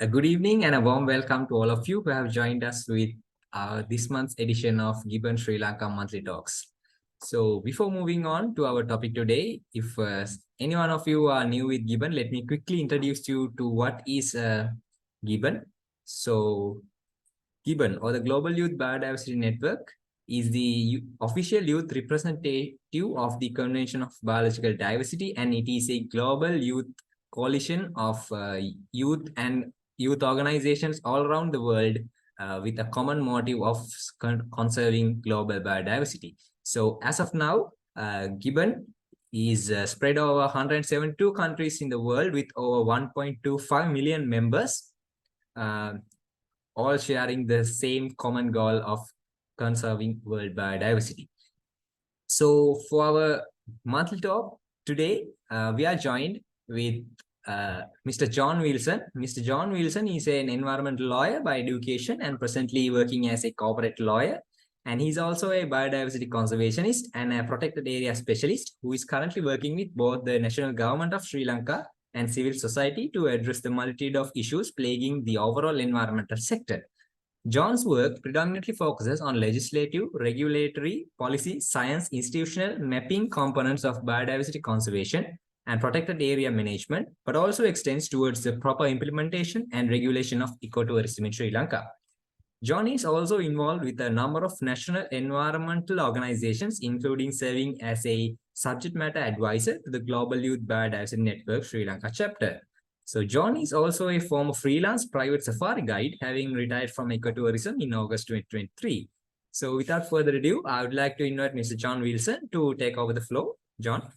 A good evening and a warm welcome to all of you who have joined us with this month's edition of GYBN Sri Lanka Monthly Talks. So before moving on to our topic today, if any one of you are new with GYBN, let me quickly introduce you to what is GYBN. So GYBN, or the Global Youth Biodiversity Network, is the official youth representative of the Convention of Biological Diversity, and it is a global youth coalition of youth and youth organizations all around the world with a common motive of conserving global biodiversity. So as of now, GYBN is spread over 172 countries in the world with over 1.25 million members, all sharing the same common goal of conserving world biodiversity. So for our monthly talk today, we are joined with Mr. John Wilson. Mr. John Wilson is an environmental lawyer by education and presently working as a corporate lawyer. And he's also a biodiversity conservationist and a protected area specialist who is currently working with both the national government of Sri Lanka and civil society to address the multitude of issues plaguing the overall environmental sector. John's work predominantly focuses on legislative, regulatory, policy, science, institutional, mapping components of biodiversity conservation and protected area management, but also extends towards the proper implementation and regulation of ecotourism in Sri Lanka. John is also involved with a number of national environmental organizations, including serving as a subject matter advisor to the Global Youth Biodiversity Network Sri Lanka chapter. So John is also a former freelance private safari guide, having retired from ecotourism in August 2023. So without further ado, I would like to invite Mr. John Wilson to take over the floor. John.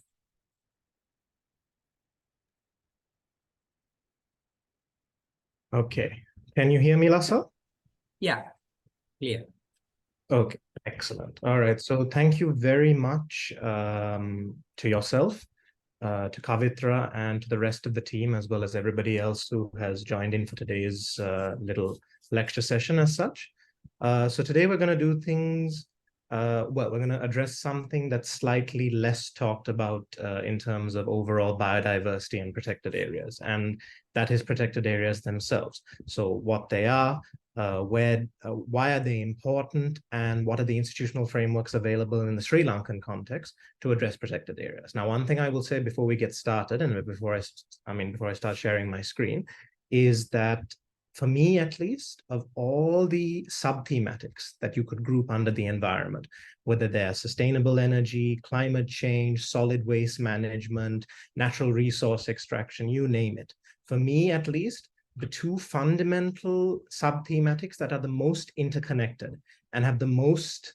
Okay. Can you hear me, Lasal? Yeah, clear. Okay, excellent. All right. So thank you very much to yourself, to Kavitra, and to the rest of the team, as well as everybody else who has joined in for today's little lecture session as such. So today we're going to do things, well, we're going to address something that's slightly less talked about in terms of overall biodiversity and protected areas, and that is protected areas themselves. So what they are, why are they important, and what are the institutional frameworks available in the Sri Lankan context to address protected areas. Now, one thing I will say before we get started, and before I start sharing my screen, is that for me, at least, of all the sub-thematics that you could group under the environment, whether they're sustainable energy, climate change, solid waste management, natural resource extraction, you name it. For me, at least, the two fundamental sub-thematics that are the most interconnected and have the most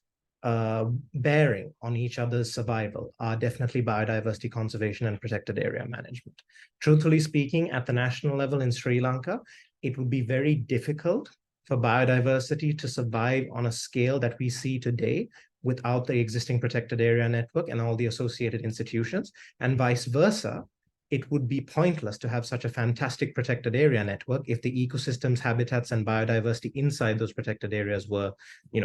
bearing on each other's survival are definitely biodiversity conservation and protected area management. Truthfully speaking, at the national level in Sri Lanka, it would be very difficult for biodiversity to survive on a scale that we see today without the existing protected area network and all the associated institutions, and vice versa. it would be pointless to have such a fantastic protected area network if the ecosystems, habitats, and biodiversity inside those protected areas were,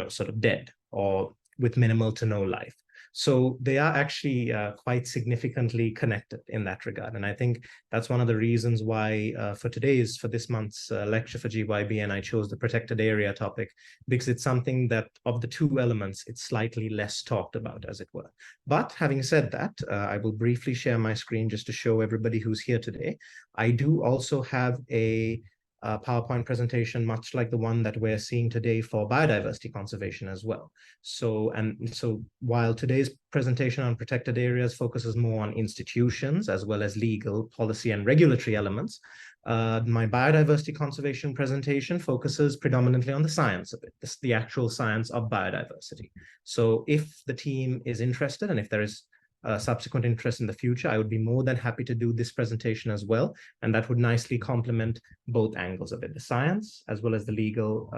sort of dead or with minimal to no life. So they are actually quite significantly connected in that regard. And I think that's one of the reasons why for this month's lecture for GYBN, I chose the protected area topic, because it's something that of the two elements, it's slightly less talked about, as it were. But having said that, I will briefly share my screen just to show everybody who's here today. I do also have a PowerPoint presentation, much like the one that we're seeing today for biodiversity conservation as well. So while today's presentation on protected areas focuses more on institutions as well as legal, policy, and regulatory elements, my biodiversity conservation presentation focuses predominantly on the science of it, the actual science of biodiversity. So if the team is interested, and if there is subsequent interest in the future, I would be more than happy to do this presentation as well. And that would nicely complement both angles of it, the science as well as the legal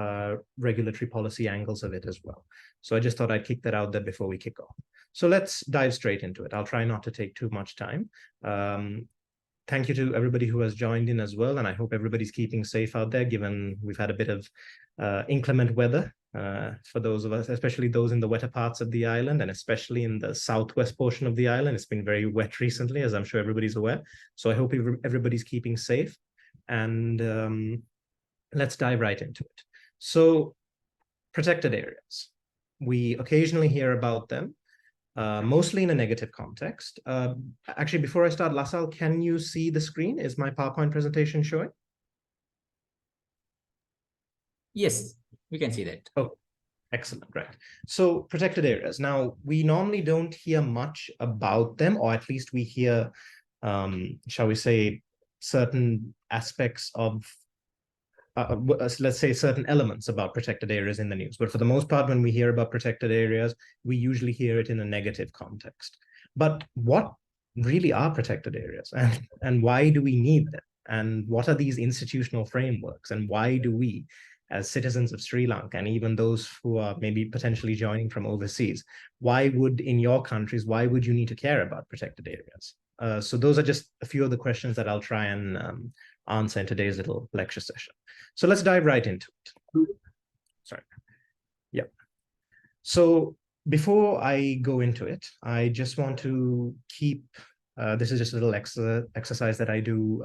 regulatory policy angles of it as well. So I just thought I'd kick that out there before we kick off. So let's dive straight into it. I'll try not to take too much time. Thank you to everybody who has joined in as well. And I hope everybody's keeping safe out there, given we've had a bit of inclement weather for those of us, especially those in the wetter parts of the island, and especially in the southwest portion of the island. It's been very wet recently, as I'm sure everybody's aware. So I hope everybody's keeping safe. And let's dive right into it. So protected areas. We occasionally hear about them, mostly in a negative context. Actually, before I start, Lasal, can you see the screen? Is my PowerPoint presentation showing? Yes, we can see that. Oh, excellent, right. So protected areas. Now, we normally don't hear much about them, or at least we hear, shall we say, certain aspects of let's say certain elements about protected areas in the news. But for the most part, when we hear about protected areas, we usually hear it in a negative context. But what really are protected areas, and why do we need them? And what are these institutional frameworks? And why do we, as citizens of Sri Lanka, and even those who are maybe potentially joining from overseas, why would you need to care about protected areas? So those are just a few of the questions that I'll try and answer in today's little lecture session. So let's dive right into it. Sorry. Yeah. So before I go into it, I just want to keep, this is just a little exercise that I do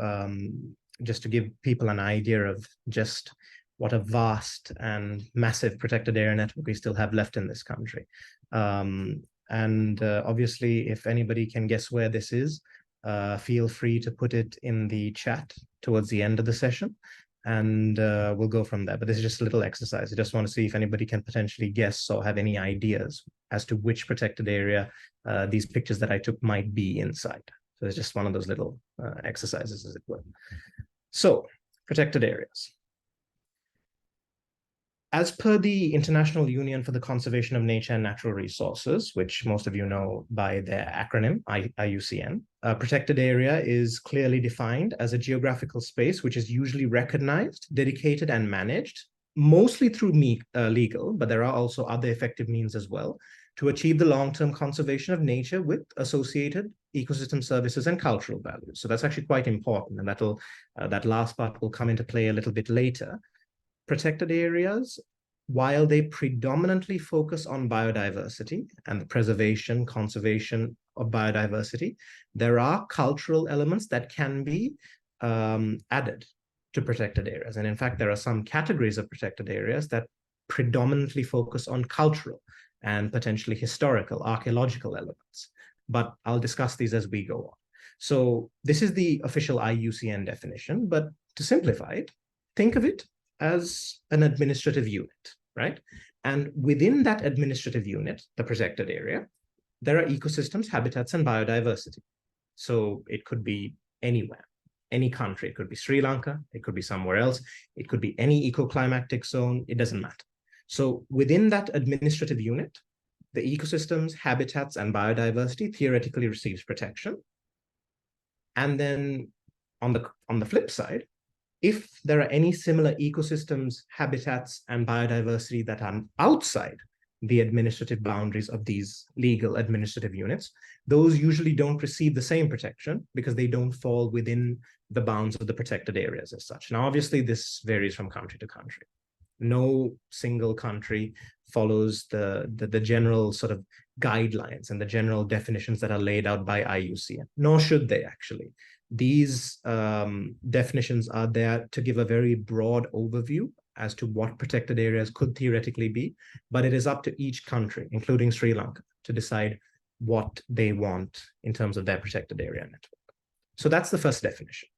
just to give people an idea of just what a vast and massive protected area network we still have left in this country. And obviously, if anybody can guess where this is, feel free to put it in the chat towards the end of the session, and we'll go from there. But this is just a little exercise. I just want to see if anybody can potentially guess or have any ideas as to which protected area these pictures that I took might be inside. So it's just one of those little exercises, as it were. So protected areas. As per the International Union for the Conservation of Nature and Natural Resources, which most of you know by their acronym, IUCN, a protected area is clearly defined as a geographical space which is usually recognized, dedicated, and managed, mostly through legal, but there are also other effective means as well, to achieve the long-term conservation of nature with associated ecosystem services and cultural values. So that's actually quite important, and that last part will come into play a little bit later. Protected areas, while they predominantly focus on biodiversity and the preservation, conservation of biodiversity, there are cultural elements that can be added to protected areas. And in fact, there are some categories of protected areas that predominantly focus on cultural and potentially historical, archaeological elements. But I'll discuss these as we go on. So this is the official IUCN definition, but to simplify it, think of it as an administrative unit, right? And within that administrative unit, the protected area, there are ecosystems, habitats, and biodiversity. So it could be anywhere, any country. It could be Sri Lanka, it could be somewhere else, it could be any ecoclimatic zone, it doesn't matter. So within that administrative unit, the ecosystems, habitats, and biodiversity theoretically receives protection. And then on the flip side, if there are any similar ecosystems, habitats, and biodiversity that are outside the administrative boundaries of these legal administrative units. Those usually don't receive the same protection because they don't fall within the bounds of the protected areas as such. Now, obviously, this varies from country to country. No single country follows the general sort of guidelines and the general definitions that are laid out by IUCN, nor should they actually. These definitions are there to give a very broad overview as to what protected areas could theoretically be, but it is up to each country, including Sri Lanka, to decide what they want in terms of their protected area network. So that's the first definition.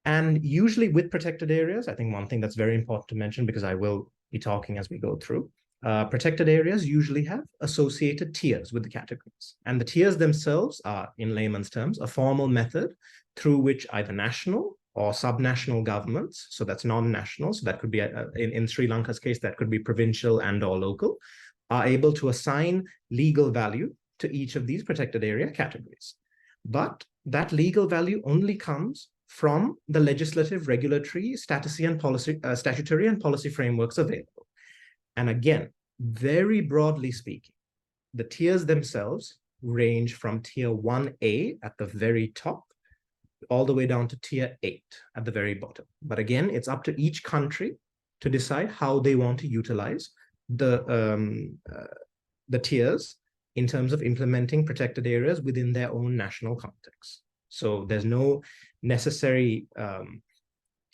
And usually with protected areas, I think one thing that's very important to mention, because I will be talking as we go through, protected areas usually have associated tiers with the categories. And the tiers themselves are, in layman's terms, a formal method through which either national or subnational governments, so that's non-national, so that could be, in Sri Lanka's case, that could be provincial and or local, are able to assign legal value to each of these protected area categories. But that legal value only comes from the legislative, regulatory, statutory and policy frameworks available. And again, very broadly speaking, the tiers themselves range from tier 1A at the very top all the way down to tier 8 at the very bottom. But again, it's up to each country to decide how they want to utilize the tiers in terms of implementing protected areas within their own national context. So there's no necessary,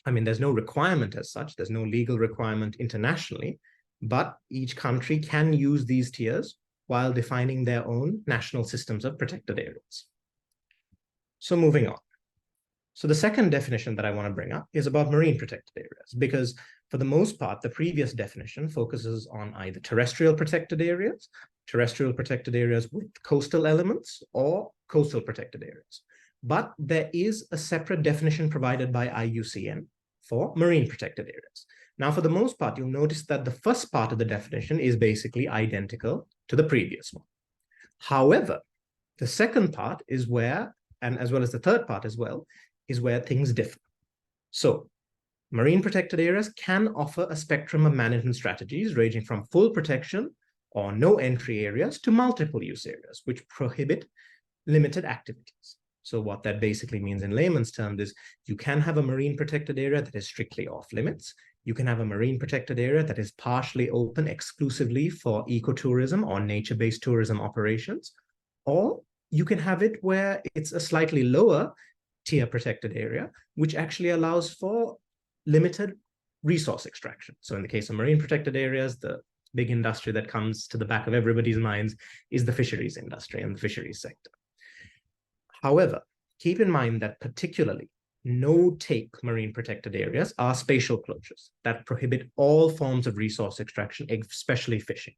there's no requirement as such, there's no legal requirement internationally, but each country can use these tiers while defining their own national systems of protected areas. So moving on. So the second definition that I want to bring up is about marine protected areas, because for the most part, the previous definition focuses on either terrestrial protected areas with coastal elements, or coastal protected areas. But there is a separate definition provided by IUCN for marine protected areas. Now, for the most part, you'll notice that the first part of the definition is basically identical to the previous one. However, the second part is where, and as well as the third part as well, is where things differ. So marine protected areas can offer a spectrum of management strategies ranging from full protection or no entry areas to multiple use areas, which prohibit limited activities. So what that basically means in layman's terms is you can have a marine protected area that is strictly off limits. You can have a marine protected area that is partially open exclusively for ecotourism or nature-based tourism operations. Or you can have it where it's a slightly lower tier protected area, which actually allows for limited resource extraction. So in the case of marine protected areas, the big industry that comes to the back of everybody's minds is the fisheries industry and the fisheries sector. However, keep in mind that particularly no-take marine protected areas are spatial closures that prohibit all forms of resource extraction, especially fishing.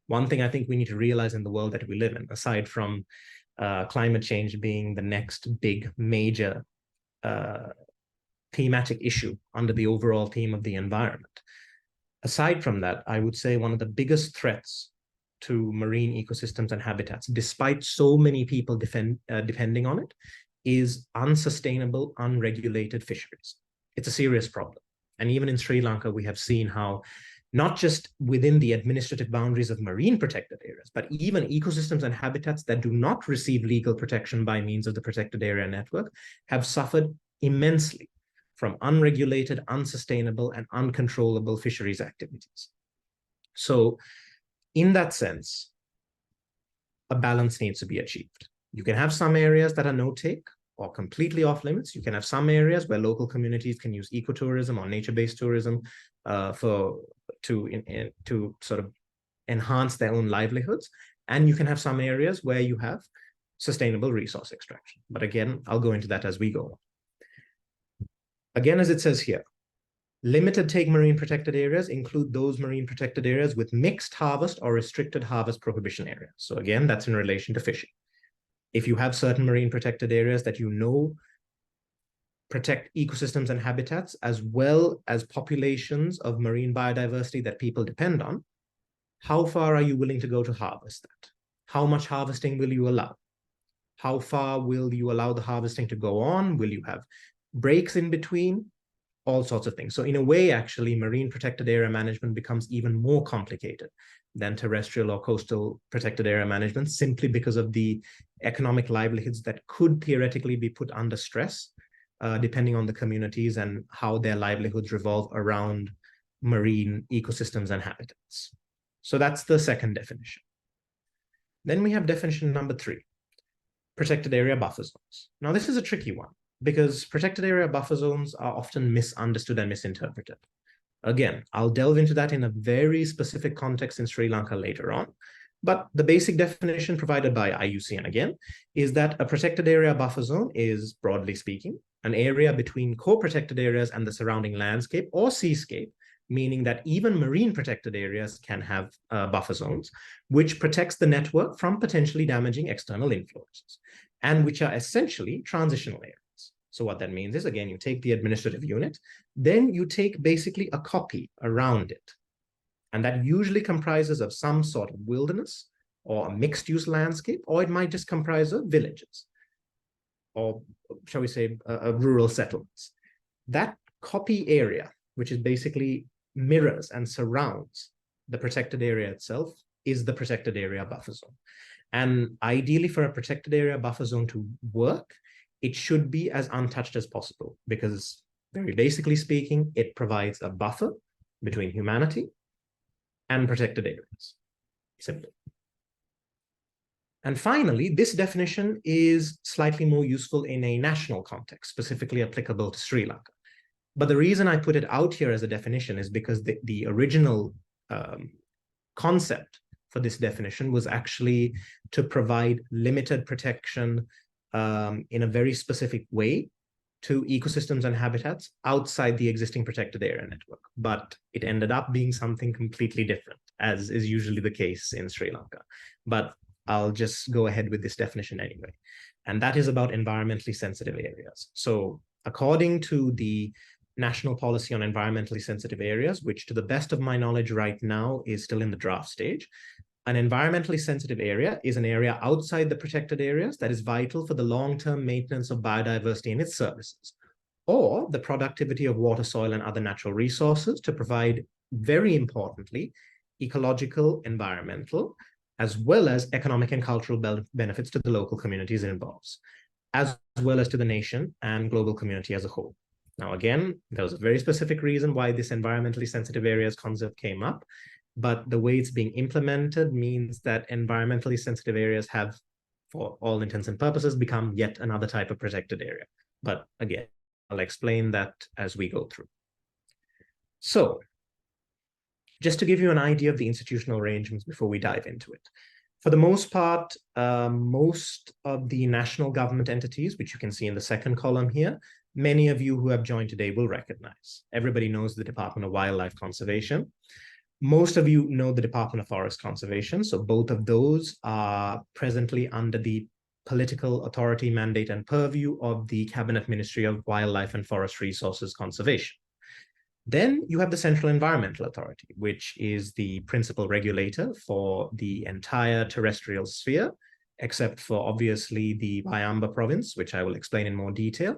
One thing I think we need to realize in the world that we live in, aside from climate change being the next big major thematic issue under the overall theme of the environment, aside from that, I would say one of the biggest threats to marine ecosystems and habitats, despite so many people depending on it, is unsustainable, unregulated fisheries. It's a serious problem. And even in Sri Lanka, we have seen how not just within the administrative boundaries of marine protected areas, but even ecosystems and habitats that do not receive legal protection by means of the protected area network have suffered immensely from unregulated, unsustainable, and uncontrollable fisheries activities. So in that sense, a balance needs to be achieved. You can have some areas that are no-take or completely off limits. You can have some areas where local communities can use ecotourism or nature-based tourism to sort of enhance their own livelihoods. And you can have some areas where you have sustainable resource extraction. But again, I'll go into that as we go on. Again, as it says here, limited take marine protected areas include those marine protected areas with mixed harvest or restricted harvest prohibition areas. So again, that's in relation to fishing. If you have certain marine protected areas that you know protect ecosystems and habitats, as well as populations of marine biodiversity that people depend on, how far are you willing to go to harvest that? How much harvesting will you allow? How far will you allow the harvesting to go on? Will you have breaks in between? all sorts of things. So in a way, actually, marine protected area management becomes even more complicated than terrestrial or coastal protected area management, simply because of the economic livelihoods that could theoretically be put under stress, depending on the communities and how their livelihoods revolve around marine ecosystems and habitats. So that's the second definition. Then we have definition number 3, protected area buffer zones. Now, this is a tricky one because protected area buffer zones are often misunderstood and misinterpreted. Again, I'll delve into that in a very specific context in Sri Lanka later on. But the basic definition provided by IUCN, again, is that a protected area buffer zone is, broadly speaking, an area between core protected areas and the surrounding landscape or seascape, meaning that even marine protected areas can have buffer zones, which protects the network from potentially damaging external influences, and which are essentially transitional areas. So what that means is, again, you take the administrative unit, then you take basically a copy around it. And that usually comprises of some sort of wilderness or a mixed-use landscape, or it might just comprise of villages, or shall we say, rural settlements. That copy area, which is basically mirrors and surrounds the protected area itself, is the protected area buffer zone. And ideally, for a protected area buffer zone to work, it should be as untouched as possible, because very basically speaking, it provides a buffer between humanity and protected areas, simply. And finally, this definition is slightly more useful in a national context, specifically applicable to Sri Lanka. But the reason I put it out here as a definition is because the original concept for this definition was actually to provide limited protection in a very specific way to ecosystems and habitats outside the existing protected area network. But it ended up being something completely different, as is usually the case in Sri Lanka. But I'll just go ahead with this definition anyway. And that is about environmentally sensitive areas. So according to the National Policy on Environmentally Sensitive Areas, which to the best of my knowledge right now is still in the draft stage, an environmentally sensitive area is an area outside the protected areas that is vital for the long-term maintenance of biodiversity and its services, or the productivity of water, soil, and other natural resources to provide, very importantly, ecological, environmental, as well as economic and cultural benefits to the local communities it involves, as well as to the nation and global community as a whole. Now, again, there was a very specific reason why this environmentally sensitive areas concept came up, but the way it's being implemented means that environmentally sensitive areas have, for all intents and purposes, become yet another type of protected area. But again, I'll explain that as we go through. So, just to give you an idea of the institutional arrangements before we dive into it. For the most part, most of the national government entities, which you can see in the second column here, many of you who have joined today will recognize. Everybody knows the Department of Wildlife Conservation. Most of you know the Department of Forest Conservation. So both of those are presently under the political authority, mandate, and purview of the Cabinet Ministry of Wildlife and Forest Resources Conservation. Then you have the Central Environmental Authority, which is the principal regulator for the entire terrestrial sphere, except for obviously the Bayamba province, which I will explain in more detail,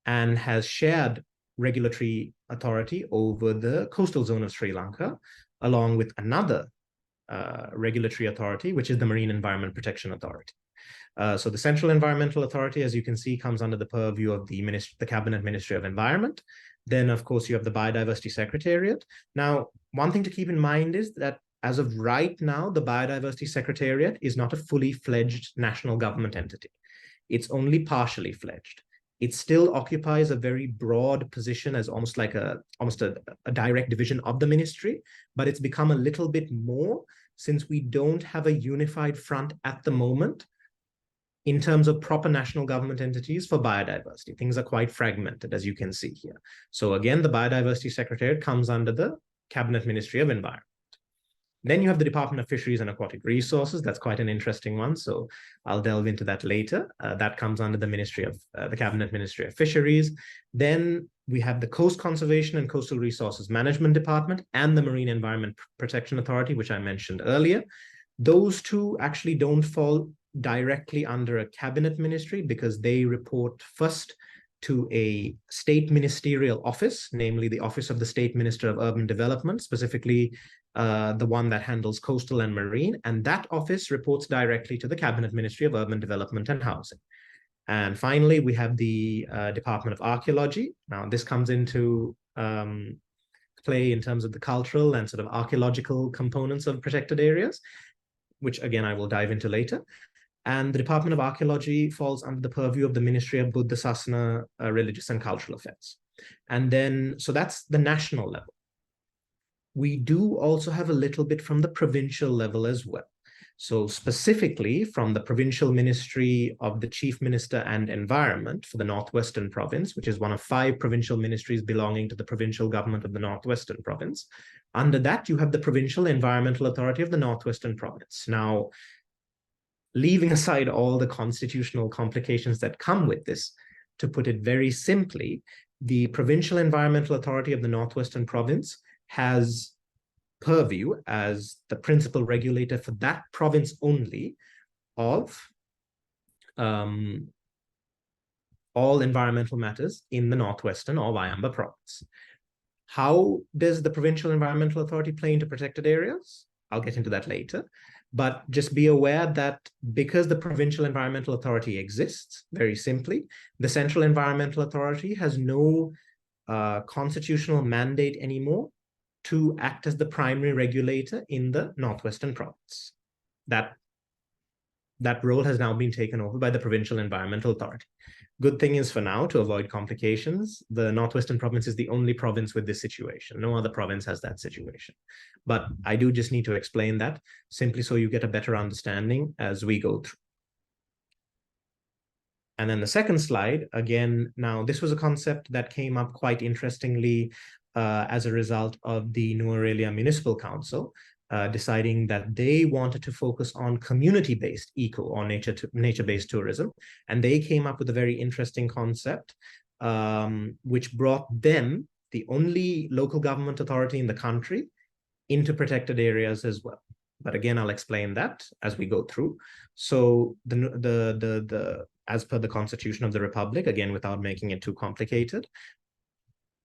and has shared regulatory authority over the coastal zone of Sri Lanka, along with another regulatory authority, which is the Marine Environment Protection Authority. So the Central Environmental Authority, as you can see, comes under the purview of the Cabinet Ministry of Environment. Then, of course, you have the Biodiversity Secretariat. Now, one thing to keep in mind is that as of right now, the Biodiversity Secretariat is not a fully fledged national government entity. It's only partially fledged. It still occupies a very broad position as almost a direct division of the ministry, but it's become a little bit more since we don't have a unified front at the moment in terms of proper national government entities for biodiversity. Things are quite fragmented, as you can see here. So again, the Biodiversity Secretariat comes under the Cabinet Ministry of Environment. Then you have the Department of Fisheries and Aquatic Resources. That's quite an interesting one, so I'll delve into that later. That comes under the the Cabinet Ministry of Fisheries. Then we have the Coast Conservation and Coastal Resources Management Department and the Marine Environment Protection Authority, which I mentioned earlier. Those two actually don't fall directly under a cabinet ministry because they report first to a state ministerial office, namely the Office of the State Minister of Urban Development, specifically the one that handles coastal and marine. And that office reports directly to the Cabinet Ministry of Urban Development and Housing. And finally, we have the Department of Archaeology. Now, this comes into play in terms of the cultural and sort of archaeological components of protected areas, which again, I will dive into later. And the Department of Archaeology falls under the purview of the Ministry of Buddha Sasana, Religious and Cultural Affairs. And then, so that's the national level. We do also have a little bit from the provincial level as well. So specifically from the Provincial Ministry of the Chief Minister and Environment for the Northwestern Province, which is one of 5 provincial ministries belonging to the provincial government of the Northwestern Province. Under that, you have the Provincial Environmental Authority of the Northwestern Province. Now, leaving aside all the constitutional complications that come with this, to put it very simply, the Provincial Environmental Authority of the Northwestern Province has purview as the principal regulator for that province only of all environmental matters in the Northwestern or Wayamba province. How does the Provincial Environmental Authority play into protected areas? I'll get into that later. But just be aware that because the Provincial Environmental Authority exists, very simply, the Central Environmental Authority has no constitutional mandate anymore to act as the primary regulator in the Northwestern Province. That role has now been taken over by the Provincial Environmental Authority. Good thing is, for now, to avoid complications, the Northwestern Province is the only province with this situation. No other province has that situation. But I do just need to explain that, simply so you get a better understanding as we go through. And then the second slide, again, now this was a concept that came up quite interestingly as a result of the Nuwara Municipal Council deciding that they wanted to focus on community-based eco or nature-based tourism. And they came up with a very interesting concept, which brought them, the only local government authority in the country, into protected areas as well. But again, I'll explain that as we go through. So as per the Constitution of the Republic, again, without making it too complicated,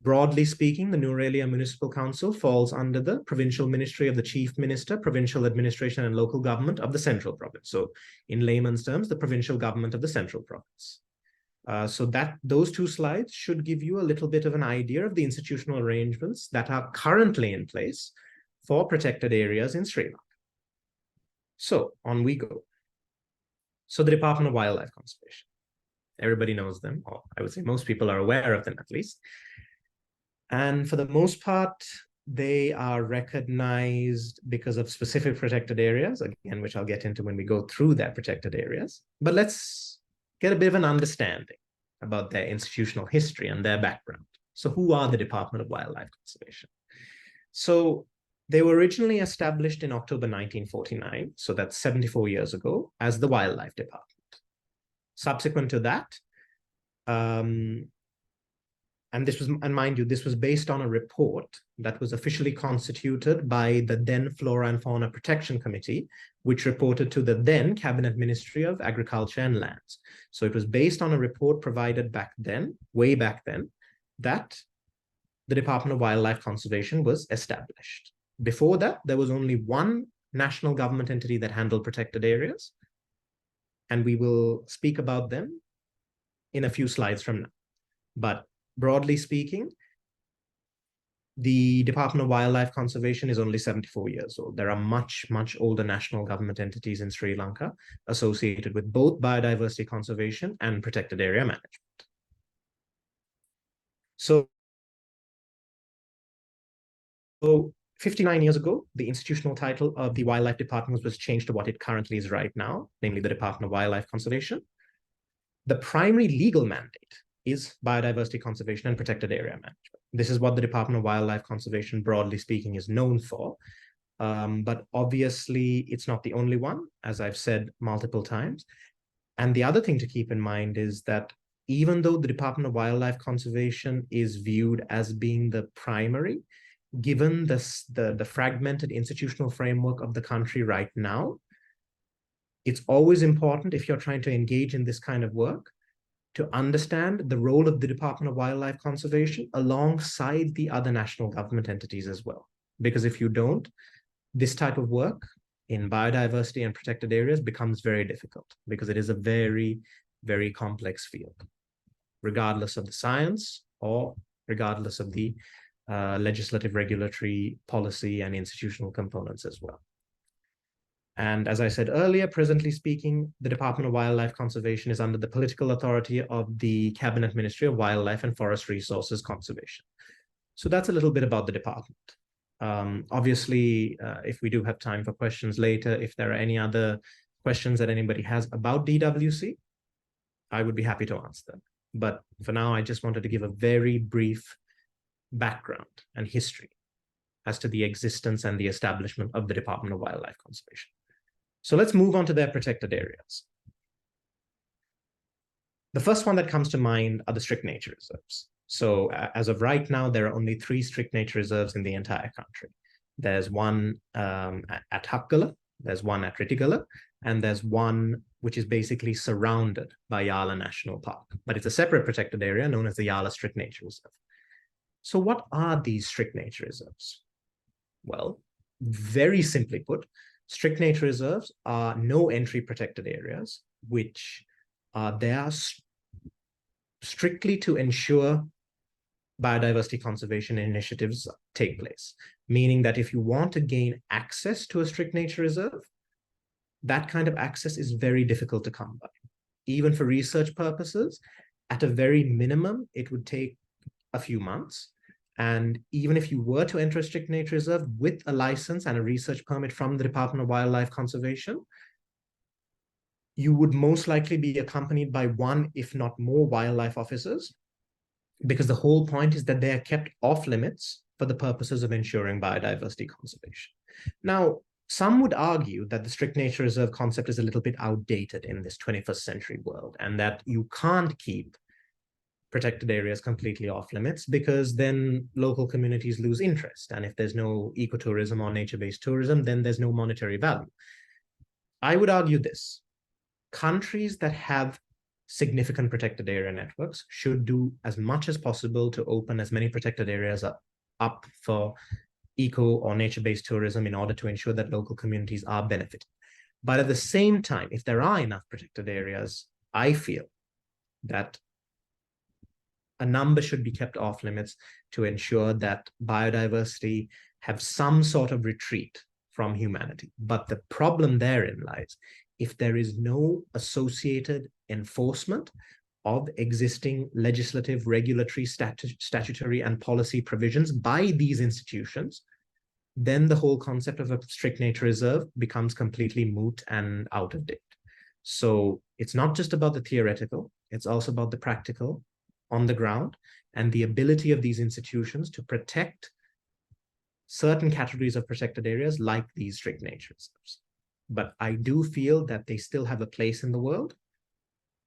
broadly speaking, the Nuwara Municipal Council falls under the Provincial Ministry of the Chief Minister, Provincial Administration and Local Government of the Central Province. So in layman's terms, the provincial government of the Central Province. So those 2 slides should give you a little bit of an idea of the institutional arrangements that are currently in place for protected areas in Sri Lanka. So on we go. So the Department of Wildlife Conservation. Everybody knows them, or I would say most people are aware of them at least. And for the most part, they are recognized because of specific protected areas, again, which I'll get into when we go through their protected areas. But let's get a bit of an understanding about their institutional history and their background. So who are the Department of Wildlife Conservation? So they were originally established in October 1949, so that's 74 years ago, as the Wildlife Department. Subsequent to that, and mind you, this was based on a report that was officially constituted by the then Flora and Fauna Protection Committee, which reported to the then Cabinet Ministry of Agriculture and Lands. So it was based on a report provided back then, way back then, that the Department of Wildlife Conservation was established. Before that, there was only one national government entity that handled protected areas, and we will speak about them in a few slides from now. But broadly speaking, the Department of Wildlife Conservation is only 74 years old. There are much, much older national government entities in Sri Lanka associated with both biodiversity conservation and protected area management. So 59 years ago, the institutional title of the Wildlife Department was changed to what it currently is right now, namely the Department of Wildlife Conservation. The primary legal mandate is biodiversity conservation and protected area management. This is what the Department of Wildlife Conservation, broadly speaking, is known for. But obviously, it's not the only one, as I've said multiple times. And the other thing to keep in mind is that even though the Department of Wildlife Conservation is viewed as being the primary, given the fragmented institutional framework of the country right now, it's always important, if you're trying to engage in this kind of work, to understand the role of the Department of Wildlife Conservation alongside the other national government entities as well. Because if you don't, this type of work in biodiversity and protected areas becomes very difficult because it is a very, very complex field, regardless of the science or regardless of the legislative, regulatory, policy, and institutional components as well. And as I said earlier, presently speaking, the Department of Wildlife Conservation is under the political authority of the Cabinet Ministry of Wildlife and Forest Resources Conservation. So that's a little bit about the department. Obviously, if we do have time for questions later, if there are any other questions that anybody has about DWC, I would be happy to answer them. But for now, I just wanted to give a very brief background and history as to the existence and the establishment of the Department of Wildlife Conservation. So let's move on to their protected areas. The first one that comes to mind are the strict nature reserves. So as of right now, there are only 3 strict nature reserves in the entire country. There's one at Hakkala, there's one at Rittigala, and there's one which is basically surrounded by Yala National Park. But it's a separate protected area known as the Yala Strict Nature Reserve. So what are these strict nature reserves? Well, very simply put, strict nature reserves are no entry protected areas, which are there strictly to ensure biodiversity conservation initiatives take place. Meaning that if you want to gain access to a strict nature reserve, that kind of access is very difficult to come by. Even for research purposes, at a very minimum, it would take a few months. And even if you were to enter a strict nature reserve with a license and a research permit from the Department of Wildlife Conservation, you would most likely be accompanied by 1, if not more, wildlife officers, because the whole point is that they are kept off limits for the purposes of ensuring biodiversity conservation. Now, some would argue that the strict nature reserve concept is a little bit outdated in this 21st century world, and that you can't keep protected areas completely off limits because then local communities lose interest. And if there's no ecotourism or nature-based tourism, then there's no monetary value. I would argue this: countries that have significant protected area networks should do as much as possible to open as many protected areas up for eco or nature-based tourism in order to ensure that local communities are benefited. But at the same time, if there are enough protected areas, I feel that a number should be kept off limits to ensure that biodiversity have some sort of retreat from humanity. But the problem therein lies, if there is no associated enforcement of existing legislative, regulatory, statutory, and policy provisions by these institutions, then the whole concept of a strict nature reserve becomes completely moot and out of date. So it's not just about the theoretical, it's also about the practical on the ground and the ability of these institutions to protect certain categories of protected areas like these strict nature reserves. But I do feel that they still have a place in the world.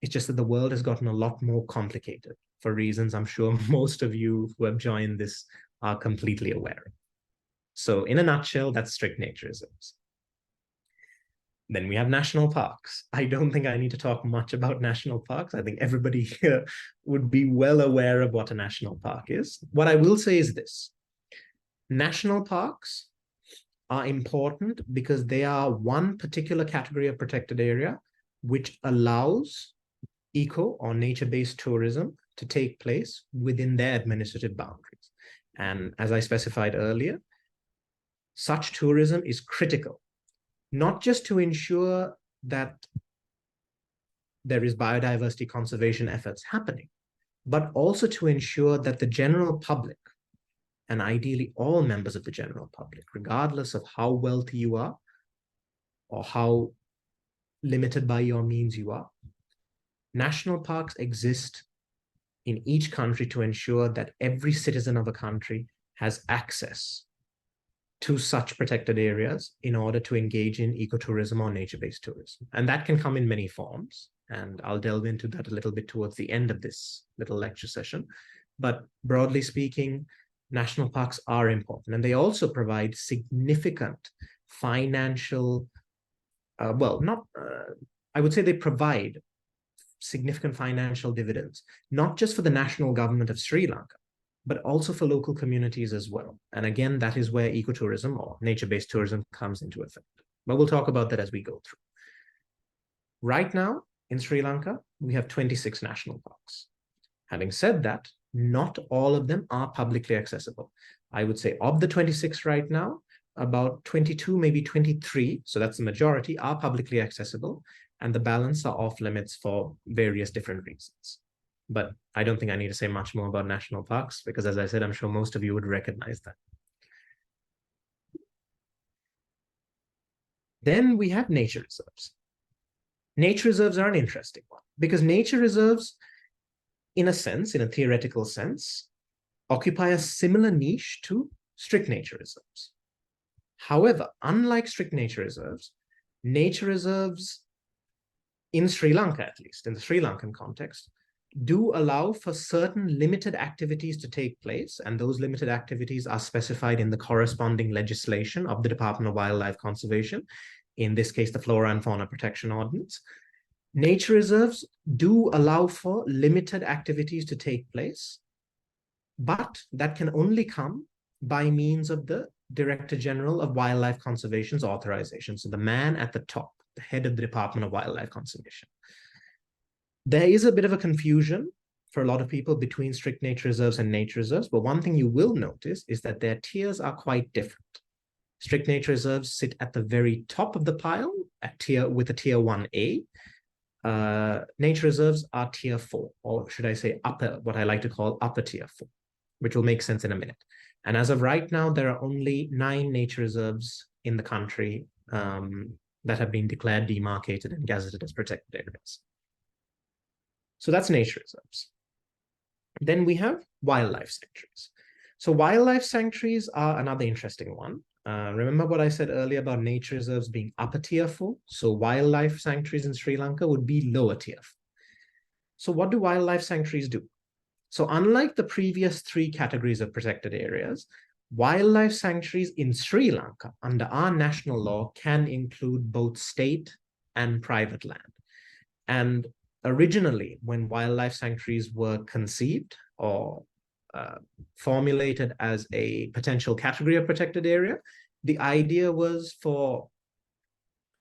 It's just that the world has gotten a lot more complicated for reasons I'm sure most of you who have joined this are completely aware of. So in a nutshell, that's strict nature reserves. Then we have national parks. I don't think I need to talk much about national parks. I think everybody here would be well aware of what a national park is. What I will say is this: national parks are important because they are one particular category of protected area which allows eco or nature-based tourism to take place within their administrative boundaries. And as I specified earlier, such tourism is critical, not just to ensure that there is biodiversity conservation efforts happening, but also to ensure that the general public, and ideally all members of the general public, regardless of how wealthy you are or how limited by your means you are, national parks exist in each country to ensure that every citizen of a country has access to such protected areas in order to engage in ecotourism or nature-based tourism. And that can come in many forms. And I'll delve into that a little bit towards the end of this little lecture session. But broadly speaking, national parks are important. And they also provide significant financial, I would say they provide significant financial dividends, not just for the national government of Sri Lanka, but also for local communities as well. And again, that is where ecotourism or nature-based tourism comes into effect. But we'll talk about that as we go through. Right now, in Sri Lanka, we have 26 national parks. Having said that, not all of them are publicly accessible. I would say of the 26 right now, about 22, maybe 23, so that's the majority, are publicly accessible, and the balance are off limits for various different reasons. But I don't think I need to say much more about national parks, because as I said, I'm sure most of you would recognize that. Then we have nature reserves. Nature reserves are an interesting one, because nature reserves, in a sense, in a theoretical sense, occupy a similar niche to strict nature reserves. However, unlike strict nature reserves in Sri Lanka, at least in the Sri Lankan context, do allow for certain limited activities to take place, and those limited activities are specified in the corresponding legislation of the Department of Wildlife Conservation, in this case, the Flora and Fauna Protection Ordinance. Nature reserves do allow for limited activities to take place, but that can only come by means of the Director General of Wildlife Conservation's authorization. So the man at the top, the head of the Department of Wildlife Conservation. There is a bit of a confusion for a lot of people between strict nature reserves and nature reserves, but one thing you will notice is that their tiers are quite different. Strict nature reserves sit at the very top of the pile with a tier 1A. Nature reserves are tier 4, or should I say what I like to call upper tier 4, which will make sense in a minute. And as of right now, there are only 9 nature reserves in the country that have been declared, demarcated, and gazetted as protected areas. So that's nature reserves. Then we have wildlife sanctuaries. So wildlife sanctuaries are another interesting one. Remember what I said earlier about nature reserves being upper tier 4? So wildlife sanctuaries in Sri Lanka would be lower tier 4. So what do wildlife sanctuaries do? So unlike the previous 3 categories of protected areas, wildlife sanctuaries in Sri Lanka under our national law can include both state and private land. And originally, when wildlife sanctuaries were conceived or formulated as a potential category of protected area, the idea was for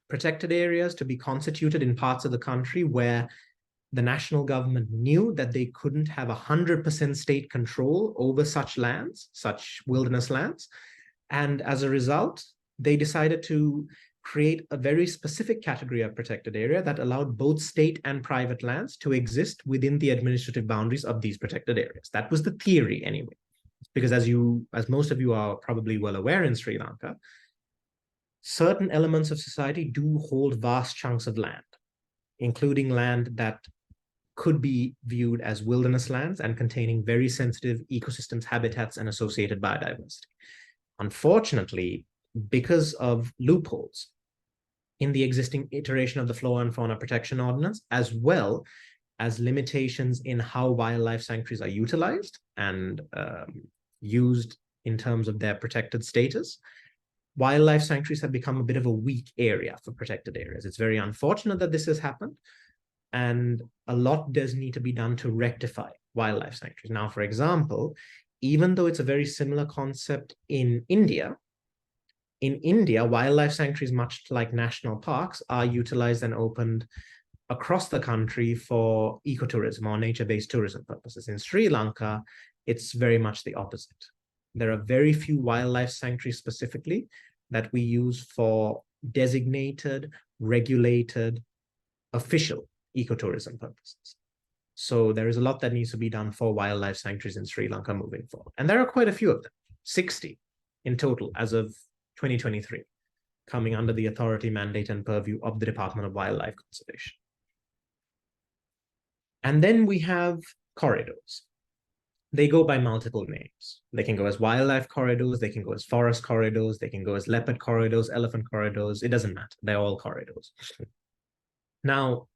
protected areas to be constituted in parts of the country where the national government knew that they couldn't have 100% state control over such lands, such wilderness lands. And as a result, they decided to create a very specific category of protected area that allowed both state and private lands to exist within the administrative boundaries of these protected areas. That was the theory anyway, because as most of you are probably well aware in Sri Lanka, certain elements of society do hold vast chunks of land, including land that could be viewed as wilderness lands and containing very sensitive ecosystems, habitats, and associated biodiversity. Unfortunately, because of loopholes in the existing iteration of the Flora and Fauna Protection Ordinance, as well as limitations in how wildlife sanctuaries are utilized and used in terms of their protected status, wildlife sanctuaries have become a bit of a weak area for protected areas. It's very unfortunate that this has happened, and a lot does need to be done to rectify wildlife sanctuaries. Now, for example, even though it's a very similar concept in India, wildlife sanctuaries, much like national parks, are utilized and opened across the country for ecotourism or nature-based tourism purposes. In Sri Lanka, it's very much the opposite. There are very few wildlife sanctuaries specifically that we use for designated, regulated, official ecotourism purposes. So there is a lot that needs to be done for wildlife sanctuaries in Sri Lanka moving forward. And there are quite a few of them, 60 in total as of 2023, coming under the authority, mandate, and purview of the Department of Wildlife Conservation. And then we have corridors. They go by multiple names. They can go as wildlife corridors, they can go as forest corridors, they can go as leopard corridors, elephant corridors, it doesn't matter. They're all corridors. Now,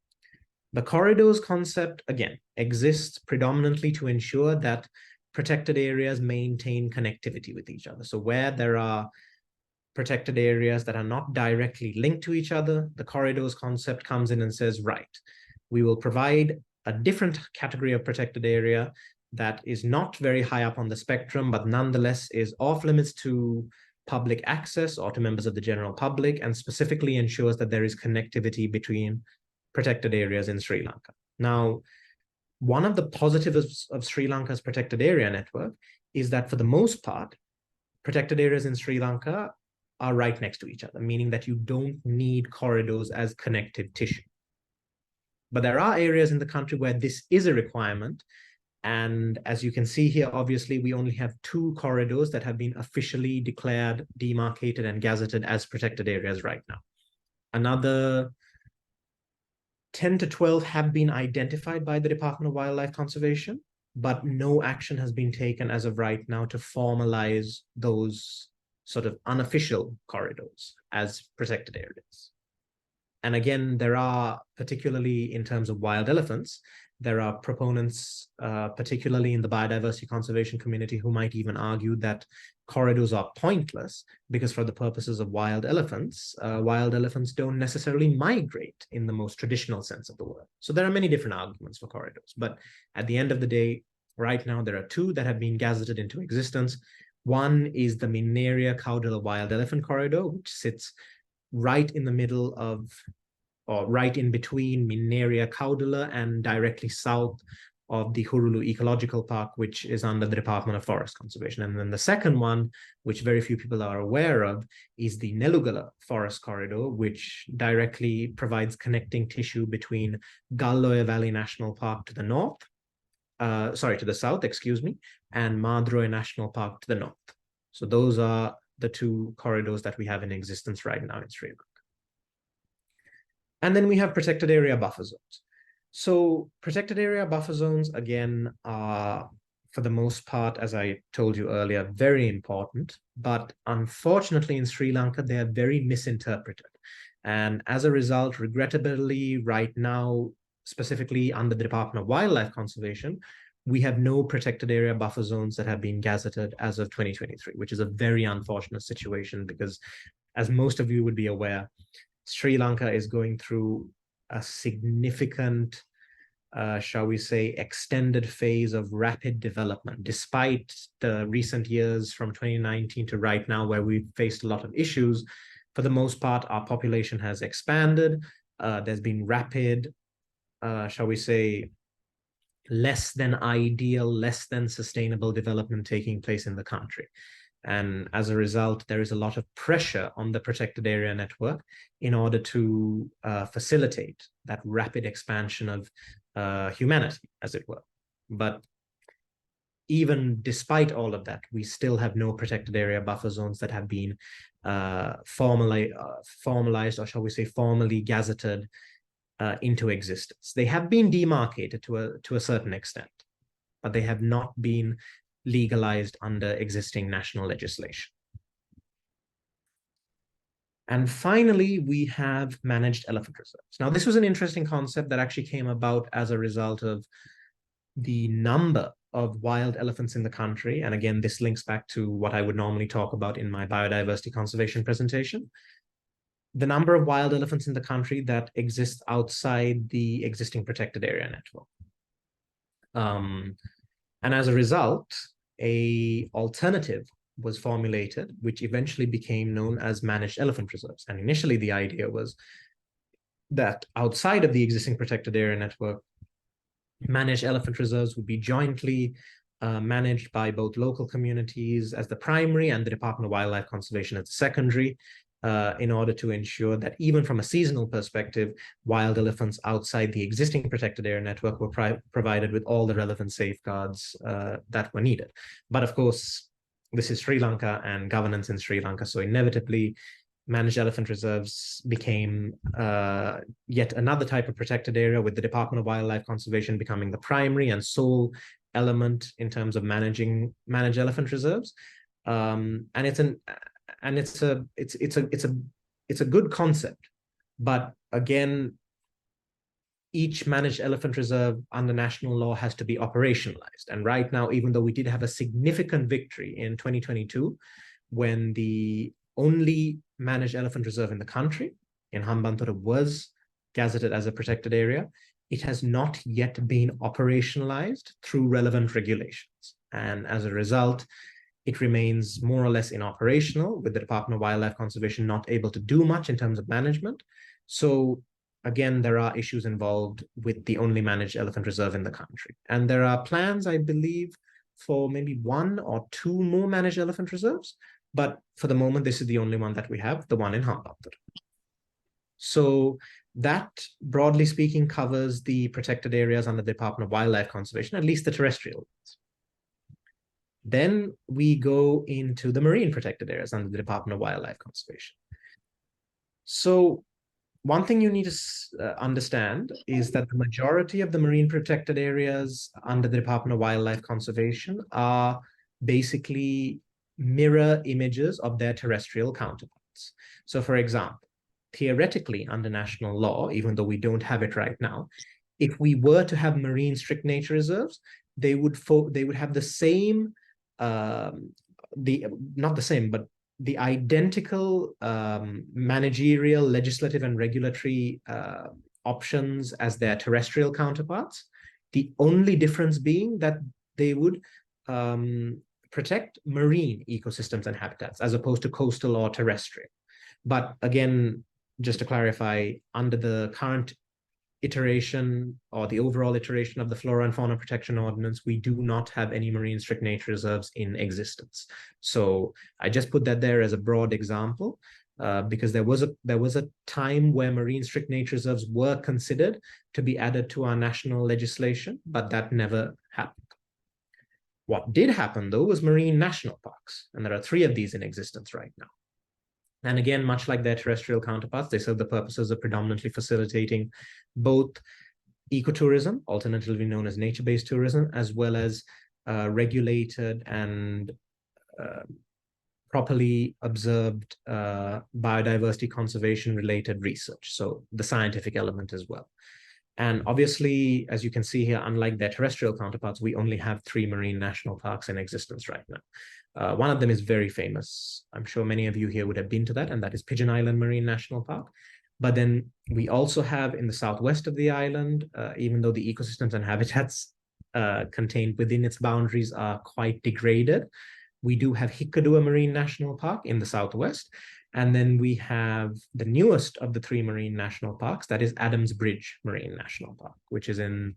the corridors concept, again, exists predominantly to ensure that protected areas maintain connectivity with each other. So where there are protected areas that are not directly linked to each other, the corridors concept comes in and says, right, we will provide a different category of protected area that is not very high up on the spectrum, but nonetheless is off limits to public access or to members of the general public, and specifically ensures that there is connectivity between protected areas in Sri Lanka. Now, one of the positives of Sri Lanka's protected area network is that for the most part, protected areas in Sri Lanka are right next to each other, meaning that you don't need corridors as connective tissue. But there are areas in the country where this is a requirement. And as you can see here, obviously, we only have 2 corridors that have been officially declared, demarcated, and gazetted as protected areas right now. Another 10 to 12 have been identified by the Department of Wildlife Conservation, but no action has been taken as of right now to formalize those sort of unofficial corridors as protected areas. And again, there are, particularly in terms of wild elephants, there are proponents, particularly in the biodiversity conservation community, who might even argue that corridors are pointless because for the purposes of wild elephants don't necessarily migrate in the most traditional sense of the word. So there are many different arguments for corridors. But at the end of the day, right now, there are 2 that have been gazetted into existence. One is the Minneria Caudula Wild Elephant Corridor, which sits right in the middle of, or right in between Minneria Caudula and directly south of the Hurulu Ecological Park, which is under the Department of Forest Conservation. And then the second one, which very few people are aware of, is the Nelugala Forest Corridor, which directly provides connecting tissue between Galloya Valley National Park to the north, to the south, and Madroy National Park to the north. So those are the 2 corridors that we have in existence right now in Sri Lanka. And then we have protected area buffer zones. So protected area buffer zones, again, are, for the most part, as I told you earlier, very important. But unfortunately, in Sri Lanka, they are very misinterpreted. And as a result, regrettably, right now, specifically under the Department of Wildlife Conservation, we have no protected area buffer zones that have been gazetted as of 2023, which is a very unfortunate situation because, as most of you would be aware, Sri Lanka is going through a significant, shall we say, extended phase of rapid development, despite the recent years from 2019 to right now, where we've faced a lot of issues. For the most part, our population has expanded. There's been rapid, shall we say, less than ideal, less than sustainable development taking place in the country. And as a result, there is a lot of pressure on the protected area network in order to facilitate that rapid expansion of humanity, as it were. But even despite all of that, we still have no protected area buffer zones that have been formalized, or shall we say formally gazetted into existence. They have been demarcated to a certain extent, but they have not been legalized under existing national legislation. And finally, we have managed elephant reserves. Now, this was an interesting concept that actually came about as a result of the number of wild elephants in the country. And again, this links back to what I would normally talk about in my biodiversity conservation presentation. The number of wild elephants in the country that exist outside the existing protected area network. And as a result, an alternative was formulated, which eventually became known as managed elephant reserves. And initially, the idea was that outside of the existing protected area network, managed elephant reserves would be jointly managed by both local communities as the primary and the Department of Wildlife Conservation as the secondary, in order to ensure that even from a seasonal perspective, wild elephants outside the existing protected area network were provided with all the relevant safeguards that were needed. But of course, this is Sri Lanka and governance in Sri Lanka, so inevitably, managed elephant reserves became yet another type of protected area, with the Department of Wildlife Conservation becoming the primary and sole element in terms of managing managed elephant reserves. And it's a good concept, but again, each managed elephant reserve under national law has to be operationalized. And right now, even though we did have a significant victory in 2022, when the only managed elephant reserve in the country, in Hambantota, was gazetted as a protected area, it has not yet been operationalized through relevant regulations. And as a result, it remains more or less inoperational, with the Department of Wildlife Conservation not able to do much in terms of management. So again, there are issues involved with the only managed elephant reserve in the country. And there are plans, I believe, for maybe 1 or 2 more managed elephant reserves. But for the moment, this is the only one that we have, the one in Hambantota. So that, broadly speaking, covers the protected areas under the Department of Wildlife Conservation, at least the terrestrial ones. Then we go into the marine protected areas under the Department of Wildlife Conservation. So one thing you need to understand is that the majority of the marine protected areas under the Department of Wildlife Conservation are basically mirror images of their terrestrial counterparts. So for example, theoretically under national law, even though we don't have it right now, if we were to have marine strict nature reserves, they would have the same, not the same, but the identical managerial, legislative, and regulatory options as their terrestrial counterparts. The only difference being that they would protect marine ecosystems and habitats as opposed to coastal or terrestrial. But again, just to clarify, under the current iteration or the overall iteration of the Flora and Fauna Protection Ordinance, we do not have any marine strict nature reserves in existence. So I just put that there as a broad example because there was a time where marine strict nature reserves were considered to be added to our national legislation, but that never happened. What did happen, though, was marine national parks, and there are 3 of these in existence right now. And again, much like their terrestrial counterparts, they serve the purposes of predominantly facilitating both ecotourism, alternatively known as nature-based tourism, as well as regulated and properly observed biodiversity conservation-related research, so the scientific element as well. And obviously, as you can see here, unlike their terrestrial counterparts, we only have 3 marine national parks in existence right now. One of them is very famous. I'm sure many of you here would have been to that, and that is Pigeon Island Marine National Park. But then we also have in the southwest of the island, even though the ecosystems and habitats contained within its boundaries are quite degraded, we do have Hikkaduwa Marine National Park in the southwest. And then we have the newest of the 3 marine national parks, that is Adams Bridge Marine National Park, which is in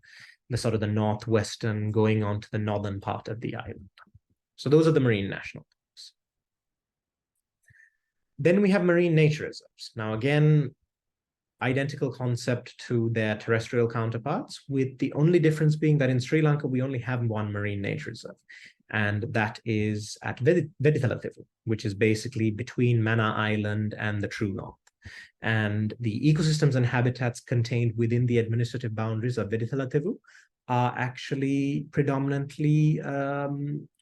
the sort of the northwestern, going on to the northern part of the island. So those are the marine national parks. Then we have marine nature reserves. Now, again, identical concept to their terrestrial counterparts, with the only difference being that in Sri Lanka, we only have 1 marine nature reserve. And that is at Vedithalathivu, which is basically between Mannar Island and the True North. And the ecosystems and habitats contained within the administrative boundaries of Vedithalathivu are actually predominantly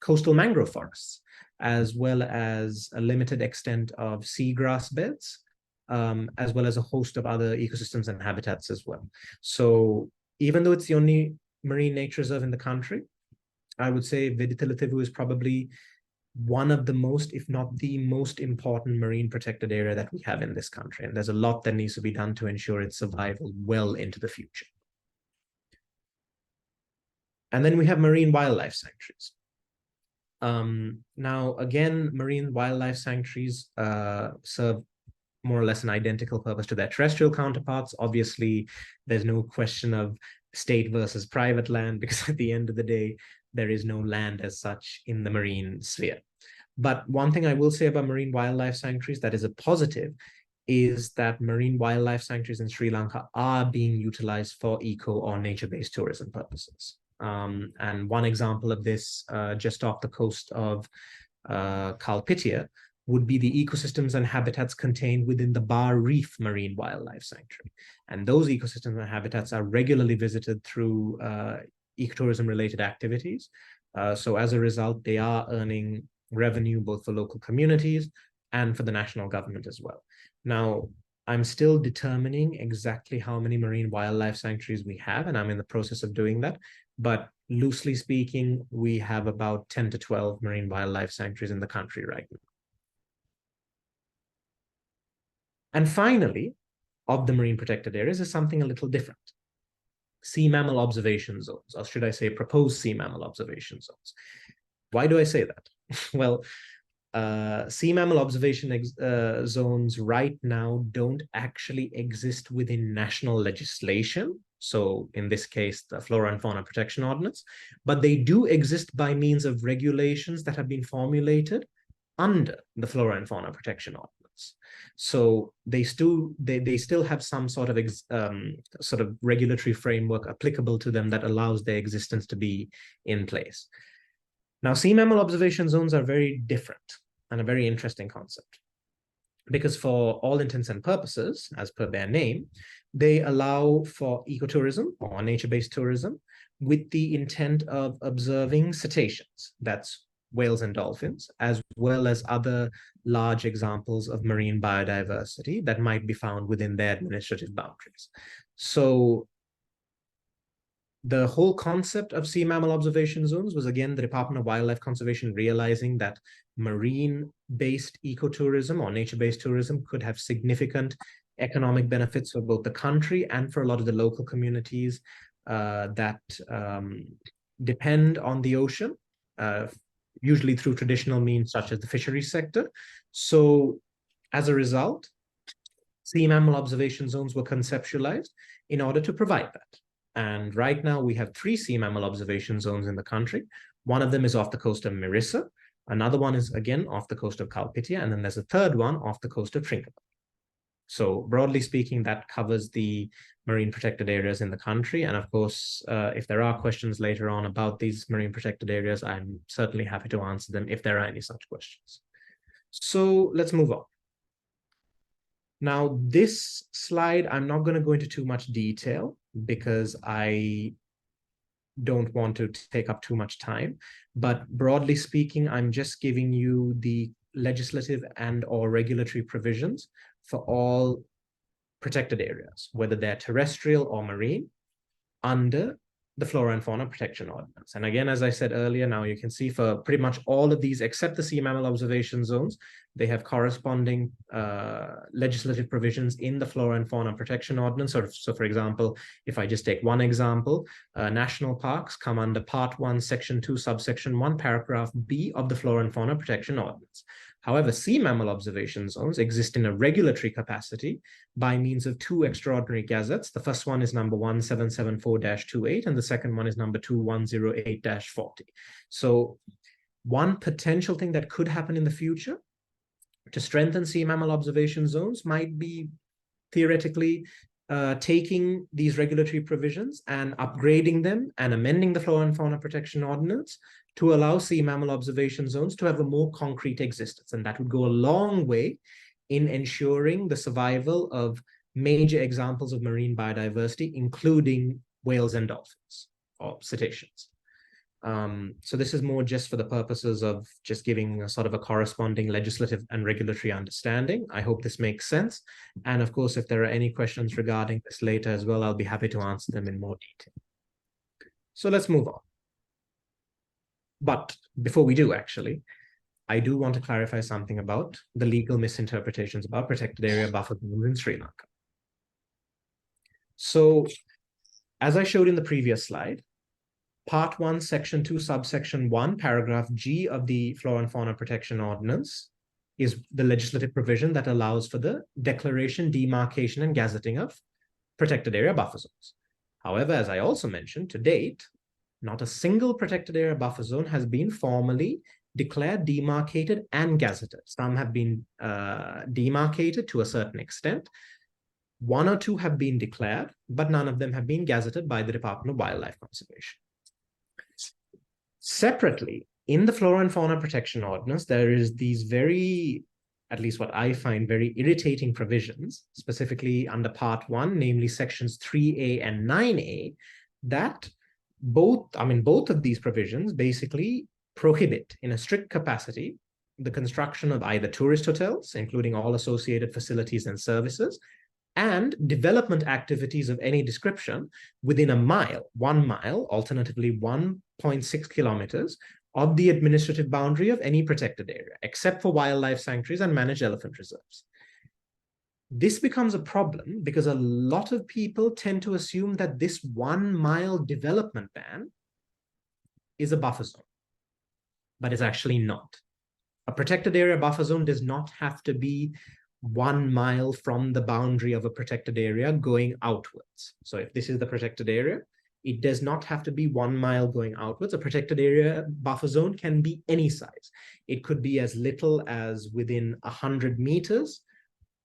coastal mangrove forests, as well as a limited extent of seagrass beds, as well as a host of other ecosystems and habitats as well. So even though it's the only marine nature reserve in the country, I would say Vedithalathivu is probably one of the most, if not the most important marine protected area that we have in this country. And there's a lot that needs to be done to ensure its survival well into the future. And then we have marine wildlife sanctuaries. Now, again, marine wildlife sanctuaries serve more or less an identical purpose to their terrestrial counterparts. Obviously, there's no question of state versus private land, because at the end of the day, there is no land as such in the marine sphere. But one thing I will say about marine wildlife sanctuaries that is a positive is that marine wildlife sanctuaries in Sri Lanka are being utilized for eco or nature-based tourism purposes. And one example of this, just off the coast of Kalpitiya, would be the ecosystems and habitats contained within the Bar Reef Marine Wildlife Sanctuary. And those ecosystems and habitats are regularly visited through ecotourism-related activities. So as a result, they are earning revenue both for local communities and for the national government as well. Now, I'm still determining exactly how many marine wildlife sanctuaries we have, and I'm in the process of doing that. But loosely speaking, we have about 10 to 12 marine wildlife sanctuaries in the country right now. And finally, of the marine protected areas is something a little different. sea mammal observation zones, or should I say proposed sea mammal observation zones. Why do I say that? Well, sea mammal observation zones right now don't actually exist within national legislation. So in this case, the Flora and Fauna Protection Ordinance, but they do exist by means of regulations that have been formulated under the Flora and Fauna Protection Ordinance. So they still have some sort of regulatory framework applicable to them that allows their existence to be in place. Now, sea mammal observation zones are very different and a very interesting concept, because for all intents and purposes, as per their name, they allow for ecotourism or nature-based tourism with the intent of observing cetaceans, that's whales and dolphins, as well as other large examples of marine biodiversity that might be found within their administrative boundaries. So the whole concept of sea mammal observation zones was, again, the Department of Wildlife Conservation realizing that marine-based ecotourism or nature-based tourism could have significant economic benefits for both the country and for a lot of the local communities that depend on the ocean, usually through traditional means such as the fisheries sector. So as a result, sea mammal observation zones were conceptualized in order to provide that. And right now we have 3 sea mammal observation zones in the country. One of them is off the coast of Mirissa. Another one is, again, off the coast of Kalpitia. And then there's a third one off the coast of Trincomalee. So broadly speaking, that covers the marine protected areas in the country. And of course, if there are questions later on about these marine protected areas, I'm certainly happy to answer them if there are any such questions. So let's move on. Now, this slide, I'm not going to go into too much detail because I don't want to take up too much time. But broadly speaking, I'm just giving you the legislative and or regulatory provisions for all protected areas, whether they're terrestrial or marine, under the Flora and Fauna Protection Ordinance. And again, as I said earlier, now you can see for pretty much all of these, except the sea mammal observation zones, they have corresponding legislative provisions in the Flora and Fauna Protection Ordinance. So for example, if I just take one example, national parks come under Part 1, Section 2, Subsection 1, Paragraph B of the Flora and Fauna Protection Ordinance. However, sea mammal observation zones exist in a regulatory capacity by means of 2 extraordinary gazettes. The first one is number 1774-28, and the second one is number 2108-40. So one potential thing that could happen in the future to strengthen sea mammal observation zones might be theoretically taking these regulatory provisions and upgrading them and amending the Flora and Fauna Protection Ordinance to allow sea mammal observation zones to have a more concrete existence. And that would go a long way in ensuring the survival of major examples of marine biodiversity, including whales and dolphins or cetaceans. So this is more just for the purposes of just giving a sort of a corresponding legislative and regulatory understanding. I hope this makes sense. And of course, if there are any questions regarding this later as well, I'll be happy to answer them in more detail. So let's move on. But before we do, actually, I do want to clarify something about the legal misinterpretations about protected area buffer zones in Sri Lanka. So as I showed in the previous slide, Part 1, Section 2, Subsection 1, Paragraph G of the Flora and Fauna Protection Ordinance is the legislative provision that allows for the declaration, demarcation, and gazetting of protected area buffer zones. However, as I also mentioned, to date, not a single protected area buffer zone has been formally declared, demarcated, and gazetted. Some have been demarcated to a certain extent. 1 or 2 have been declared, but none of them have been gazetted by the Department of Wildlife Conservation. Separately, in the Flora and Fauna Protection Ordinance, there is these very, at least what I find, very irritating provisions, specifically under Part 1, namely Sections 3A and 9A, that both of these provisions basically prohibit, in a strict capacity, the construction of either tourist hotels, including all associated facilities and services, and development activities of any description within a mile, 1 mile, alternatively 1.6 kilometers of the administrative boundary of any protected area, except for wildlife sanctuaries and managed elephant reserves. This becomes a problem because a lot of people tend to assume that this 1 mile development ban is a buffer zone, but it's actually not. A protected area buffer zone does not have to be 1 mile from the boundary of a protected area going outwards. So if this is the protected area, it does not have to be 1 mile going outwards. A protected area buffer zone can be any size. It could be as little as within 100 meters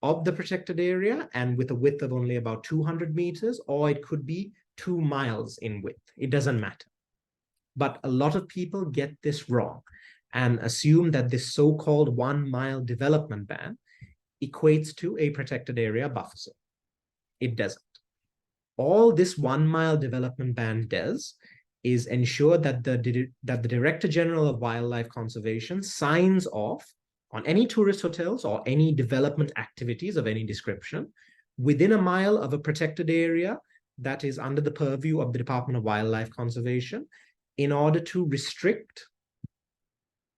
of the protected area and with a width of only about 200 meters, or it could be 2 miles in width. It doesn't matter. But a lot of people get this wrong and assume that this so-called 1 mile development ban equates to a protected area buffer zone. It doesn't. All this 1 mile development ban does is ensure that the Director General of Wildlife Conservation signs off on any tourist hotels or any development activities of any description within a mile of a protected area that is under the purview of the Department of Wildlife Conservation in order to restrict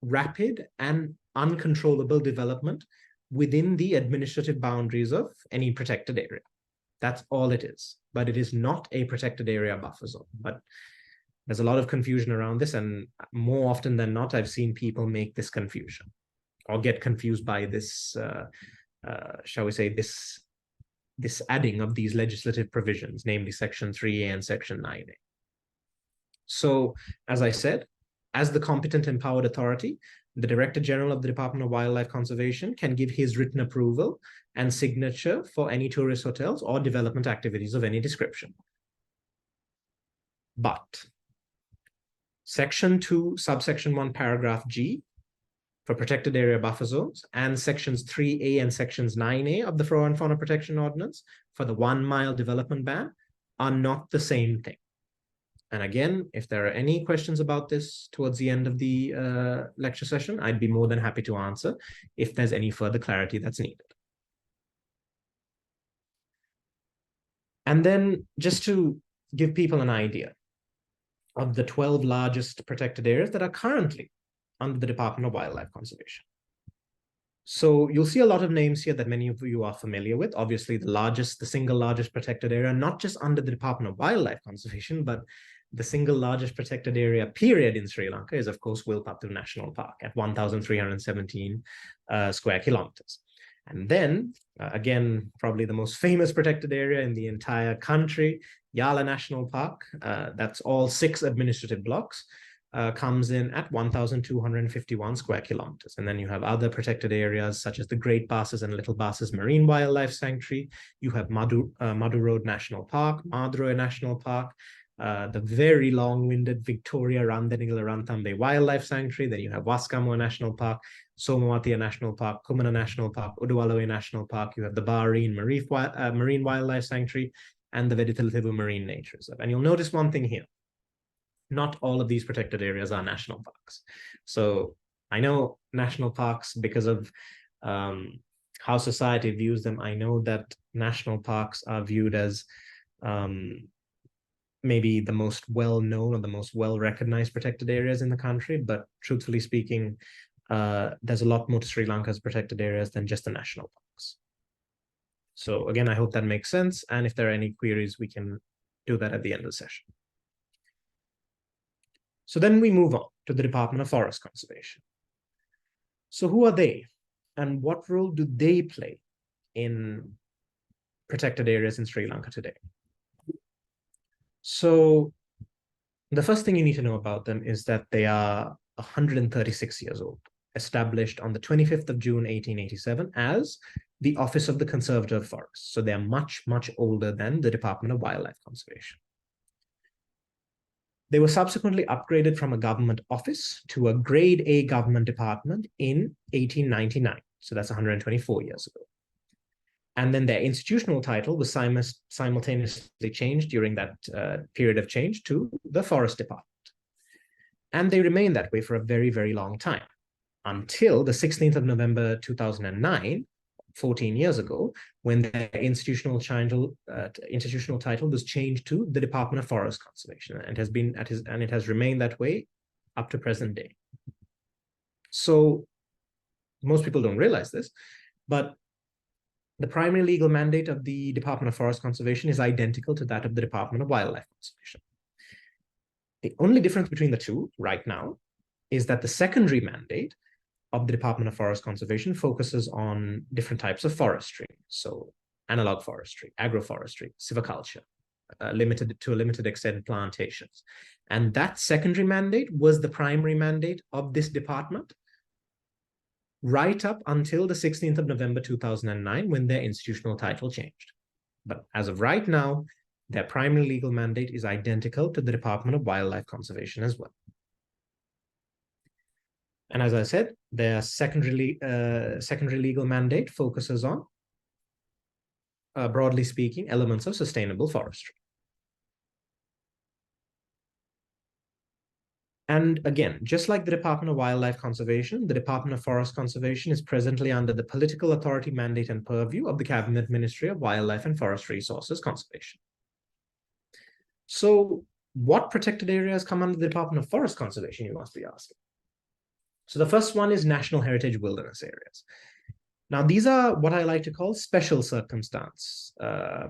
rapid and uncontrollable development within the administrative boundaries of any protected area. That's all it is. But it is not a protected area buffer zone. But there's a lot of confusion around this, and more often than not, I've seen people make this confusion or get confused by this, shall we say, this adding of these legislative provisions, namely Section 3A and Section 9A. So, as I said, as the competent empowered authority, the Director General of the Department of Wildlife Conservation can give his written approval and signature for any tourist hotels or development activities of any description. But Section 2, subsection 1, paragraph G, for protected area buffer zones, and sections 3A and sections 9A of the Flora and Fauna Protection Ordinance for the 1 mile development ban are not the same thing. And again, if there are any questions about this towards the end of the lecture session, I'd be more than happy to answer if there's any further clarity that's needed. And then just to give people an idea of the 12 largest protected areas that are currently under the Department of Wildlife Conservation. So you'll see a lot of names here that many of you are familiar with. Obviously, the single largest protected area, not just under the Department of Wildlife Conservation, but the single largest protected area period in Sri Lanka is, of course, Wilpattu National Park at 1,317 square kilometers. And then, again, probably the most famous protected area in the entire country, Yala National Park, that's all 6 administrative blocks, comes in at 1,251 square kilometers. And then you have other protected areas such as the Great Basses and Little Basses Marine Wildlife Sanctuary. You have Madhu Road National Park, Madhuroy National Park, the very long-winded Victoria Randanigala Rantambe Wildlife Sanctuary. Then you have Waskamoa National Park, Somawathiya National Park, Kumana National Park, Uduwaloe National Park. You have the Bahrain Marine Wildlife Sanctuary and the Vedithalativu Marine Nature Reserve. And you'll notice one thing here. Not all of these protected areas are national parks. So I know national parks, because of how society views them, I know that national parks are viewed as maybe the most well-known or the most well-recognized protected areas in the country. But truthfully speaking, there's a lot more to Sri Lanka's protected areas than just the national parks. So again, I hope that makes sense. And if there are any queries, we can do that at the end of the session. So then we move on to the Department of Forest Conservation. So who are they and what role do they play in protected areas in Sri Lanka today? So the first thing you need to know about them is that they are 136 years old, established on the 25th of June, 1887 as the Office of the Conservator of Forests. So they're much, much older than the Department of Wildlife Conservation. They were subsequently upgraded from a government office to a grade A government department in 1899. So that's 124 years ago. And then their institutional title was simultaneously changed during that period of change to the Forest Department. And they remained that way for a very, very long time, until the 16th of November 2009, 14 years ago, when their institutional title was changed to the Department of Forest Conservation, and it has remained that way up to present day. So most people don't realize this, but The primary legal mandate of the Department of Forest Conservation is identical to that of the Department of Wildlife Conservation. The only difference between the two right now is that the secondary mandate of the Department of Forest Conservation focuses on different types of forestry. So analog forestry, agroforestry, silviculture, limited to a limited extent plantations. And that secondary mandate was the primary mandate of this department right up until the 16th of November 2009, when their institutional title changed. But as of right now, their primary legal mandate is identical to the Department of Wildlife Conservation as well. And as I said, their secondary legal mandate focuses on, broadly speaking, elements of sustainable forestry. And again, just like the Department of Wildlife Conservation, the Department of Forest Conservation is presently under the political authority mandate and purview of the Cabinet Ministry of Wildlife and Forest Resources Conservation. So what protected areas come under the Department of Forest Conservation, you must be asking? So the first one is National Heritage Wilderness Areas. Now, these are what I like to call special circumstance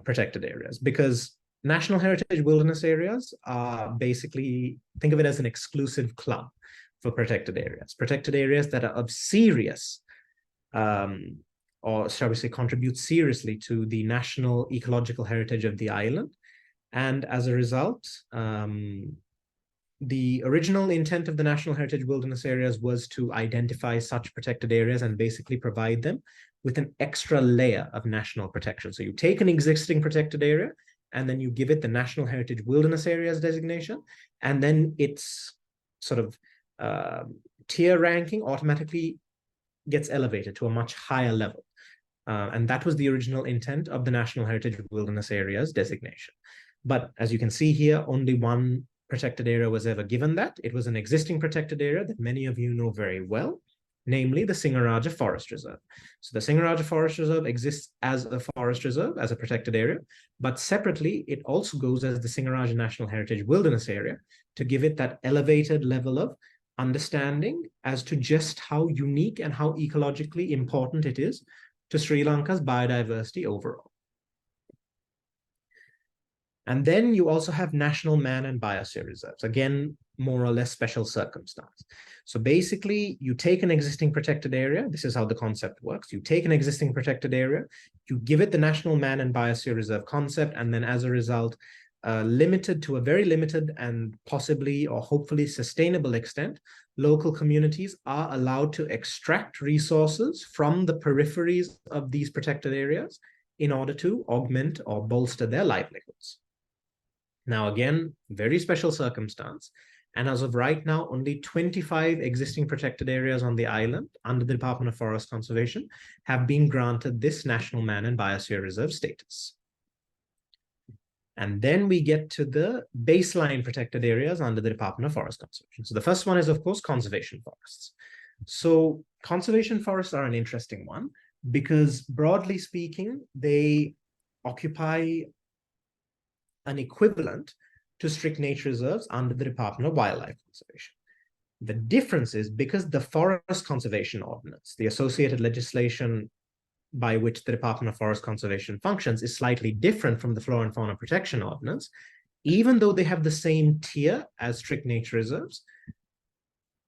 protected areas, because National Heritage Wilderness Areas are basically, think of it as an exclusive club for protected areas that are of serious, or shall we say, contribute seriously to the national ecological heritage of the island. And as a result, the original intent of the National Heritage Wilderness Areas was to identify such protected areas and basically provide them with an extra layer of national protection. So you take an existing protected area, and then you give it the National Heritage Wilderness Areas designation, and then its sort of tier ranking automatically gets elevated to a much higher level. And that was the original intent of the National Heritage Wilderness Areas designation. But as you can see here, only one protected area was ever given that. It was an existing protected area that many of you know very well, namely the Singaraja Forest Reserve. So the Singaraja Forest Reserve exists as a forest reserve, as a protected area, but separately, it also goes as the Singaraja National Heritage Wilderness Area to give it that elevated level of understanding as to just how unique and how ecologically important it is to Sri Lanka's biodiversity overall. And then you also have national man and biosphere reserves, again, more or less special circumstance. So basically, you take an existing protected area. This is how the concept works. You take an existing protected area, you give it the national man and biosphere reserve concept, and then as a result, limited to a very limited and possibly or hopefully sustainable extent, local communities are allowed to extract resources from the peripheries of these protected areas in order to augment or bolster their livelihoods. Now, again, very special circumstance. And as of right now, only 25 existing protected areas on the island under the Department of Forest Conservation have been granted this National Man and Biosphere Reserve status. And then we get to the baseline protected areas under the Department of Forest Conservation. So the first one is, of course, conservation forests. So conservation forests are an interesting one because, broadly speaking, they occupy an equivalent to strict nature reserves under the Department of Wildlife Conservation. The difference is because the Forest Conservation Ordinance, the associated legislation by which the Department of Forest Conservation functions, is slightly different from the Flora and Fauna Protection Ordinance, even though they have the same tier as strict nature reserves.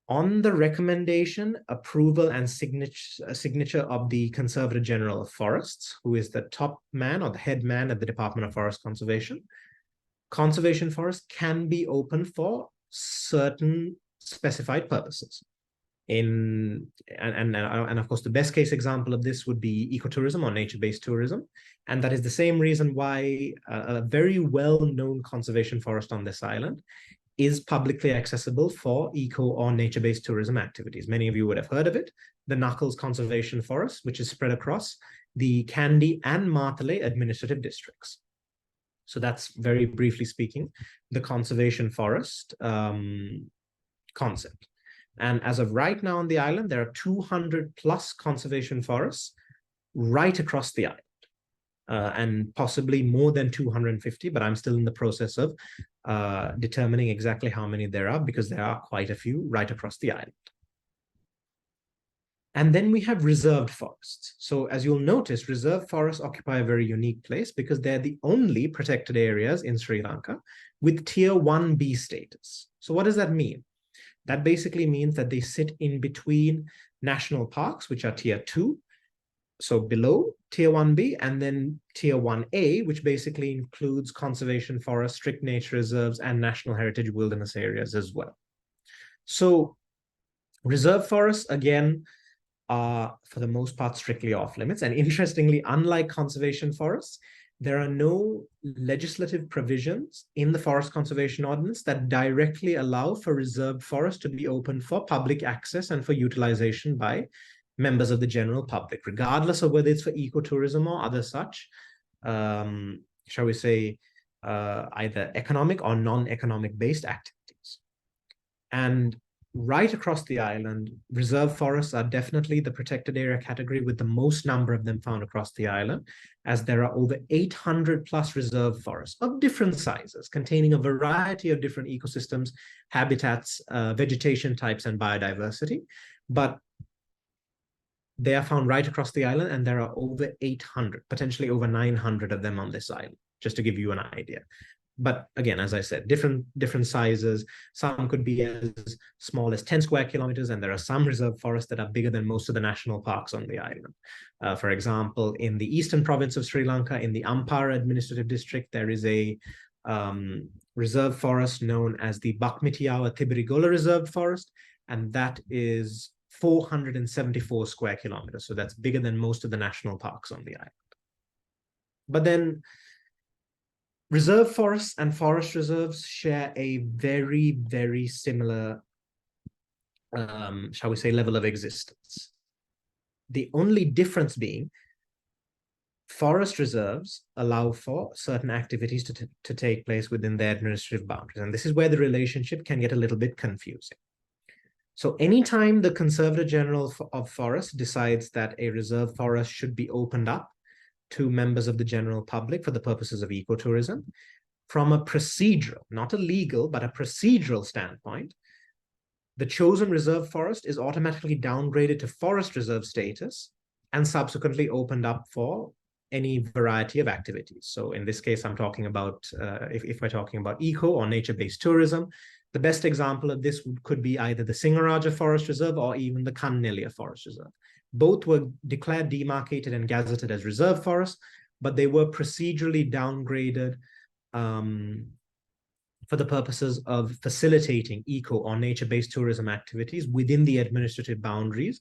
On the recommendation, approval, and signature of the Conservator General of Forests, who is the top man or the head man at the Department of Forest Conservation, conservation forests can be open for certain specified purposes. And of course, the best case example of this would be ecotourism or nature-based tourism. And that is the same reason why a very well-known conservation forest on this island is publicly accessible for eco or nature-based tourism activities. Many of you would have heard of it, the Knuckles Conservation Forest, which is spread across the Kandy and Martale administrative districts. So that's, very briefly speaking, the conservation forest concept. And as of right now on the island, there are 200 plus conservation forests right across the island. And possibly more than 250, but I'm still in the process of determining exactly how many there are, because there are quite a few right across the island. And then we have reserved forests. So as you'll notice, reserved forests occupy a very unique place because they're the only protected areas in Sri Lanka with tier 1B status. So what does that mean? That basically means that they sit in between national parks, which are tier 2, so below tier 1B, and then tier 1A, which basically includes conservation forests, strict nature reserves, and national heritage wilderness areas as well. So reserve forests, again, are for the most part strictly off limits. And interestingly, unlike conservation forests, there are no legislative provisions in the Forest Conservation Ordinance that directly allow for reserved forests to be open for public access and for utilization by members of the general public, regardless of whether it's for ecotourism or other such, shall we say, either economic or non-economic based activities. And right across the island, reserve forests are definitely the protected area category with the most number of them found across the island, as there are over 800 plus reserve forests of different sizes, containing a variety of different ecosystems, habitats, vegetation types, and biodiversity. But they are found right across the island, and there are over 800, potentially over 900 of them on this island, just to give you an idea. But again, as I said, different sizes. Some could be as small as 10 square kilometers, and there are some reserve forests that are bigger than most of the national parks on the island. For example, in the eastern province of Sri Lanka, in the Ampara administrative district, there is a reserve forest known as the Bakmitiawa Tibirigola Reserve Forest, and that is 474 square kilometers. So that's bigger than most of the national parks on the island. But then reserve forests and forest reserves share a very, very similar, shall we say, level of existence. The only difference being forest reserves allow for certain activities to take place within their administrative boundaries. And this is where the relationship can get a little bit confusing. So anytime the Conservator General of Forests decides that a reserve forest should be opened up to members of the general public for the purposes of ecotourism, from a procedural, not a legal, but a procedural standpoint, the chosen reserve forest is automatically downgraded to forest reserve status and subsequently opened up for any variety of activities. So in this case, I'm talking about, if we're talking about eco or nature-based tourism, the best example of this could be either the Singaraja Forest Reserve or even the Kanneliya Forest Reserve. Both were declared, demarcated, and gazetted as reserve forests, but they were procedurally downgraded for the purposes of facilitating eco or nature-based tourism activities within the administrative boundaries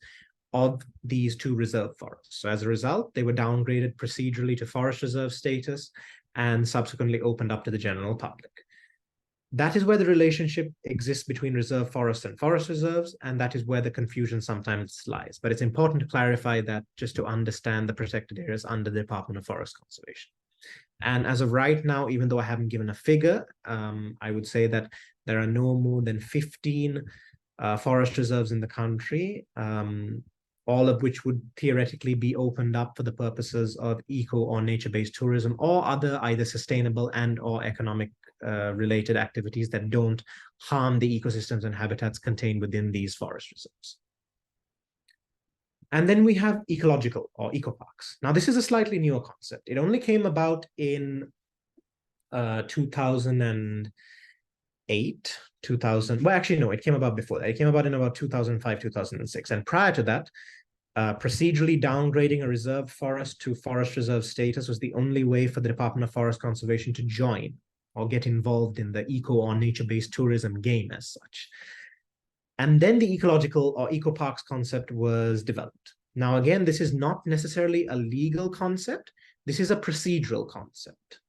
of these two reserve forests. So as a result, they were downgraded procedurally to forest reserve status and subsequently opened up to the general public. That is where the relationship exists between reserve forests and forest reserves, and that is where the confusion sometimes lies. But it's important to clarify that just to understand the protected areas under the Department of Forest Conservation. And as of right now, even though I haven't given a figure, I would say that there are no more than 15 forest reserves in the country, all of which would theoretically be opened up for the purposes of eco or nature-based tourism or other either sustainable and or economic related activities that don't harm the ecosystems and habitats contained within these forest reserves. And then we have ecological or eco-parks. Now, this is a slightly newer concept. It only came about in 2008, 2000. Well, actually, no, it came about before that. It came about in about 2005, 2006. And prior to that, procedurally downgrading a reserve forest to forest reserve status was the only way for the Department of Forest Conservation to join or get involved in the eco or nature-based tourism game as such. And then the ecological or eco-parks concept was developed. Now, again, this is not necessarily a legal concept. This is a procedural concept.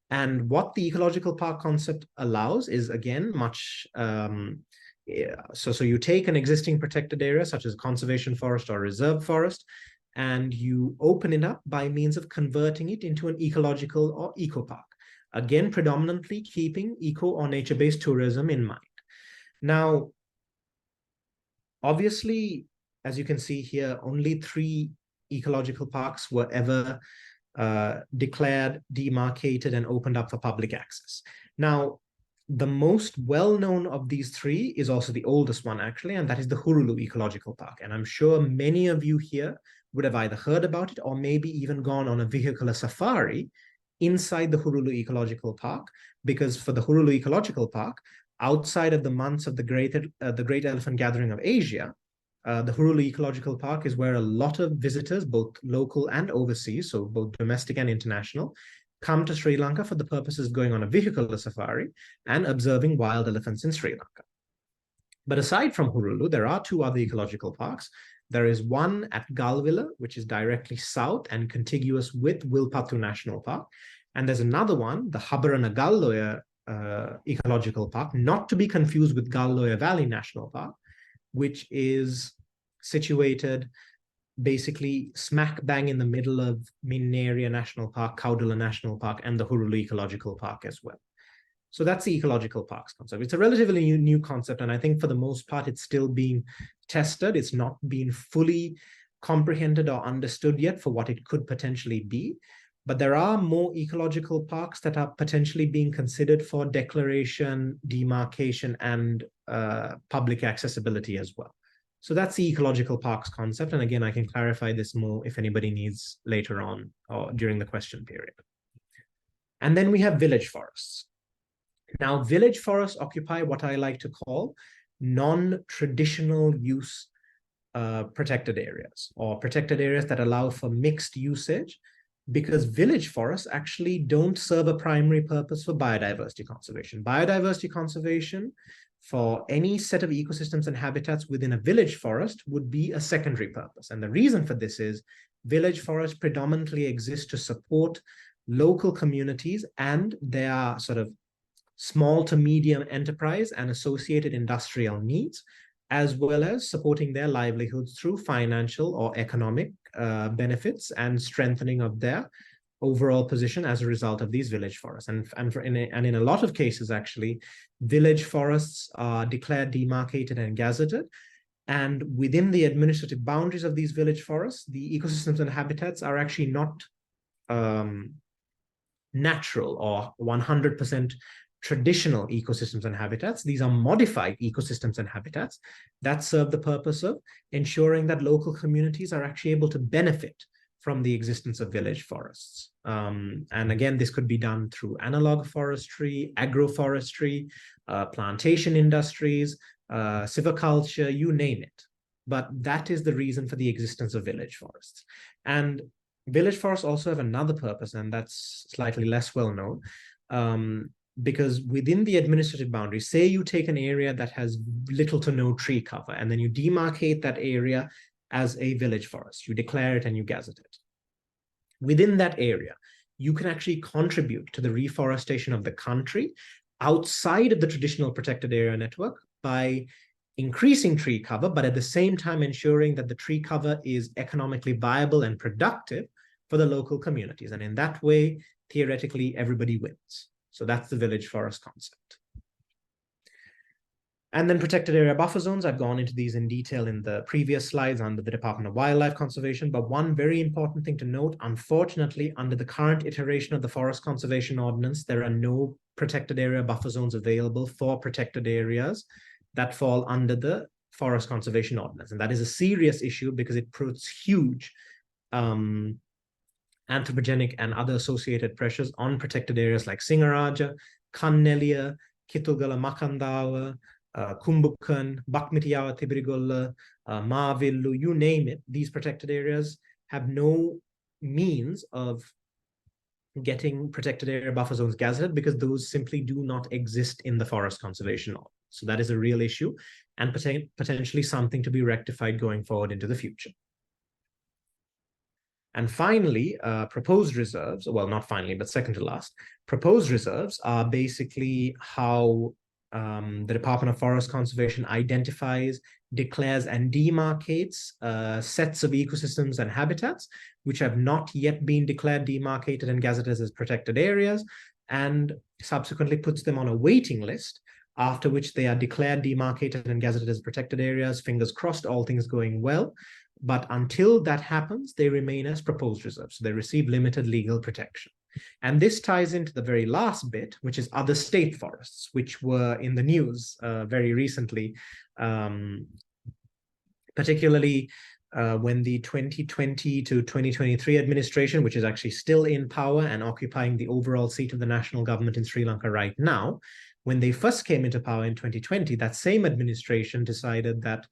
And what the ecological park concept allows is, again, much... So you take an existing protected area, such as a conservation forest or reserve forest, and you open it up by means of converting it into an ecological or eco-park. Again, predominantly keeping eco or nature-based tourism in mind. Now, obviously, as you can see here, only 3 ecological parks were ever declared, demarcated, and opened up for public access. Now, The most well-known of these three is also the oldest one, actually, and that is the Hurulu Ecological Park. And I'm sure many of you here would have either heard about it or maybe even gone on a vehicular safari inside the Hurulu Ecological Park, because for the Hurulu Ecological Park, outside of the months of the Great Elephant Gathering of Asia, the Hurulu Ecological Park is where a lot of visitors, both local and overseas, so both domestic and international, come to Sri Lanka for the purposes of going on a vehicular safari and observing wild elephants in Sri Lanka. But aside from Hurulu, there are two other ecological parks. There is one at Galvila, which is directly south and contiguous with Wilpattu National Park. And there's another one, the Habarana Galloya Ecological Park, not to be confused with Galloya Valley National Park, which is situated basically smack bang in the middle of Minneria National Park, Kaudula National Park, and the Hurulu Ecological Park as well. So that's the ecological parks concept. It's a relatively new concept, and I think for the most part, it's still being tested. It's not been fully comprehended or understood yet for what it could potentially be. But there are more ecological parks that are potentially being considered for declaration, demarcation, and public accessibility as well. So that's the ecological parks concept. And again, I can clarify this more if anybody needs later on or during the question period. And then we have village forests. Now, village forests occupy what I like to call non-traditional use protected areas, or protected areas that allow for mixed usage, because village forests actually don't serve a primary purpose for biodiversity conservation. Biodiversity conservation for any set of ecosystems and habitats within a village forest would be a secondary purpose. And the reason for this is village forests predominantly exist to support local communities and their sort of small to medium enterprise and associated industrial needs, as well as supporting their livelihoods through financial or economic benefits and strengthening of their overall position as a result of these village forests. And in a lot of cases, actually, village forests are declared demarcated and gazetted. And within the administrative boundaries of these village forests, the ecosystems and habitats are actually not natural or 100% traditional ecosystems and habitats. These are modified ecosystems and habitats that serve the purpose of ensuring that local communities are actually able to benefit from the existence of village forests. And again, this could be done through analog forestry, agroforestry, plantation industries, silviculture, you name it. But that is the reason for the existence of village forests. And village forests also have another purpose, and that's slightly less well known. Because within the administrative boundaries, say you take an area that has little to no tree cover, and then you demarcate that area as a village forest. You declare it and you gazette it. Within that area, you can actually contribute to the reforestation of the country outside of the traditional protected area network by increasing tree cover, but at the same time ensuring that the tree cover is economically viable and productive for the local communities. And in that way, theoretically, everybody wins. So that's the village forest concept. And then protected area buffer zones. I've gone into these in detail in the previous slides under the Department of Wildlife Conservation. But one very important thing to note, unfortunately, under the current iteration of the Forest Conservation Ordinance, there are no protected area buffer zones available for protected areas that fall under the Forest Conservation Ordinance. And that is a serious issue because it puts huge anthropogenic and other associated pressures on protected areas like Singaraja, Kanneliya, Kitulgala Makandawa, Kumbukan, Bakmitiyawa Tibirigolla, Maavillu, you name it. These protected areas have no means of getting protected area buffer zones gazetted because those simply do not exist in the Forest Conservation Ordinance. So that is a real issue and potentially something to be rectified going forward into the future. And finally, proposed reserves, well, not finally, but second to last, proposed reserves are basically how the Department of Forest Conservation identifies, declares, and demarcates sets of ecosystems and habitats which have not yet been declared, demarcated, and gazetted as protected areas, and subsequently puts them on a waiting list, after which they are declared, demarcated, and gazetted as protected areas, fingers crossed, all things going well. But until that happens, they remain as proposed reserves. So they receive limited legal protection. And this ties into the very last bit, which is other state forests, which were in the news very recently, particularly when the 2020 to 2023 administration, which is actually still in power and occupying the overall seat of the national government in Sri Lanka right now, when they first came into power in 2020, that same administration decided that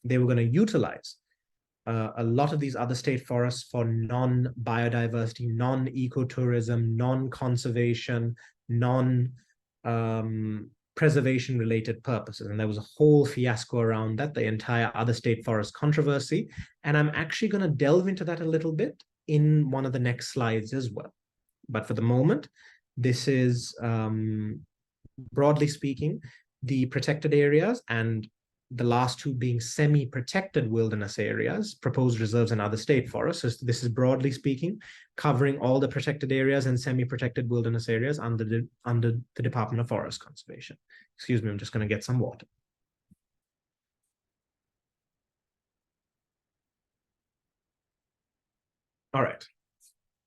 they were going to utilize a lot of these other state forests for non-biodiversity, non-ecotourism, non-conservation, non-preservation related purposes. And there was a whole fiasco around that, the entire other state forest controversy. And I'm actually going to delve into that a little bit in one of the next slides as well. But for the moment, this is, broadly speaking, the protected areas, and the last two being semi-protected wilderness areas, proposed reserves and other state forests. So this is broadly speaking, covering all the protected areas and semi-protected wilderness areas under the Department of Forest Conservation. Excuse me, I'm just going to get some water. All right.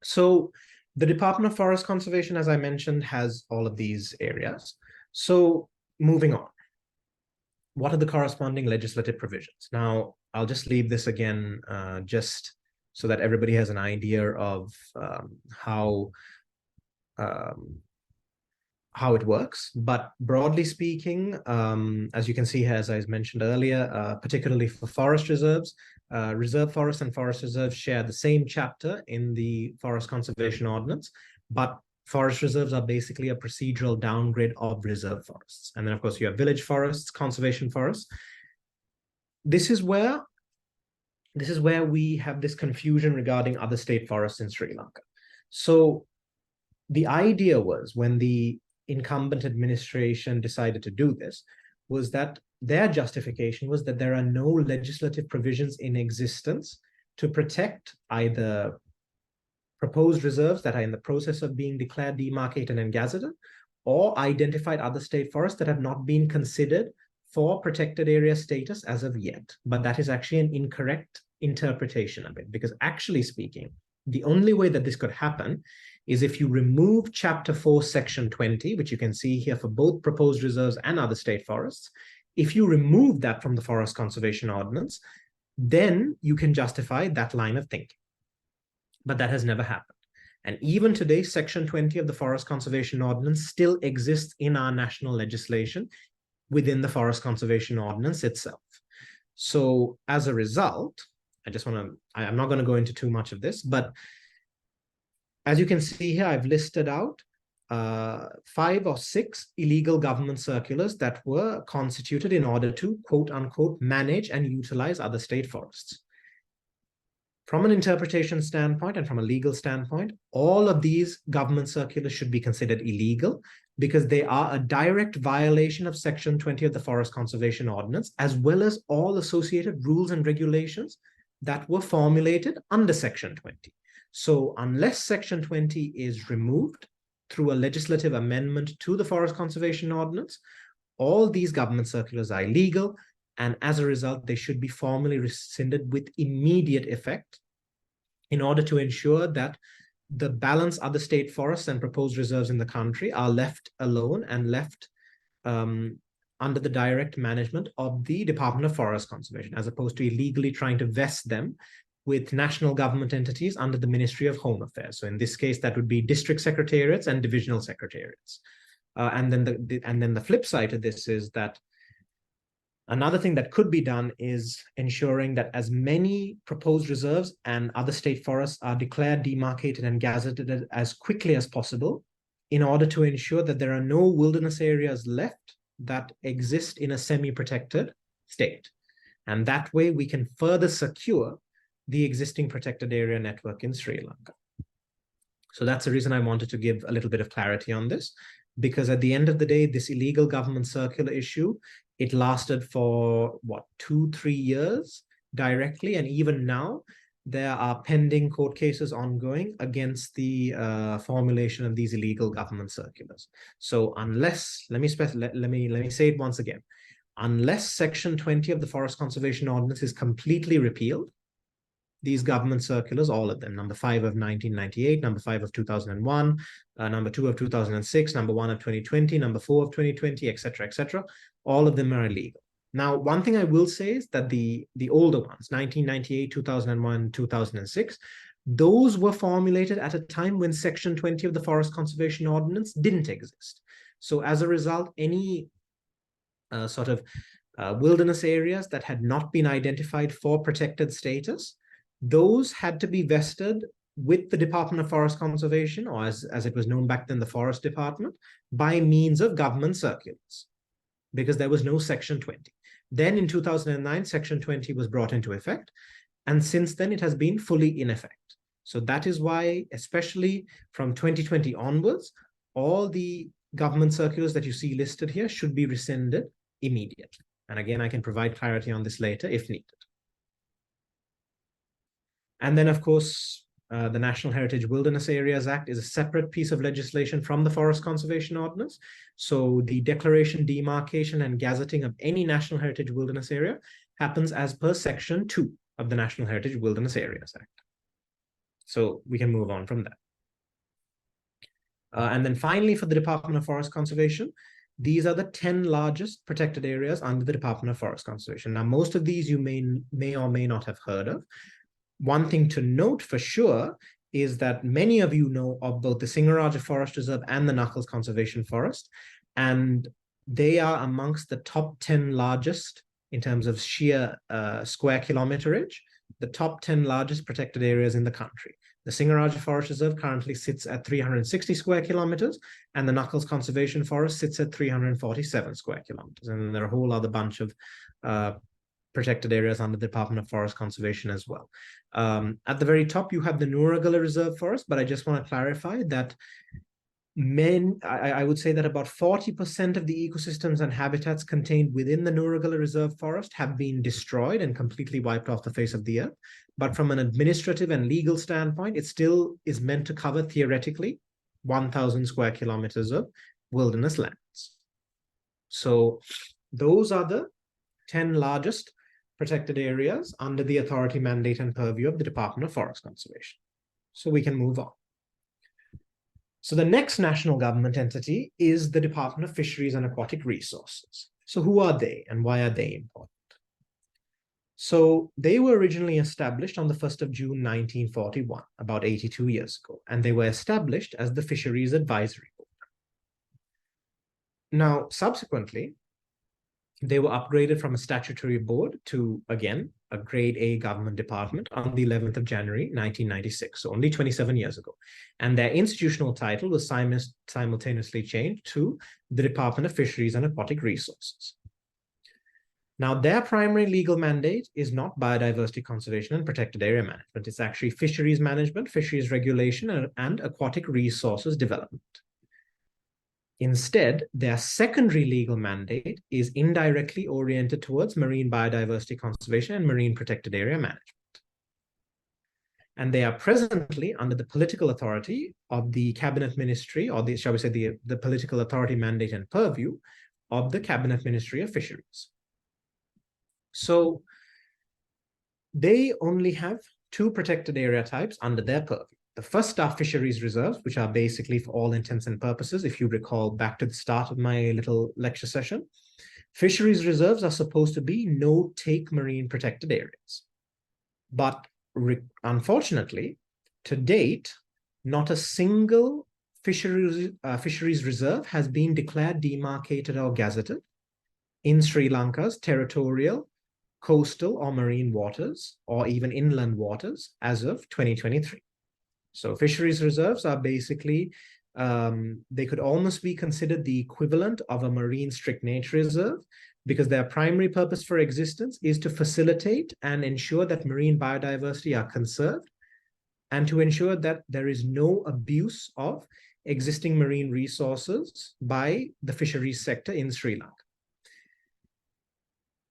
So the Department of Forest Conservation, as I mentioned, has all of these areas. So moving on. What are the corresponding legislative provisions? Now, I'll just leave this again, just so that everybody has an idea of how it works. But broadly speaking, as you can see here, as I mentioned earlier, particularly for forest reserves, reserve forests and forest reserves share the same chapter in the Forest Conservation Ordinance, but forest reserves are basically a procedural downgrade of reserve forests. And then, of course, you have village forests, conservation forests. This is where we have this confusion regarding other state forests in Sri Lanka. So the idea was, when the incumbent administration decided to do this, was that their justification was that there are no legislative provisions in existence to protect either proposed reserves that are in the process of being declared, demarcated, and gazetted, or identified other state forests that have not been considered for protected area status as of yet. But that is actually an incorrect interpretation of it, because actually speaking, the only way that this could happen is if you remove Chapter 4, Section 20, which you can see here for both proposed reserves and other state forests. If you remove that from the Forest Conservation Ordinance, then you can justify that line of thinking. But that has never happened. And even today, Section 20 of the Forest Conservation Ordinance still exists in our national legislation within the Forest Conservation Ordinance itself. So as a result, I'm not going to go into too much of this, but as you can see here, I've listed out 5 or 6 illegal government circulars that were constituted in order to, quote unquote, manage and utilize other state forests. From an interpretation standpoint and from a legal standpoint, all of these government circulars should be considered illegal because they are a direct violation of Section 20 of the Forest Conservation Ordinance, as well as all associated rules and regulations that were formulated under Section 20. So unless Section 20 is removed through a legislative amendment to the Forest Conservation Ordinance, all these government circulars are illegal, and as a result, they should be formally rescinded with immediate effect in order to ensure that the balanced other state forests and proposed reserves in the country are left alone and left under the direct management of the Department of Forest Conservation, as opposed to illegally trying to vest them with national government entities under the Ministry of Home Affairs. So in this case, that would be district secretariats and divisional secretariats. And then the flip side of this is that another thing that could be done is ensuring that as many proposed reserves and other state forests are declared, demarcated, and gazetted as quickly as possible in order to ensure that there are no wilderness areas left that exist in a semi-protected state. And that way we can further secure the existing protected area network in Sri Lanka. So that's the reason I wanted to give a little bit of clarity on this, because at the end of the day, this illegal government circular issue, it lasted for, 2-3 years directly. And even now, there are pending court cases ongoing against the formulation of these illegal government circulars. So unless, let me say it once again, unless Section 20 of the Forest Conservation Ordinance is completely repealed, these government circulars, all of them, number 5 of 1998, number 5 of 2001, number 2 of 2006, number 1 of 2020, number 4 of 2020, etc., etc. All of them are illegal. Now, one thing I will say is that the older ones, 1998, 2001, 2006, those were formulated at a time when Section 20 of the Forest Conservation Ordinance didn't exist. So as a result, any wilderness areas that had not been identified for protected status, those had to be vested with the Department of Forest Conservation, or as it was known back then, the Forest Department, by means of government circulars, because there was no Section 20. Then in 2009, Section 20 was brought into effect, and since then it has been fully in effect. So that is why, especially from 2020 onwards, all the government circulars that you see listed here should be rescinded immediately. And again, I can provide clarity on this later if needed. And then, of course, the National Heritage Wilderness Areas Act is a separate piece of legislation from the Forest Conservation Ordinance. So the declaration, demarcation, and gazetting of any National Heritage Wilderness Area happens as per Section 2 of the National Heritage Wilderness Areas Act. So we can move on from that. And then finally, for the Department of Forest Conservation, these are the 10 largest protected areas under the Department of Forest Conservation. Now, most of these you may or may not have heard of. One thing to note for sure is that many of you know of both the Singaraja Forest Reserve and the Knuckles Conservation Forest, and they are amongst the top 10 largest in terms of sheer square kilometerage, the top 10 largest protected areas in the country. The Singaraja Forest Reserve currently sits at 360 square kilometers, and the Knuckles Conservation Forest sits at 347 square kilometers. And there are a whole other bunch of protected areas under the Department of Forest Conservation as well. At the very top, you have the Nooragala Reserve Forest, but I just want to clarify that I would say that about 40% of the ecosystems and habitats contained within the Nooragala Reserve Forest have been destroyed and completely wiped off the face of the earth. But from an administrative and legal standpoint, it still is meant to cover, theoretically, 1,000 square kilometers of wilderness lands. So those are the 10 largest protected areas under the authority, mandate, and purview of the Department of Forest Conservation. So we can move on. So the next national government entity is the Department of Fisheries and Aquatic Resources. So who are they and why are they important? So they were originally established on the 1st of June, 1941, about 82 years ago, and they were established as the Fisheries Advisory Board. Now, subsequently, they were upgraded from a statutory board to, again, a grade A government department on the 11th of January, 1996, so only 27 years ago. And their institutional title was simultaneously changed to the Department of Fisheries and Aquatic Resources. Now, their primary legal mandate is not biodiversity conservation and protected area management. It's actually fisheries management, fisheries regulation, and aquatic resources development. Instead, their secondary legal mandate is indirectly oriented towards marine biodiversity conservation and marine protected area management. And they are presently under the political authority of the Cabinet Ministry, or shall we say the political authority, mandate, and purview of the Cabinet Ministry of Fisheries. So they only have 2 protected area types under their purview. The first are fisheries reserves, which are basically, for all intents and purposes, if you recall back to the start of my little lecture session, fisheries reserves are supposed to be no-take marine protected areas. But unfortunately, to date, not a single fisheries reserve has been declared, demarcated, or gazetted in Sri Lanka's territorial, coastal, or marine waters, or even inland waters as of 2023. So fisheries reserves are basically, they could almost be considered the equivalent of a marine strict nature reserve, because their primary purpose for existence is to facilitate and ensure that marine biodiversity are conserved, and to ensure that there is no abuse of existing marine resources by the fisheries sector in Sri Lanka.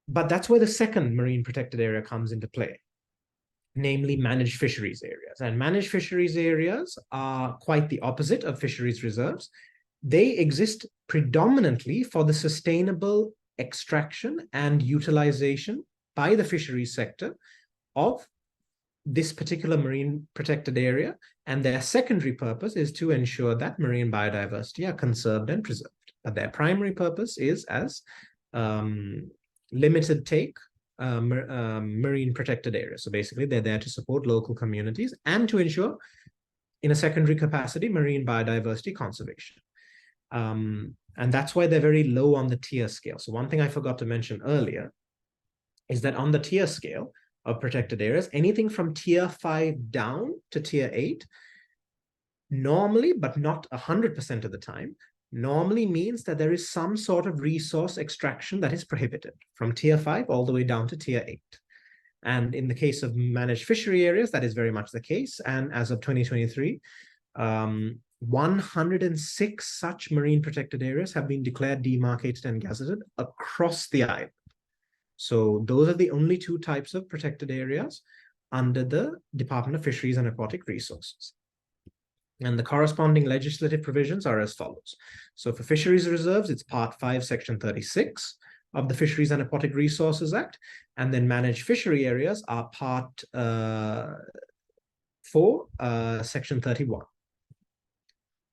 But that's where the second marine protected area comes into play, namely managed fisheries areas. And managed fisheries areas are quite the opposite of fisheries reserves. They exist predominantly for the sustainable extraction and utilization by the fisheries sector of this particular marine protected area, and their secondary purpose is to ensure that marine biodiversity are conserved and preserved. But their primary purpose is as limited take marine protected areas. So basically, they're there to support local communities and to ensure, in a secondary capacity, marine biodiversity conservation. And that's why they're very low on the tier scale. So one thing I forgot to mention earlier is that on the tier scale of protected areas, anything from tier 5 down to tier 8, normally, but not 100% of the time, normally means that there is some sort of resource extraction that is prohibited from tier 5 all the way down to tier 8. And in the case of managed fishery areas, that is very much the case. And as of 2023, 106 such marine protected areas have been declared demarcated and gazetted across the island. So those are the only 2 types of protected areas under the Department of Fisheries and Aquatic Resources. And the corresponding legislative provisions are as follows. So for fisheries reserves, it's Part 5, Section 36 of the Fisheries and Aquatic Resources Act. And then managed fishery areas are Part 4, Section 31.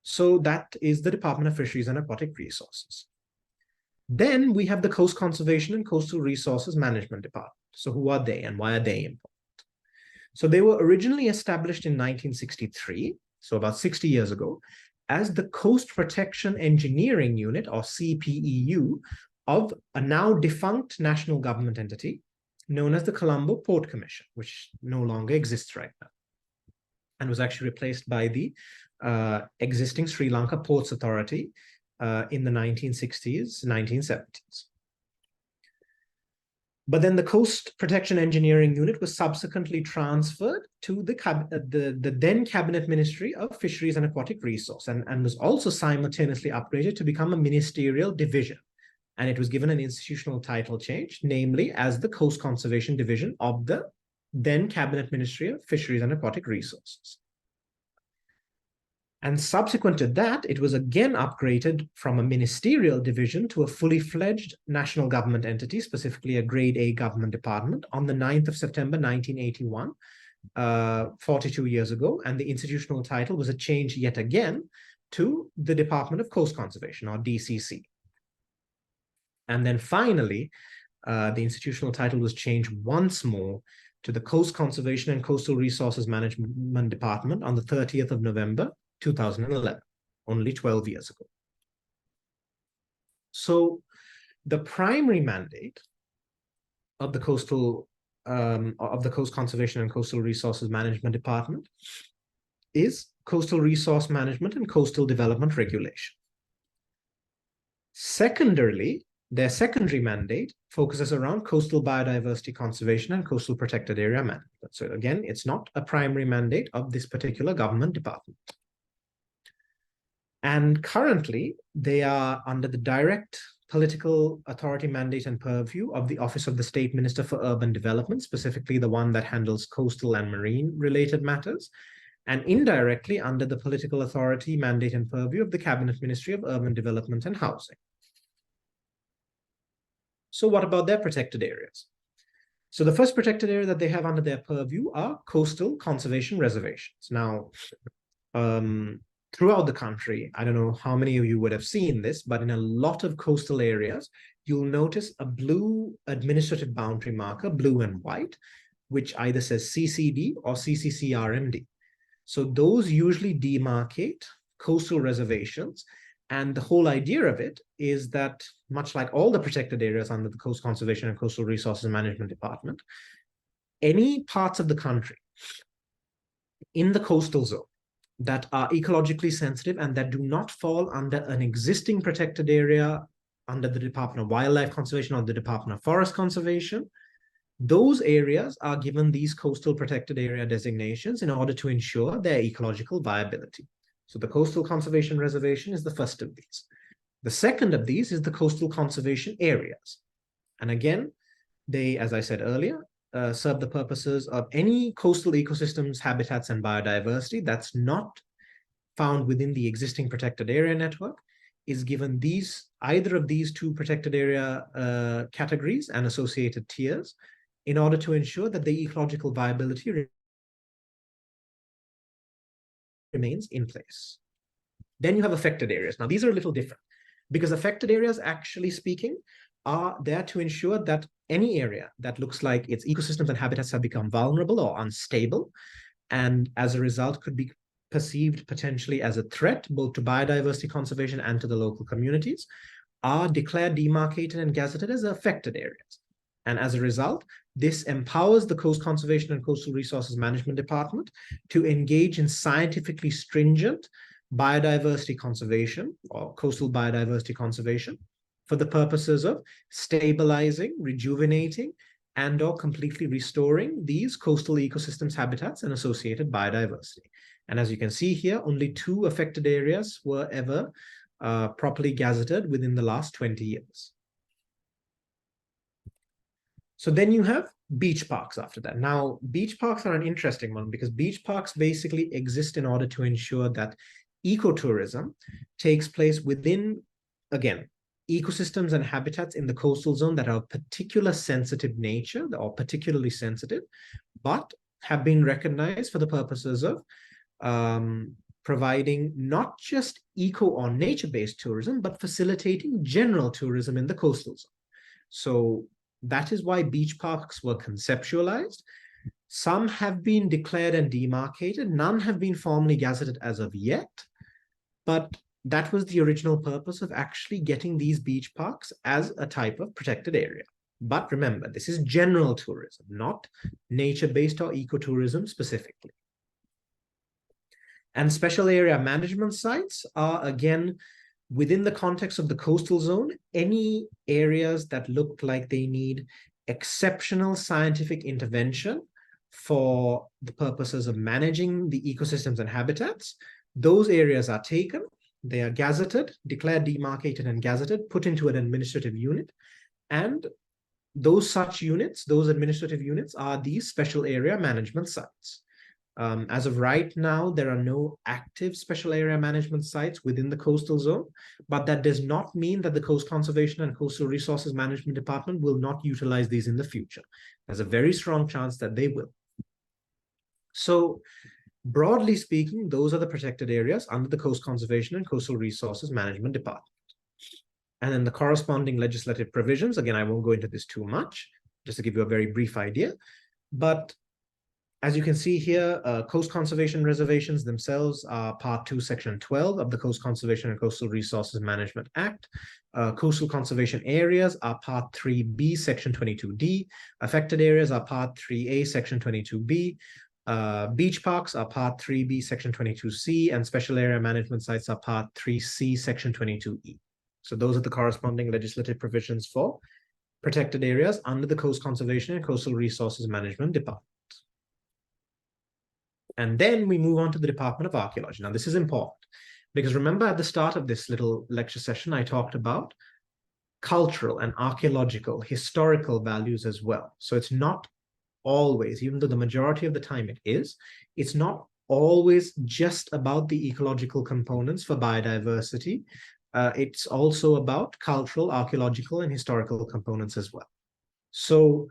So that is the Department of Fisheries and Aquatic Resources. Then we have the Coast Conservation and Coastal Resources Management Department. So who are they and why are they important? So they were originally established in 1963, so about 60 years ago, as the Coast Protection Engineering Unit, or CPEU, of a now defunct national government entity known as the Colombo Port Commission, which no longer exists right now, and was actually replaced by the existing Sri Lanka Ports Authority in the 1960s, 1970s. But then the Coast Protection Engineering Unit was subsequently transferred to the then Cabinet Ministry of Fisheries and Aquatic Resource, and was also simultaneously upgraded to become a ministerial division. And it was given an institutional title change, namely as the Coast Conservation Division of the then Cabinet Ministry of Fisheries and Aquatic Resources. And subsequent to that, it was again upgraded from a ministerial division to a fully fledged national government entity, specifically a grade A government department, on the 9th of September, 1981, 42 years ago. And the institutional title was a change yet again to the Department of Coast Conservation, or DCC. And then finally, the institutional title was changed once more to the Coast Conservation and Coastal Resources Management Department on the 30th of November, 2011, only 12 years ago. So the primary mandate of the Coast Conservation and Coastal Resources Management Department is coastal resource management and coastal development regulation. Secondarily, their secondary mandate focuses around coastal biodiversity conservation and coastal protected area management. So again, it's not a primary mandate of this particular government department. And currently, they are under the direct political authority mandate and purview of the Office of the State Minister for Urban Development, specifically the one that handles coastal and marine related matters, and indirectly under the political authority mandate and purview of the Cabinet Ministry of Urban Development and Housing. So what about their protected areas? So the first protected area that they have under their purview are coastal conservation reservations. Now, throughout the country, I don't know how many of you would have seen this, but in a lot of coastal areas, you'll notice a blue administrative boundary marker, blue and white, which either says CCD or CCCRMD. So those usually demarcate coastal reservations. And the whole idea of it is that, much like all the protected areas under the Coast Conservation and Coastal Resources Management Department, any parts of the country in the coastal zone that are ecologically sensitive and that do not fall under an existing protected area under the Department of Wildlife Conservation or the Department of Forest Conservation, those areas are given these coastal protected area designations in order to ensure their ecological viability. So the Coastal Conservation Reservation is the first of these. The second of these is the Coastal Conservation Areas. And again, they, as I said earlier, serve the purposes of any coastal ecosystems, habitats, and biodiversity that's not found within the existing protected area network is given either of these 2 protected area categories and associated tiers in order to ensure that the ecological viability remains in place. Then you have affected areas. Now, these are a little different because affected areas, actually speaking, are there to ensure that any area that looks like its ecosystems and habitats have become vulnerable or unstable, and as a result could be perceived potentially as a threat both to biodiversity conservation and to the local communities, are declared, demarcated, and gazetted as affected areas. And as a result, this empowers the Coast Conservation and Coastal Resources Management Department to engage in scientifically stringent biodiversity conservation or coastal biodiversity conservation for the purposes of stabilizing, rejuvenating, and/or completely restoring these coastal ecosystems, habitats, and associated biodiversity. And as you can see here, only 2 affected areas were ever properly gazetted within the last 20 years. So then you have beach parks after that. Now, beach parks are an interesting one because beach parks basically exist in order to ensure that ecotourism takes place within, again, ecosystems and habitats in the coastal zone that are of particular sensitive nature or particularly sensitive, but have been recognized for the purposes of providing not just eco or nature-based tourism, but facilitating general tourism in the coastal zone. So that is why beach parks were conceptualized. Some have been declared and demarcated. None have been formally gazetted as of yet, but that was the original purpose of actually getting these beach parks as a type of protected area. But remember, this is general tourism, not nature-based or ecotourism specifically. And special area management sites are, again, within the context of the coastal zone, any areas that look like they need exceptional scientific intervention for the purposes of managing the ecosystems and habitats, those areas are taken, they are gazetted, declared, demarcated, and gazetted, put into an administrative unit. And those such units, those administrative units, are these special area management sites. As of right now, there are no active special area management sites within the coastal zone, but that does not mean that the Coast Conservation and Coastal Resources Management Department will not utilize these in the future. There's a very strong chance that they will. So broadly speaking, those are the protected areas under the Coast Conservation and Coastal Resources Management Department. And then the corresponding legislative provisions, again, I won't go into this too much, just to give you a very brief idea, but as you can see here, coast conservation reservations themselves are Part 2, Section 12 of the Coast Conservation and Coastal Resources Management Act. Coastal conservation areas are Part 3B, Section 22D. Affected areas are Part 3A, Section 22B. Beach parks are Part 3B, Section 22C, and special area management sites are Part 3C, Section 22E. So those are the corresponding legislative provisions for protected areas under the Coast Conservation and Coastal Resources Management Department. And then we move on to the Department of Archaeology. Now, this is important because remember at the start of this little lecture session, I talked about cultural and archaeological, historical values as well. So it's not always, even though the majority of the time it is, it's not always just about the ecological components for biodiversity. It's also about cultural, archaeological, and historical components as well. So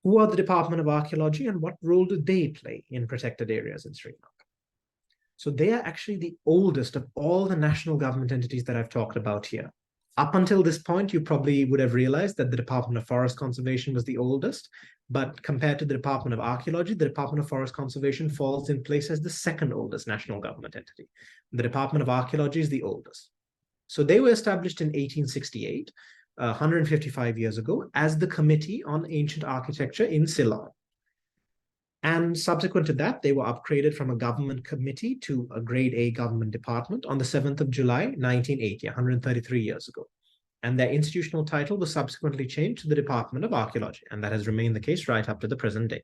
who are the Department of Archaeology and what role do they play in protected areas in Sri Lanka? So they are actually the oldest of all the national government entities that I've talked about here. Up until this point, you probably would have realized that the Department of Forest Conservation was the oldest, but compared to the Department of Archaeology, the Department of Forest Conservation falls in place as the second oldest national government entity. The Department of Archaeology is the oldest. So they were established in 1868, 155 years ago, as the Committee on Ancient Architecture in Ceylon. And subsequent to that, they were upgraded from a government committee to a grade A government department on the 7th of July, 1980, 133 years ago. And their institutional title was subsequently changed to the Department of Archaeology, and that has remained the case right up to the present day.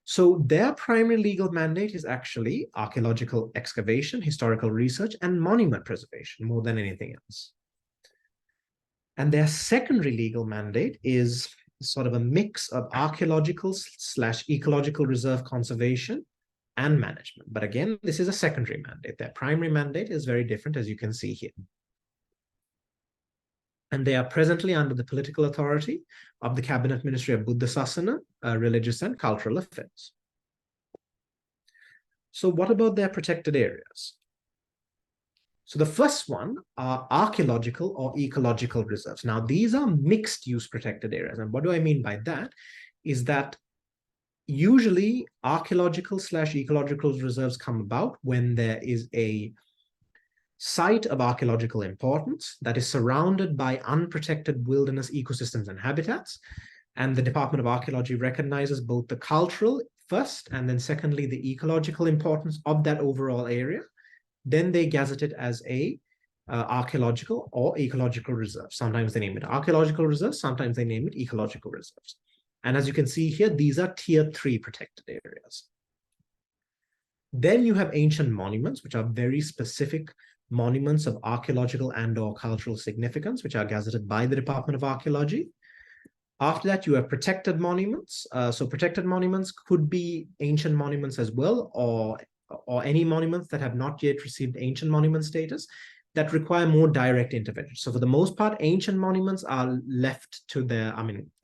So their primary legal mandate is actually archaeological excavation, historical research, and monument preservation more than anything else. And their secondary legal mandate is sort of a mix of archaeological / ecological reserve conservation and management. But again, this is a secondary mandate. Their primary mandate is very different, as you can see here. And they are presently under the political authority of the Cabinet Ministry of Buddha Sasana, Religious and Cultural Affairs. So what about their protected areas? So the first one are archaeological or ecological reserves. Now, these are mixed use protected areas. And what do I mean by that? Is that usually archaeological/ecological reserves come about when there is a site of archaeological importance that is surrounded by unprotected wilderness ecosystems and habitats. And the Department of Archaeology recognizes both the cultural first, and then secondly, the ecological importance of that overall area. Then they gazette it as a archaeological or ecological reserve. Sometimes they name it archaeological reserves, sometimes they name it ecological reserves. And as you can see here, these are tier 3 protected areas. Then you have ancient monuments, which are very specific monuments of archaeological and or cultural significance, which are gazetted by the Department of Archaeology. After that, you have protected monuments. So protected monuments could be ancient monuments as well, or any monuments that have not yet received ancient monument status that require more direct intervention. So for the most part, ancient monuments are left to their,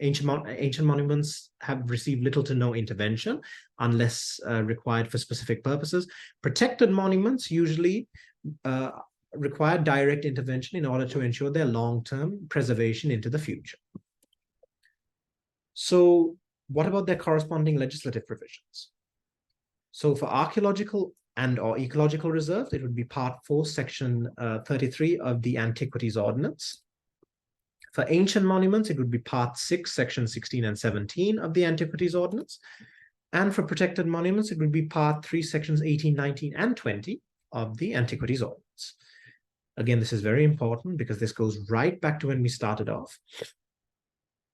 ancient monuments have received little to no intervention unless required for specific purposes. Protected monuments usually require direct intervention in order to ensure their long-term preservation into the future. So what about their corresponding legislative provisions? So for archaeological and or ecological reserves, it would be Part 4, Section 33 of the Antiquities Ordinance. For ancient monuments, it would be Part 6, Section 16 and 17 of the Antiquities Ordinance. And for protected monuments, it would be Part 3, Sections 18, 19, and 20 of the Antiquities Ordinance. Again, this is very important because this goes right back to when we started off,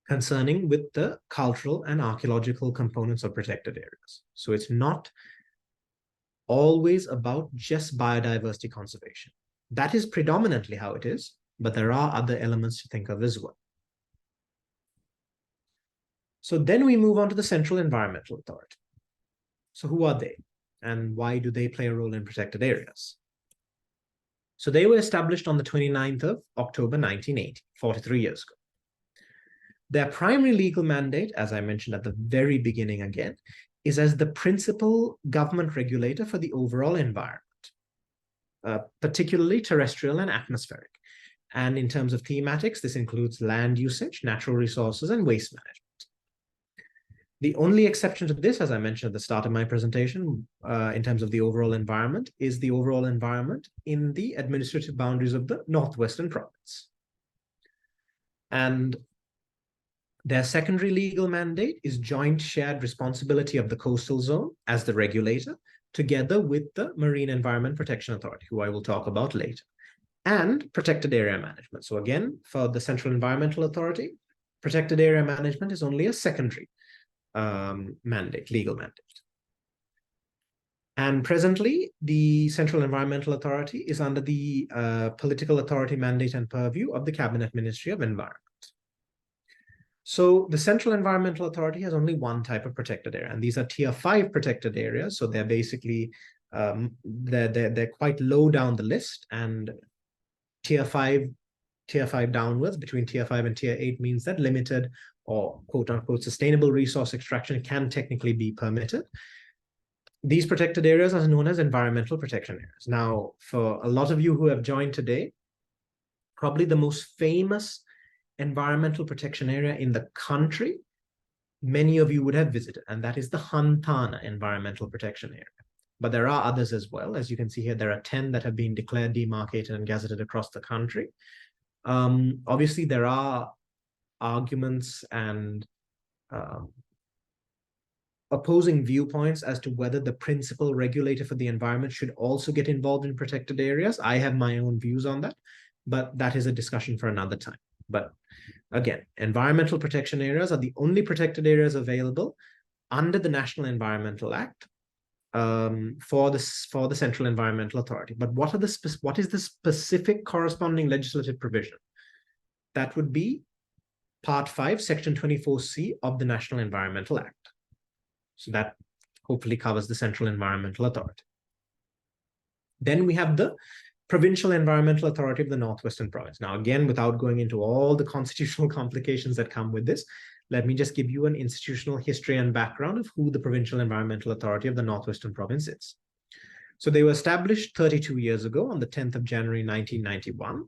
concerning with the cultural and archaeological components of protected areas. So it's not always about just biodiversity conservation. That is predominantly how it is, but there are other elements to think of as well. So then we move on to the Central Environmental Authority. So who are they? And why do they play a role in protected areas? So they were established on the 29th of October, 1980, 43 years ago. Their primary legal mandate, as I mentioned at the very beginning again, is as the principal government regulator for the overall environment, particularly terrestrial and atmospheric. And in terms of thematics, this includes land usage, natural resources, and waste management. The only exception to this, as I mentioned at the start of my presentation, in terms of the overall environment, is the overall environment in the administrative boundaries of the Northwestern Province. And their secondary legal mandate is joint shared responsibility of the coastal zone as the regulator, together with the Marine Environment Protection Authority, who I will talk about later, and protected area management. So again, for the Central Environmental Authority, protected area management is only a secondary mandate, legal mandate. And presently, the Central Environmental Authority is under the political authority mandate and purview of the Cabinet Ministry of Environment. So the Central Environmental Authority has only one type of protected area, and these are tier 5 protected areas. So they're basically, they're quite low down the list, and tier 5 downwards, between tier 5 and tier 8, means that limited or quote unquote sustainable resource extraction can technically be permitted. These protected areas are known as environmental protection areas. Now, for a lot of you who have joined today, probably the most famous environmental protection area in the country, many of you would have visited, and that is the Hantana Environmental Protection Area. But there are others as well. As you can see here, there are 10 that have been declared, demarcated, and gazetted across the country. Obviously, there are arguments and opposing viewpoints as to whether the principal regulator for the environment should also get involved in protected areas. I have my own views on that, but that is a discussion for another time. But again, environmental protection areas are the only protected areas available under the National Environmental Act for the Central Environmental Authority. But what is the specific corresponding legislative provision? That would be Part 5, Section 24C of the National Environmental Act. So that hopefully covers the Central Environmental Authority. Then we have the Provincial Environmental Authority of the Northwestern Province. Now, again, without going into all the constitutional complications that come with this, let me just give you an institutional history and background of who the Provincial Environmental Authority of the Northwestern Province is. So they were established 32 years ago on the 10th of January, 1991.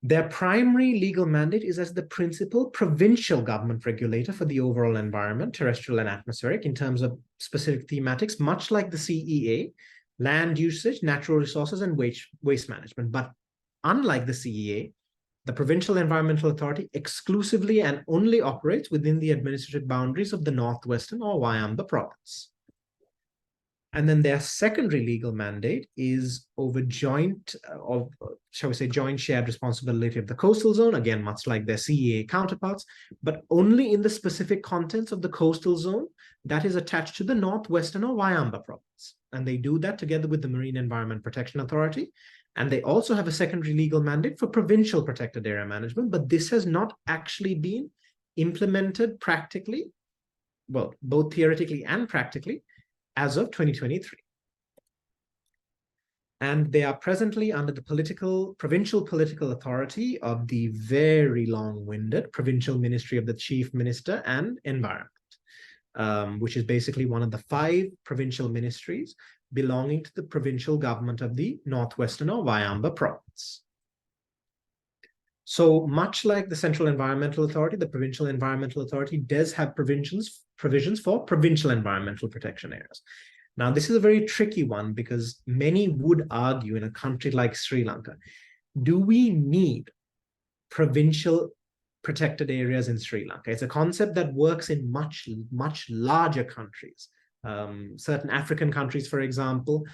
Their primary legal mandate is as the principal provincial government regulator for the overall environment, terrestrial and atmospheric, in terms of specific thematics, much like the CEA, land usage, natural resources, and waste management. But unlike the CEA, the Provincial Environmental Authority exclusively and only operates within the administrative boundaries of the Northwestern or Wayamba province. And then their secondary legal mandate is over joint, or shall we say, joint shared responsibility of the coastal zone, again, much like their CEA counterparts, but only in the specific contents of the coastal zone that is attached to the Northwestern or Wayamba province. And they do that together with the Marine Environment Protection Authority. And they also have a secondary legal mandate for provincial protected area management, but this has not actually been implemented practically, well, both theoretically and practically, as of 2023. And they are presently under the provincial political authority of the very long-winded Provincial Ministry of the Chief Minister and Environment, which is basically one of the 5 provincial ministries belonging to the provincial government of the Northwestern or Wayamba province. So much like the Central Environmental Authority, the Provincial Environmental Authority does have provisions for provincial environmental protection areas. Now, this is a very tricky one because many would argue in a country like Sri Lanka, do we need provincial protected areas in Sri Lanka? It's a concept that works in much, much larger countries. Certain African countries, for example,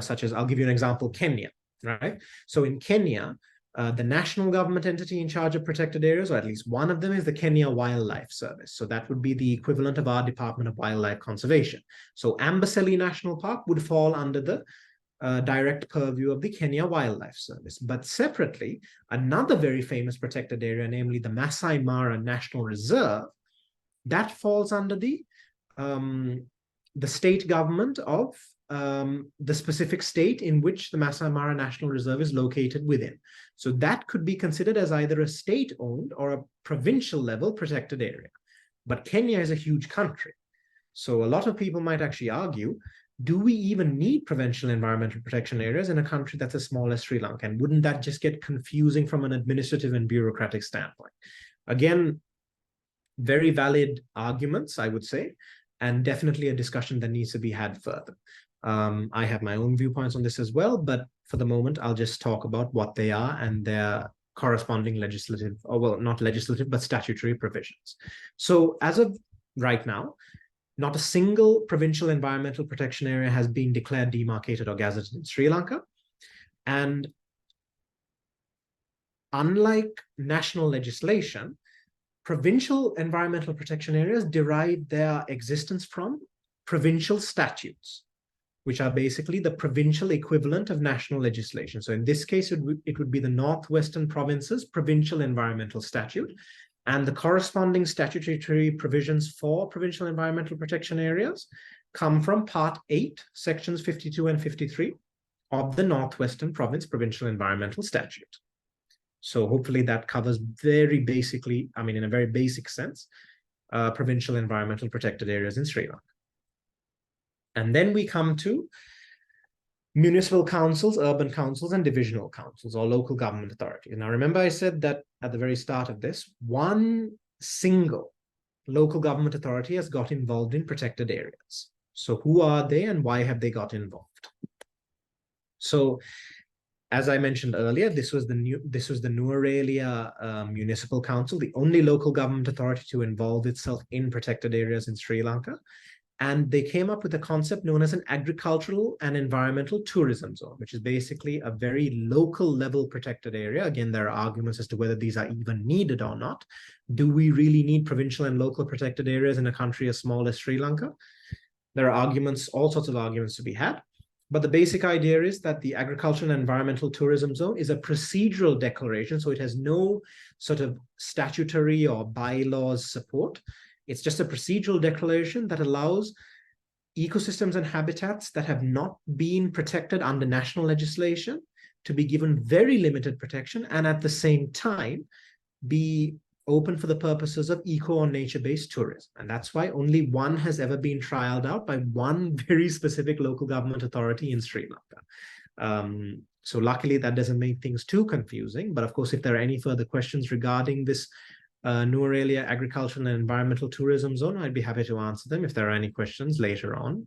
such as, I'll give you an example, Kenya, right? So in Kenya, the national government entity in charge of protected areas, or at least one of them, is the Kenya Wildlife Service. So that would be the equivalent of our Department of Wildlife Conservation. So Amboseli National Park would fall under the direct purview of the Kenya Wildlife Service. But separately, another very famous protected area, namely the Masai Mara National Reserve, that falls under the state government of the specific state in which the Masai Mara National Reserve is located within. So that could be considered as either a state-owned or a provincial level protected area. But Kenya is a huge country. So a lot of people might actually argue, do we even need provincial environmental protection areas in a country that's as small as Sri Lanka? And wouldn't that just get confusing from an administrative and bureaucratic standpoint? Again, very valid arguments, I would say, and definitely a discussion that needs to be had further. I have my own viewpoints on this as well, but for the moment, I'll just talk about what they are and their corresponding legislative, or well, not legislative, but statutory provisions. So as of right now, not a single provincial environmental protection area has been declared demarcated or gazetted in Sri Lanka. And unlike national legislation, provincial environmental protection areas derive their existence from provincial statutes, which are basically the provincial equivalent of national legislation. So in this case, it would be the Northwestern Province's Provincial Environmental Statute, and the corresponding statutory provisions for provincial environmental protection areas come from Part 8, Sections 52 and 53 of the Northwestern Province Provincial Environmental Statute. So hopefully that covers very basically, I mean, in a very basic sense, provincial environmental protected areas in Sri Lanka. And then we come to municipal councils, urban councils, and divisional councils, or local government authorities. Now, remember I said that at the very start of this, one single local government authority has got involved in protected areas. So who are they and why have they got involved? So as I mentioned earlier, this was the Nuwara Municipal Council, the only local government authority to involve itself in protected areas in Sri Lanka. And they came up with a concept known as an agricultural and environmental tourism zone, which is basically a very local level protected area. Again, there are arguments as to whether these are even needed or not. Do we really need provincial and local protected areas in a country as small as Sri Lanka? There are arguments, all sorts of arguments to be had. But the basic idea is that the agricultural and environmental tourism zone is a procedural declaration. So it has no sort of statutory or bylaws support. It's just a procedural declaration that allows ecosystems and habitats that have not been protected under national legislation to be given very limited protection and at the same time be open for the purposes of eco or nature-based tourism. And that's why only one has ever been trialed out by one very specific local government authority in Sri Lanka. So luckily that doesn't make things too confusing. But of course, if there are any further questions regarding this Nuwara agricultural and environmental tourism zone, I'd be happy to answer them if there are any questions later on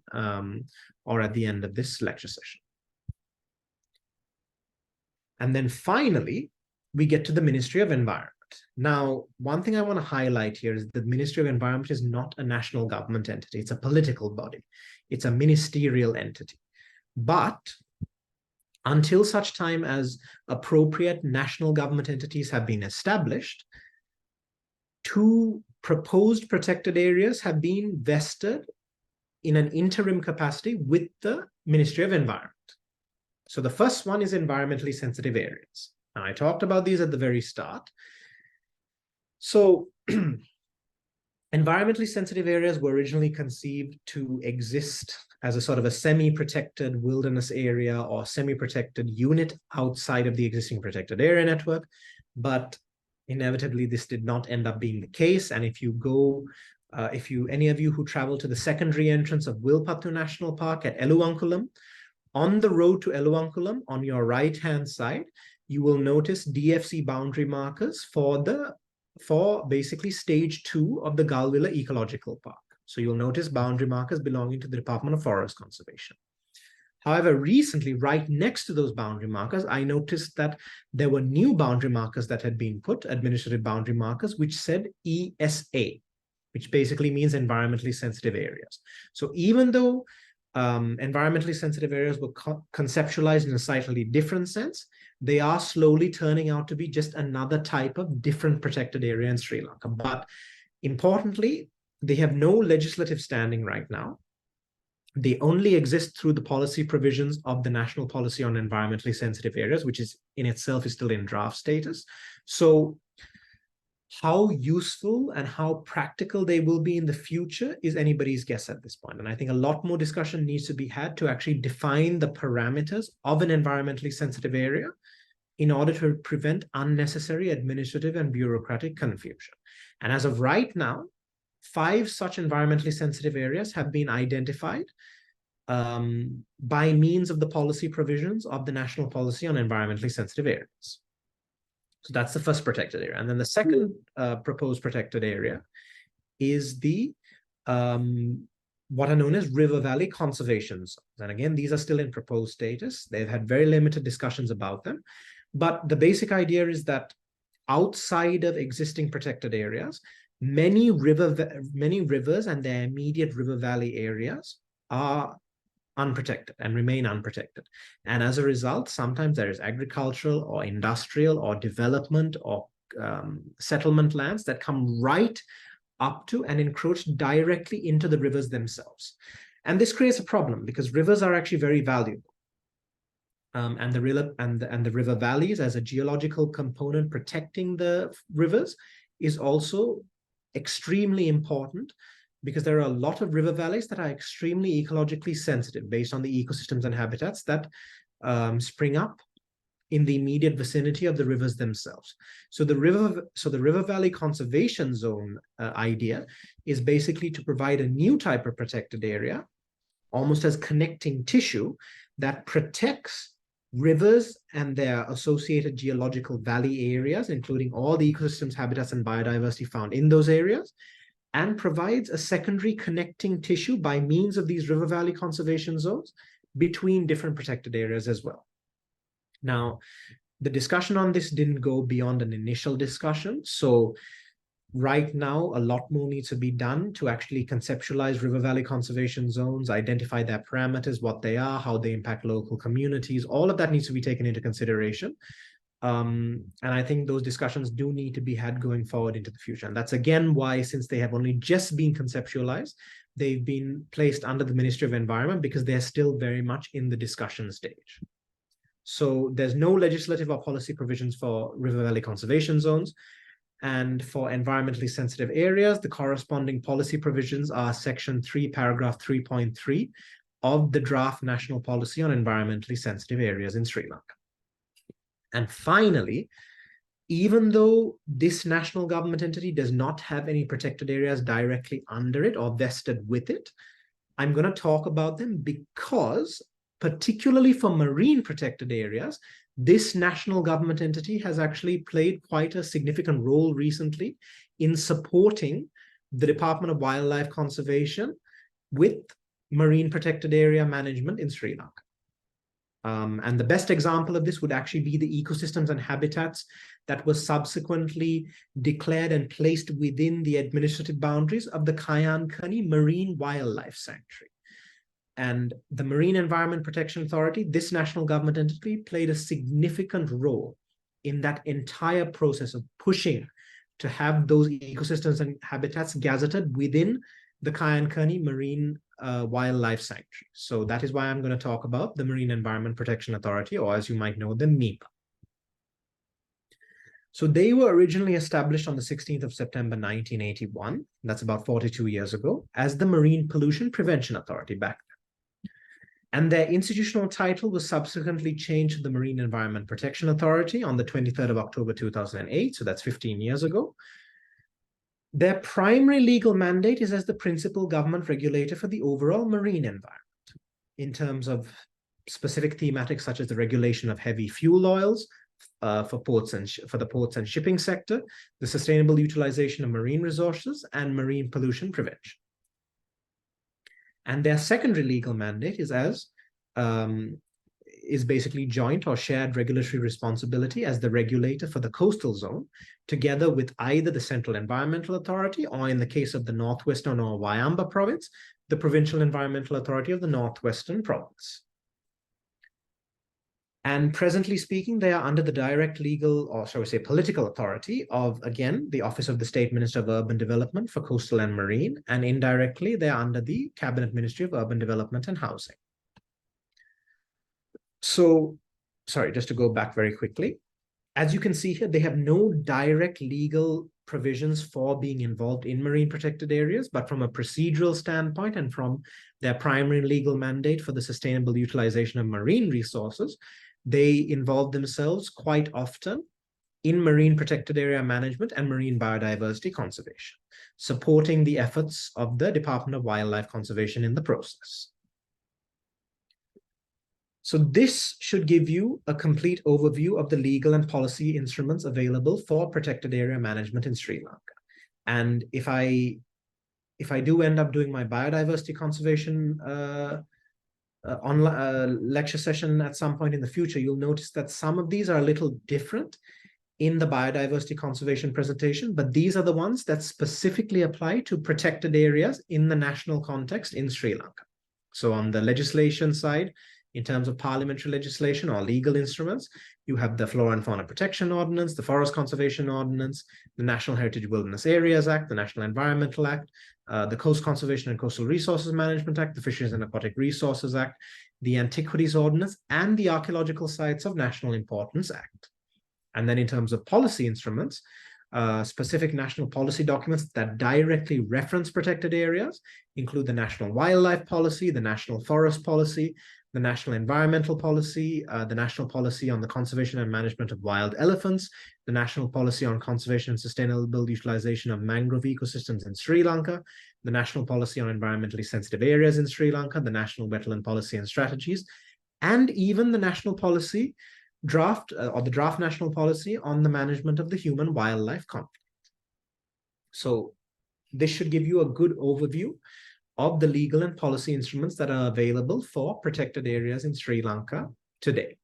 or at the end of this lecture session. And then finally, we get to the Ministry of Environment. Now, one thing I want to highlight here is that the Ministry of Environment is not a national government entity. It's a political body. It's a ministerial entity. But until such time as appropriate national government entities have been established, 2 proposed protected areas have been vested in an interim capacity with the Ministry of Environment. So the first one is environmentally sensitive areas. Now, I talked about these at the very start. So environmentally sensitive areas were originally conceived to exist as a sort of a semi-protected wilderness area or semi-protected unit outside of the existing protected area network. But inevitably, this did not end up being the case. And if you go, any of you who travel to the secondary entrance of Wilpattu National Park at Eluwankulam, on the road to Eluwankulam, on your right-hand side, you will notice DFC boundary markers for basically stage 2 of the Galwilla Ecological Park. So you'll notice boundary markers belonging to the Department of Forest Conservation. However, recently, right next to those boundary markers, I noticed that there were new boundary markers that had been put, administrative boundary markers, which said ESA, which basically means environmentally sensitive areas. So even though environmentally sensitive areas were conceptualized in a slightly different sense, they are slowly turning out to be just another type of different protected area in Sri Lanka. But importantly, they have no legislative standing right now. They only exist through the policy provisions of the National Policy on Environmentally Sensitive Areas, which is in itself is still in draft status. So how useful and how practical they will be in the future is anybody's guess at this point. And I think a lot more discussion needs to be had to actually define the parameters of an environmentally sensitive area in order to prevent unnecessary administrative and bureaucratic confusion. And as of right now, 5 such environmentally sensitive areas have been identified by means of the policy provisions of the National Policy on Environmentally Sensitive Areas. So that's the first protected area. And then the second proposed protected area is the what are known as river valley conservation zones. And again, these are still in proposed status. They've had very limited discussions about them. But the basic idea is that outside of existing protected areas, many rivers and their immediate river valley areas are unprotected and remain unprotected. And as a result, sometimes there is agricultural or industrial or development or settlement lands that come right up to and encroach directly into the rivers themselves. And this creates a problem because rivers are actually very valuable. And the river valleys as a geological component protecting the rivers is also extremely important because there are a lot of river valleys that are extremely ecologically sensitive based on the ecosystems and habitats that spring up in the immediate vicinity of the rivers themselves. So the river valley conservation zone idea is basically to provide a new type of protected area, almost as connecting tissue that protects rivers and their associated geological valley areas, including all the ecosystems, habitats, and biodiversity found in those areas, and provides a secondary connecting tissue by means of these river valley conservation zones between different protected areas as well. Now, the discussion on this didn't go beyond an initial discussion. So right now, a lot more needs to be done to actually conceptualize river valley conservation zones, identify their parameters, what they are, how they impact local communities. All of that needs to be taken into consideration. And I think those discussions do need to be had going forward into the future. And that's again why, since they have only just been conceptualized, they've been placed under the Ministry of Environment because they're still very much in the discussion stage. So there's no legislative or policy provisions for river valley conservation zones. And for environmentally sensitive areas, the corresponding policy provisions are Section 3, Paragraph 3.3 of the draft National Policy on Environmentally Sensitive Areas in Sri Lanka. And finally, even though this national government entity does not have any protected areas directly under it or vested with it, I'm going to talk about them because, particularly for marine protected areas, this national government entity has actually played quite a significant role recently in supporting the Department of Wildlife Conservation with marine protected area management in Sri Lanka. And the best example of this would actually be the ecosystems and habitats that were subsequently declared and placed within the administrative boundaries of the Kayankani Marine Wildlife Sanctuary. And the Marine Environment Protection Authority, this national government entity, played a significant role in that entire process of pushing to have those ecosystems and habitats gazetted within the Kayankani Marine Wildlife Sanctuary. So that is why I'm going to talk about the Marine Environment Protection Authority, or as you might know, the MIPA. So they were originally established on the 16th of September, 1981. That's about 42 years ago, as the Marine Pollution Prevention Authority back then. And their institutional title was subsequently changed to the Marine Environment Protection Authority on the 23rd of October, 2008. So that's 15 years ago. Their primary legal mandate is as the principal government regulator for the overall marine environment in terms of specific thematics such as the regulation of heavy fuel oils for the ports and shipping sector, the sustainable utilization of marine resources, and marine pollution prevention. And their secondary legal mandate is basically joint or shared regulatory responsibility as the regulator for the coastal zone, together with either the Central Environmental Authority, or in the case of the Northwestern or Wayamba province, the Provincial Environmental Authority of the Northwestern province. And presently speaking, they are under the direct legal, or shall we say political authority of, again, the Office of the State Minister of Urban Development for Coastal and Marine, and indirectly they are under the Cabinet Ministry of Urban Development and Housing. So, sorry, just to go back very quickly. As you can see here, they have no direct legal provisions for being involved in marine protected areas, but from a procedural standpoint and from their primary legal mandate for the sustainable utilization of marine resources, they involve themselves quite often in marine protected area management and marine biodiversity conservation, supporting the efforts of the Department of Wildlife Conservation in the process. So this should give you a complete overview of the legal and policy instruments available for protected area management in Sri Lanka. And if I do end up doing my biodiversity conservation lecture session at some point in the future, you'll notice that some of these are a little different in the biodiversity conservation presentation, but these are the ones that specifically apply to protected areas in the national context in Sri Lanka. So on the legislation side, in terms of parliamentary legislation or legal instruments, you have the Flora and Fauna Protection Ordinance, the Forest Conservation Ordinance, the National Heritage Wilderness Areas Act, the National Environmental Act, the Coast Conservation and Coastal Resources Management Act, the Fisheries and Aquatic Resources Act, the Antiquities Ordinance, and the Archaeological Sites of National Importance Act. And then in terms of policy instruments, specific national policy documents that directly reference protected areas include the National Wildlife Policy, the National Forest Policy, the National Environmental Policy, the National Policy on the Conservation and Management of Wild Elephants, the National Policy on Conservation and Sustainable Utilization of Mangrove Ecosystems in Sri Lanka, the National Policy on Environmentally Sensitive Areas in Sri Lanka, the National Wetland Policy and Strategies, and even the National Policy draft, or the draft National Policy on the Management of the Human-Wildlife Conflict. So this should give you a good overview of the legal and policy instruments that are available for protected areas in Sri Lanka today.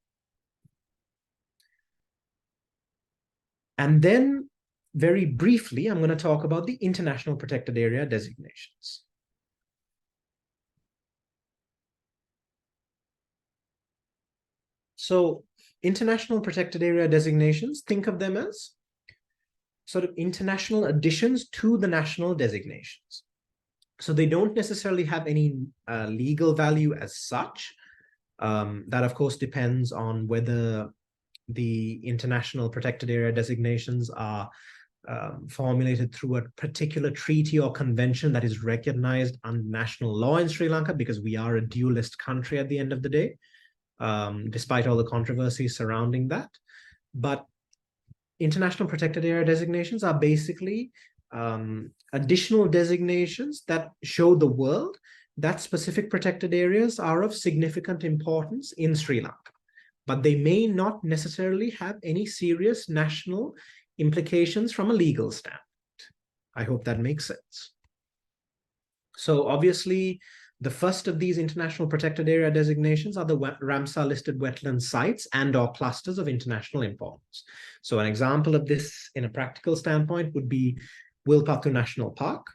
And then, very briefly, I'm going to talk about the international protected area designations. So, international protected area designations, think of them as sort of international additions to the national designations. So they don't necessarily have any legal value as such. That, of course, depends on whether the international protected area designations are formulated through a particular treaty or convention that is recognized under national law in Sri Lanka, because we are a dualist country at the end of the day, despite all the controversies surrounding that. But international protected area designations are basically additional designations that show the world that specific protected areas are of significant importance in Sri Lanka, but they may not necessarily have any serious national implications from a legal standpoint. I hope that makes sense. So obviously, the first of these international protected area designations are the Ramsar listed wetland sites and or clusters of international importance. So an example of this in a practical standpoint would be Wilpattu National Park.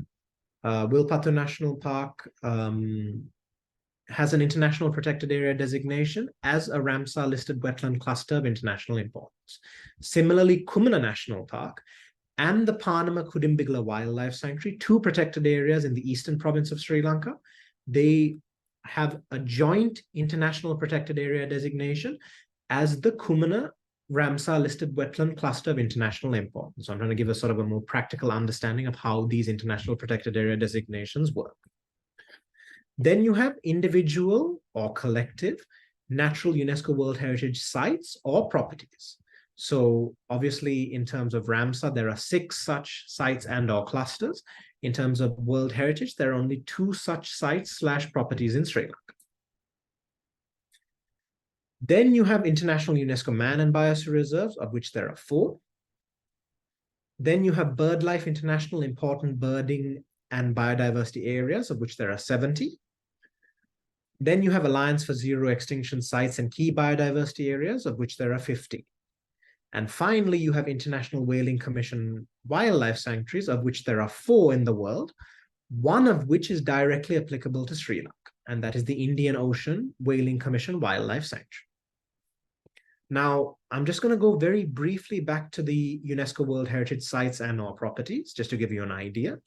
Wilpattu National Park has an international protected area designation as a Ramsar listed wetland cluster of international importance. Similarly, Kumana National Park and the Panama Kudimbigala Wildlife Sanctuary, two protected areas in the eastern province of Sri Lanka, they have a joint international protected area designation as the Kumana Ramsar listed wetland cluster of international importance. So I'm trying to give a sort of a more practical understanding of how these international protected area designations work. Then you have individual or collective natural UNESCO World Heritage sites or properties. So obviously, in terms of Ramsar, there are 6 such sites and or clusters. In terms of World Heritage, there are only 2 such sites / properties in Sri Lanka. Then you have International UNESCO Man and Biosphere Reserves, of which there are 4. Then you have BirdLife International Important Birding and Biodiversity Areas, of which there are 70. Then you have Alliance for Zero Extinction Sites and Key Biodiversity Areas, of which there are 50. And finally, you have International Whaling Commission wildlife sanctuaries, of which there are 4 in the world, one of which is directly applicable to Sri Lanka, and that is the Indian Ocean Whaling Commission Wildlife Sanctuary. Now, I'm just going to go very briefly back to the UNESCO World Heritage sites and or properties, just to give you an idea.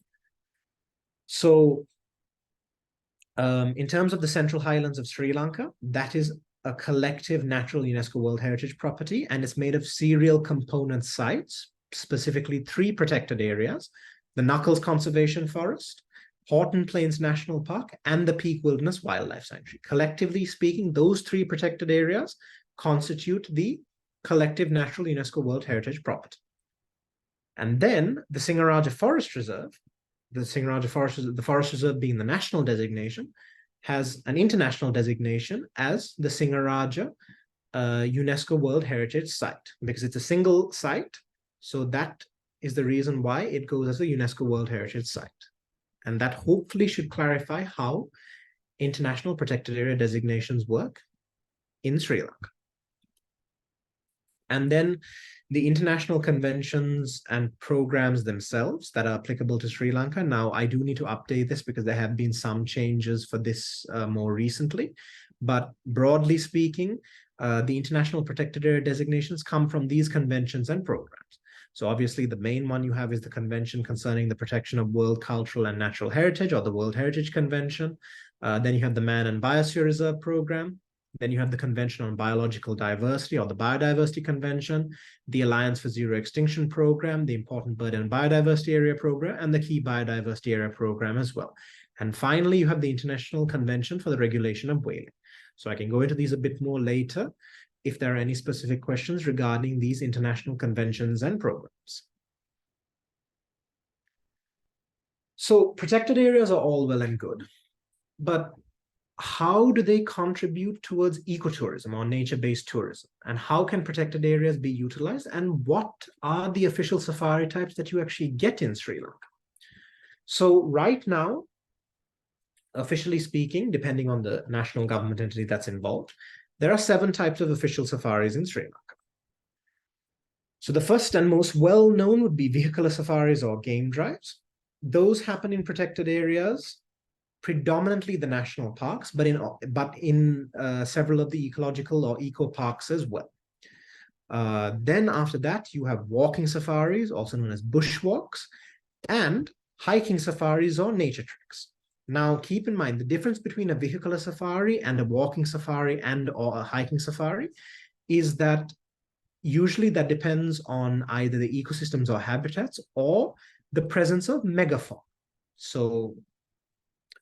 So, in terms of the Central Highlands of Sri Lanka, that is a collective natural UNESCO World Heritage property, and it's made of serial component sites, specifically 3 protected areas: the Knuckles Conservation Forest, Horton Plains National Park, and the Peak Wilderness Wildlife Sanctuary. Collectively speaking, those 3 protected areas constitute the collective natural UNESCO World Heritage property. And then the Singaraja Forest Reserve, the Forest Reserve being the national designation, has an international designation as the Singaraja UNESCO World Heritage Site, because it's a single site. So that is the reason why it goes as a UNESCO World Heritage Site. And that hopefully should clarify how international protected area designations work in Sri Lanka. And then the international conventions and programs themselves that are applicable to Sri Lanka. Now, I do need to update this because there have been some changes for this more recently. But broadly speaking, the international protected area designations come from these conventions and programs. So obviously, the main one you have is the Convention Concerning the Protection of World Cultural and Natural Heritage, or the World Heritage Convention. Then you have the Man and Biosphere Reserve Program. Then you have the Convention on Biological Diversity, or the Biodiversity Convention, the Alliance for Zero Extinction Program, the Important Bird and Biodiversity Area Program, and the Key Biodiversity Area Program as well. And finally, you have the International Convention for the Regulation of Whaling. So I can go into these a bit more later if there are any specific questions regarding these international conventions and programs. So protected areas are all well and good, but how do they contribute towards ecotourism or nature-based tourism? And how can protected areas be utilized? And what are the official safari types that you actually get in Sri Lanka? So right now, officially speaking, depending on the national government entity that's involved, there are 7 types of official safaris in Sri Lanka. So the first and most well-known would be vehicular safaris or game drives. Those happen in protected areas, predominantly the national parks, but in several of the ecological or eco parks as well. Then after that, you have walking safaris, also known as bushwalks, and hiking safaris or nature treks. Now, keep in mind the difference between a vehicular safari and a walking safari and or a hiking safari is that usually that depends on either the ecosystems or habitats or the presence of megafauna. So,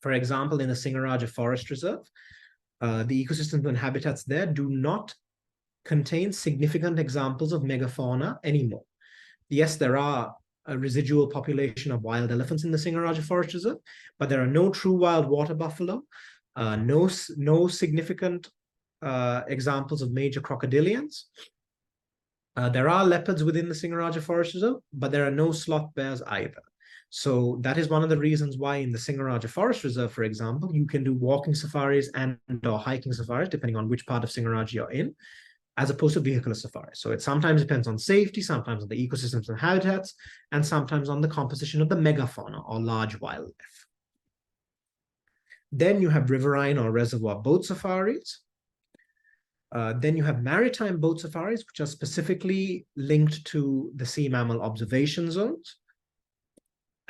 for example, in the Singaraja Forest Reserve, the ecosystems and habitats there do not contain significant examples of megafauna anymore. yes, there are a residual population of wild elephants in the Singaraja Forest Reserve, but there are no true wild water buffalo, no significant examples of major crocodilians. There are leopards within the Singaraja Forest Reserve, but there are no sloth bears either. So that is one of the reasons why in the Singaraja Forest Reserve, for example, you can do walking safaris and or hiking safaris, depending on which part of Singaraja you're in, as opposed to vehicular safaris. So it sometimes depends on safety, sometimes on the ecosystems and habitats, and sometimes on the composition of the megafauna or large wildlife. Then you have riverine or reservoir boat safaris. Then you have maritime boat safaris, which are specifically linked to the sea mammal observation zones.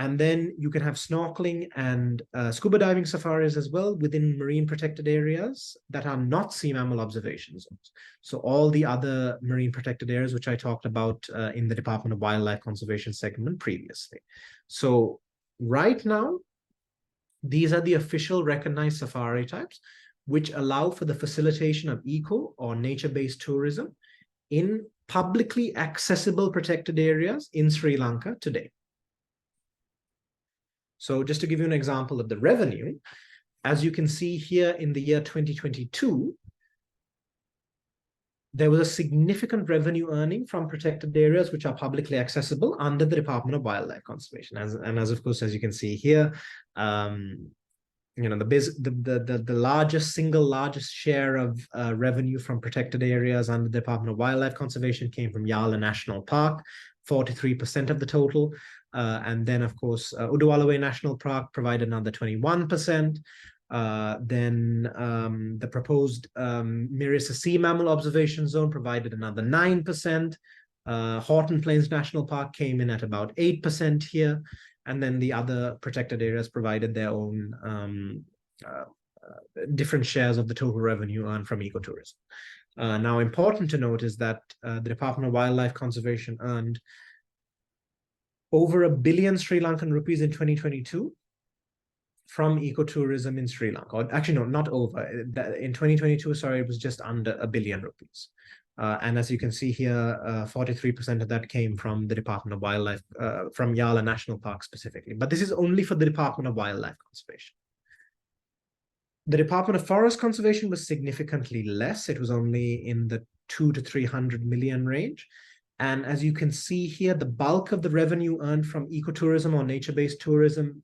And then you can have snorkeling and scuba diving safaris as well within marine protected areas that are not sea mammal observation zones. So all the other marine protected areas, which I talked about in the Department of Wildlife Conservation segment previously. So right now, these are the official recognized safari types, which allow for the facilitation of eco or nature-based tourism in publicly accessible protected areas in Sri Lanka today. So just to give you an example of the revenue, as you can see here in the year 2022, there was a significant revenue earning from protected areas which are publicly accessible under the Department of Wildlife Conservation. As of course, as you can see here, the largest share of revenue from protected areas under the Department of Wildlife Conservation came from Yala National Park, 43% of the total. And then, of course, Udualaway National Park provided another 21%. Then the proposed Mirissa Sea Mammal Observation Zone provided another 9%. Horton Plains National Park came in at about 8% here. And then the other protected areas provided their own different shares of the total revenue earned from ecotourism. Now, important to note is that the Department of Wildlife Conservation earned over 1 billion Sri Lankan rupees in 2022 from ecotourism in Sri Lanka. Or actually, no, not over. In 2022, sorry, it was just under 1 billion rupees. And as you can see here, 43% of that came from the Department of Wildlife, from Yala National Park specifically. But this is only for the Department of Wildlife Conservation. The Department of Forest Conservation was significantly less. It was only in the 200 to 300 million range. And as you can see here, the bulk of the revenue earned from ecotourism or nature-based tourism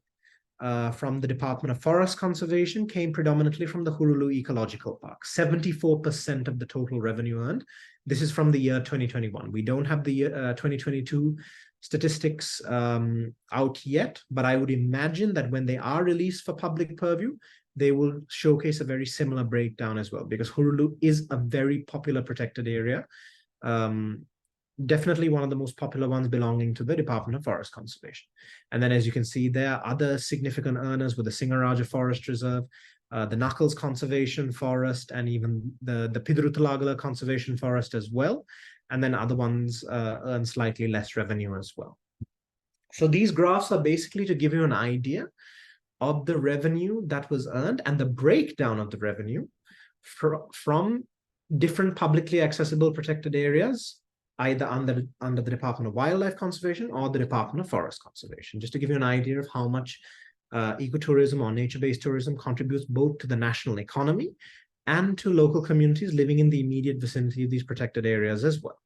from the Department of Forest Conservation came predominantly from the Hurulu Ecological Park, 74% of the total revenue earned. This is from the year 2021. We don't have the year 2022 statistics out yet, but I would imagine that when they are released for public purview, they will showcase a very similar breakdown as well, because Hurulu is a very popular protected area. Definitely one of the most popular ones belonging to the Department of Forest Conservation. And then as you can see, there are other significant earners with the Singaraja Forest Reserve, the Knuckles Conservation Forest, and even the Pidrutalagala Conservation Forest as well. And then other ones earn slightly less revenue as well. So these graphs are basically to give you an idea of the revenue that was earned and the breakdown of the revenue from different publicly accessible protected areas, either under the Department of Wildlife Conservation or the Department of Forest Conservation, just to give you an idea of how much ecotourism or nature-based tourism contributes both to the national economy and to local communities living in the immediate vicinity of these protected areas as well.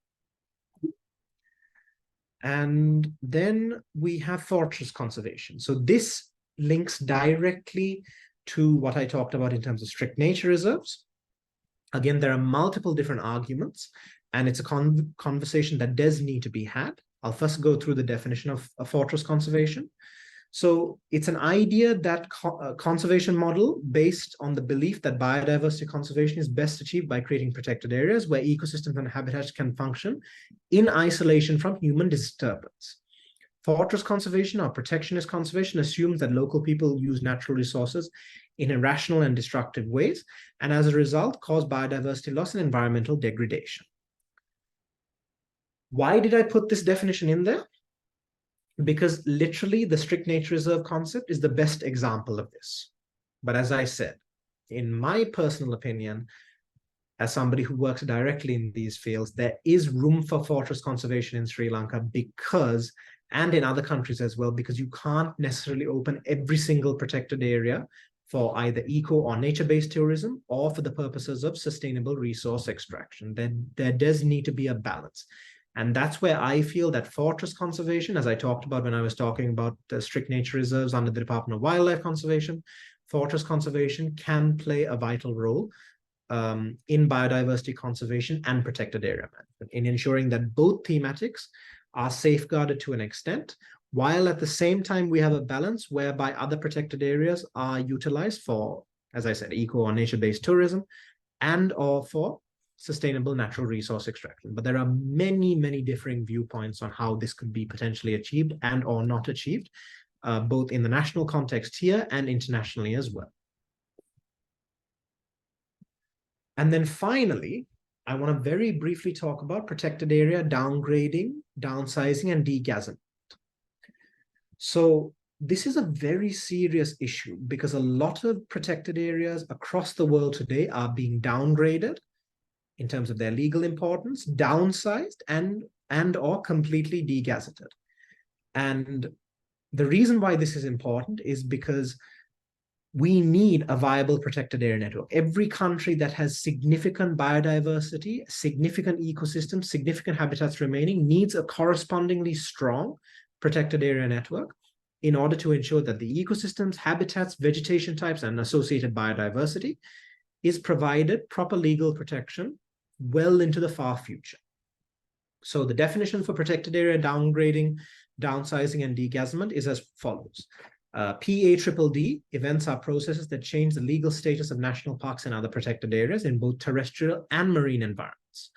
And then we have fortress conservation. So this links directly to what I talked about in terms of strict nature reserves. Again, there are multiple different arguments, and it's a conversation that does need to be had. I'll first go through the definition of fortress conservation. So it's an idea that conservation model based on the belief that biodiversity conservation is best achieved by creating protected areas where ecosystems and habitats can function in isolation from human disturbance. Fortress conservation or protectionist conservation assumes that local people use natural resources in irrational and destructive ways, and as a result, cause biodiversity loss and environmental degradation. Why did I put this definition in there? Because literally the strict nature reserve concept is the best example of this. But as I said, in my personal opinion, as somebody who works directly in these fields, there is room for fortress conservation in Sri Lanka because, and in other countries as well, because you can't necessarily open every single protected area for either eco or nature-based tourism or for the purposes of sustainable resource extraction. There does need to be a balance. And that's where I feel that fortress conservation, as I talked about when I was talking about the strict nature reserves under the Department of Wildlife Conservation, fortress conservation can play a vital role in biodiversity conservation and protected area management, in ensuring that both thematics are safeguarded to an extent, while at the same time we have a balance whereby other protected areas are utilized for, as I said, eco or nature-based tourism and or for sustainable natural resource extraction. But there are many, many differing viewpoints on how this could be potentially achieved and or not achieved, both in the national context here and internationally as well. And then finally, I want to very briefly talk about protected area downgrading, downsizing, and degassement. So this is a very serious issue because a lot of protected areas across the world today are being downgraded in terms of their legal importance, downsized, and or completely degazetted. And the reason why this is important is because we need a viable protected area network. Every country that has significant biodiversity, significant ecosystems, significant habitats remaining needs a correspondingly strong protected area network in order to ensure that the ecosystems, habitats, vegetation types, and associated biodiversity is provided proper legal protection well into the far future. So the definition for protected area downgrading, downsizing, and degassement is as follows. PADD events are processes that change the legal status of national parks and other protected areas in both terrestrial and marine environments.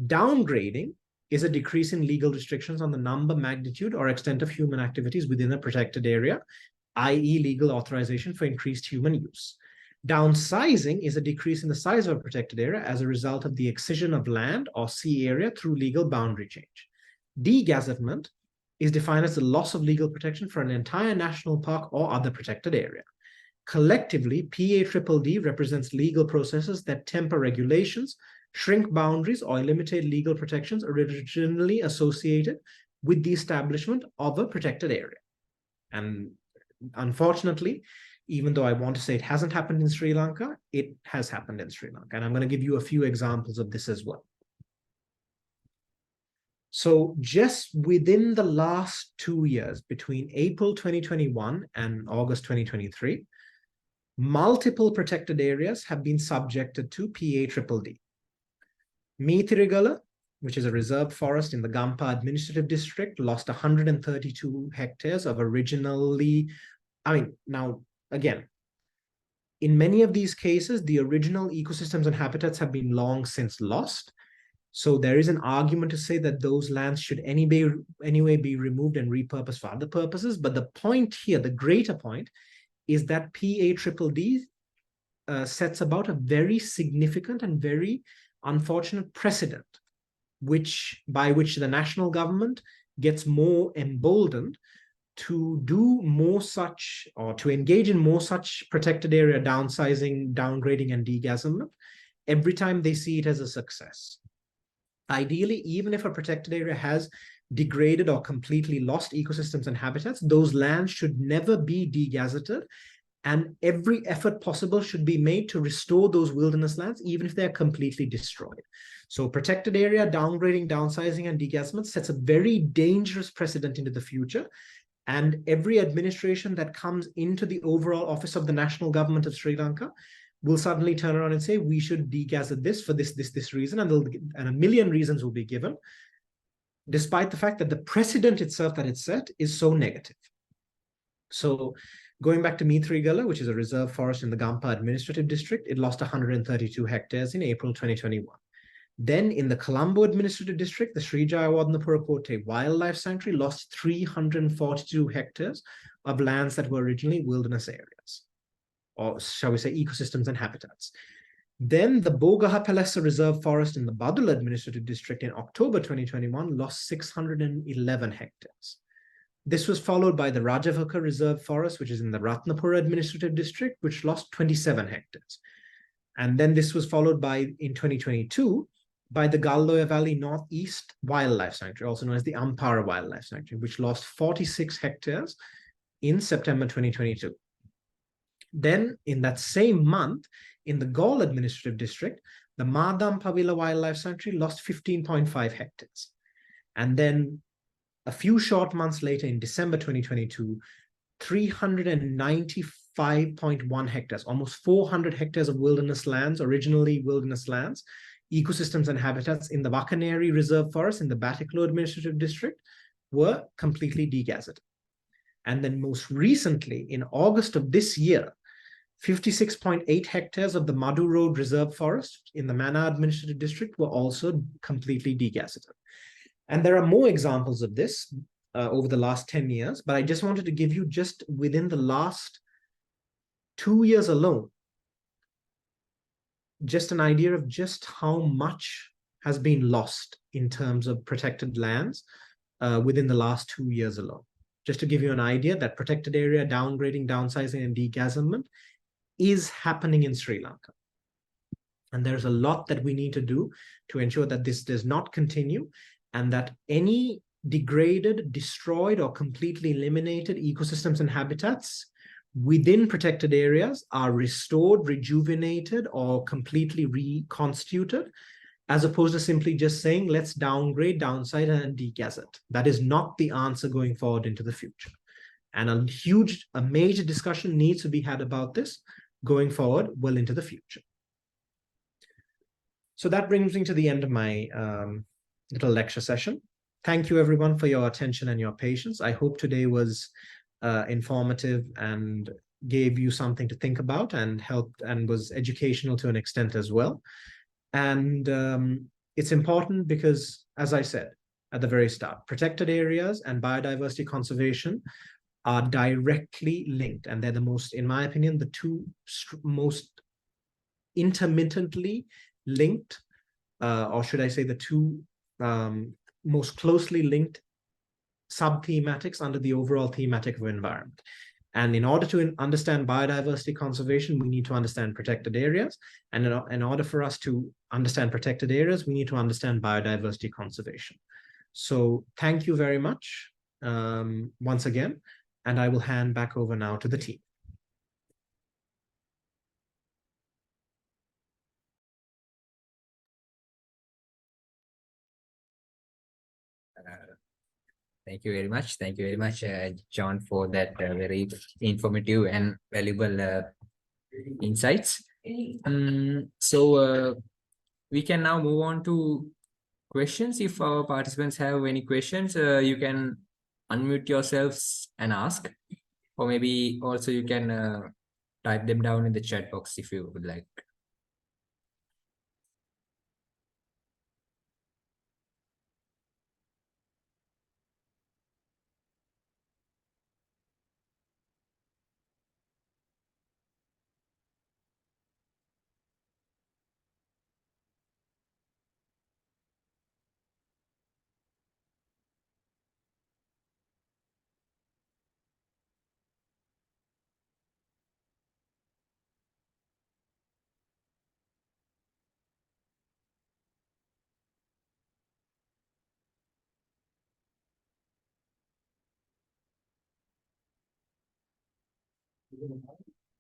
Downgrading is a decrease in legal restrictions on the number, magnitude, or extent of human activities within a protected area, i.e. legal authorization for increased human use. Downsizing is a decrease in the size of a protected area as a result of the excision of land or sea area through legal boundary change. Degazettement is defined as the loss of legal protection for an entire national park or other protected area. Collectively, PADD represents legal processes that temper regulations, shrink boundaries, or eliminate legal protections originally associated with the establishment of a protected area. And unfortunately, even though I want to say it hasn't happened in Sri Lanka, it has happened in Sri Lanka. And I'm going to give you a few examples of this as well. So just within the last 2 years, between April 2021 and August 2023, multiple protected areas have been subjected to PADD. Mithirigala, which is a reserved forest in the Gampa administrative district, lost 132 hectares of originally, now again, in many of these cases, the original ecosystems and habitats have been long since lost. So there is an argument to say that those lands should anyway be removed and repurposed for other purposes. But the point here, the greater point, is that PADD sets about a very significant and very unfortunate precedent, by which the national government gets more emboldened to do more such, or to engage in more such protected area downsizing, downgrading, and degazettement every time they see it as a success. Ideally, even if a protected area has degraded or completely lost ecosystems and habitats, those lands should never be degazetted, and every effort possible should be made to restore those wilderness lands, even if they're completely destroyed. So protected area downgrading, downsizing, and degazettement sets a very dangerous precedent into the future. And every administration that comes into the overall office of the national government of Sri Lanka will suddenly turn around and say, we should degazet this for this reason, and a million reasons will be given, despite the fact that the precedent itself that it's set is so negative. So going back to Mithirigala, which is a reserve forest in the Gampa administrative district, it lost 132 hectares in April 2021. Then in the Colombo administrative district, the Sri Jayawardenepura Kotte Wildlife Sanctuary lost 342 hectares of lands that were originally wilderness areas, or shall we say ecosystems and habitats. Then the Bogaha Palessa Reserve Forest in the Badul Administrative District in October 2021 lost 611 hectares. This was followed by the Rajavaka Reserve Forest, which is in the Ratnapura Administrative District, which lost 27 hectares. And then this was followed by, in 2022, by the Galloya Valley Northeast Wildlife Sanctuary, also known as the Ampara Wildlife Sanctuary, which lost 46 hectares in September 2022. Then in that same month, in the Gaul Administrative District, the Madam Pavila Wildlife Sanctuary lost 15.5 hectares. And then a few short months later, in December 2022, 395.1 hectares, almost 400 hectares of wilderness lands, originally wilderness lands, ecosystems and habitats in the Wakaneri Reserve Forest in the Batticaloa Administrative District were completely degazetted. And then most recently, in August of this year, 56.8 hectares of the Madhu Road Reserve Forest in the Mana Administrative District were also completely degazetted. And there are more examples of this over the last 10 years, but I just wanted to give you, just within the last 2 years alone, just an idea of just how much has been lost in terms of protected lands within the last 2 years alone. Just to give you an idea that protected area downgrading, downsizing, and degazetment is happening in Sri Lanka. And there's a lot that we need to do to ensure that this does not continue, and that any degraded, destroyed, or completely eliminated ecosystems and habitats within protected areas are restored, rejuvenated, or completely reconstituted, as opposed to simply just saying, let's downgrade, downsize, and degazette. That is not the answer going forward into the future. And a major discussion needs to be had about this going forward well into the future. So that brings me to the end of my little lecture session. Thank you, everyone, for your attention and your patience. I hope today was informative and gave you something to think about, and helped and was educational to an extent as well. And it's important because, as I said at the very start, protected areas and biodiversity conservation are directly linked, and they're the most, in my opinion, the two most intermittently linked, or should I say the two most closely linked sub-thematics under the overall thematic of environment. And in order to understand biodiversity conservation, we need to understand protected areas. And in order for us to understand protected areas, we need to understand biodiversity conservation. So thank you very much once again, and I will hand back over now to the team. Thank you very much. Thank you very much, John, for that very informative and valuable insights. So we can now move on to questions. If our participants have any questions, you can unmute yourselves and ask, or maybe also you can type them down in the chat box if you would like.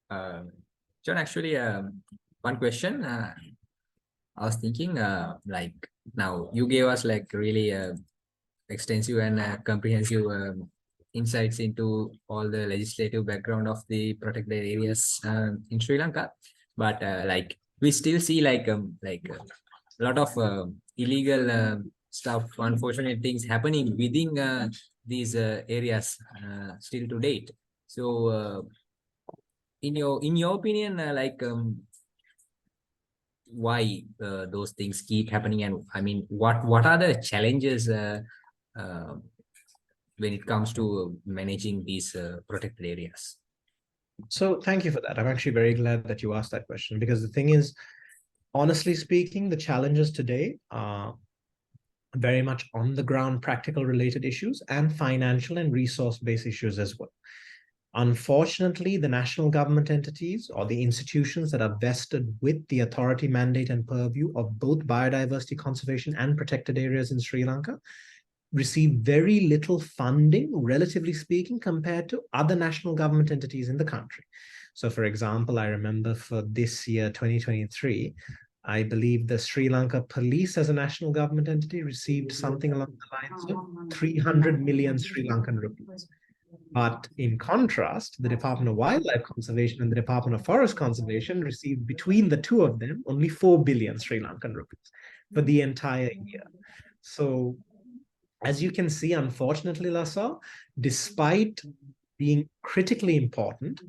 John, actually, one question. I was thinking, like, now you gave us like really extensive and comprehensive insights into all the legislative background of the protected areas in Sri Lanka, but like we still see like a lot of illegal stuff, unfortunate things happening within these areas still to date. So, in your opinion, why those things keep happening, and I mean, what are the challenges when it comes to managing these protected areas? So thank you for that. I'm actually very glad that you asked that question, because the thing is, honestly speaking, the challenges today are very much on the ground practical related issues and financial and resource-based issues as well. Unfortunately, the national government entities or the institutions that are vested with the authority, mandate, and purview of both biodiversity conservation and protected areas in Sri Lanka receive very little funding, relatively speaking, compared to other national government entities in the country. So, for example, I remember for this year, 2023, I believe the Sri Lanka Police as a national government entity received something along the lines of 300 million Sri Lankan rupees. But in contrast, the Department of Wildlife Conservation and the Department of Forest Conservation received between the two of them only 4 billion Sri Lankan rupees for the entire year. So, as you can see, unfortunately, Lasal, despite being critically important,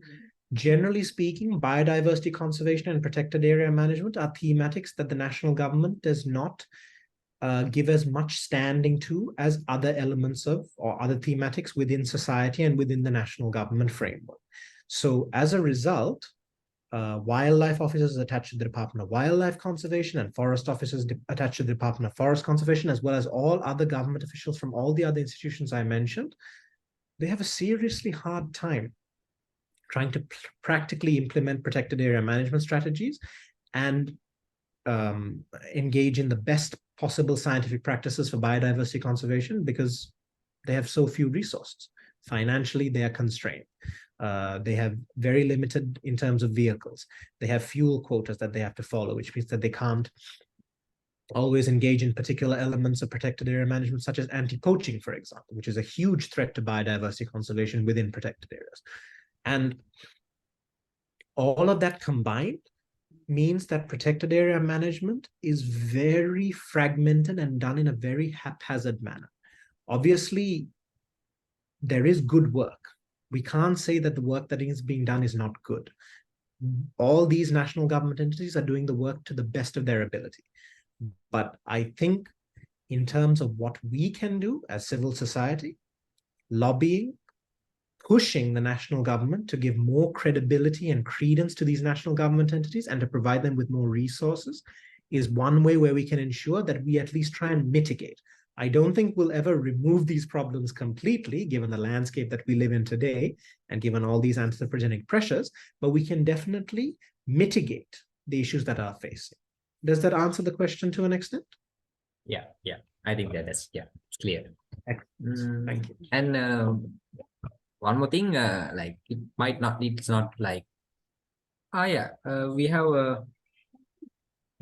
generally speaking, biodiversity conservation and protected area management are thematics that the national government does not give as much standing to as other elements of or other thematics within society and within the national government framework. So as a result, wildlife officers attached to the Department of Wildlife Conservation and forest officers attached to the Department of Forest Conservation, as well as all other government officials from all the other institutions I mentioned, they have a seriously hard time trying to practically implement protected area management strategies and engage in the best possible scientific practices for biodiversity conservation because they have so few resources. Financially, they are constrained. They have very limited in terms of vehicles. They have fuel quotas that they have to follow, which means that they can't always engage in particular elements of protected area management, such as anti-poaching, for example, which is a huge threat to biodiversity conservation within protected areas. And all of that combined means that protected area management is very fragmented and done in a very haphazard manner. Obviously, there is good work. We can't say that the work that is being done is not good. All these national government entities are doing the work to the best of their ability. But I think in terms of what we can do as civil society, lobbying, pushing the national government to give more credibility and credence to these national government entities and to provide them with more resources is one way where we can ensure that we at least try and mitigate. I don't think we'll ever remove these problems completely, given the landscape that we live in today and given all these anthropogenic pressures, but we can definitely mitigate the issues that are facing. Does that answer the question to an extent? Yeah, I think that is, it's clear. Thank you. And one more thing, like it's not like, we have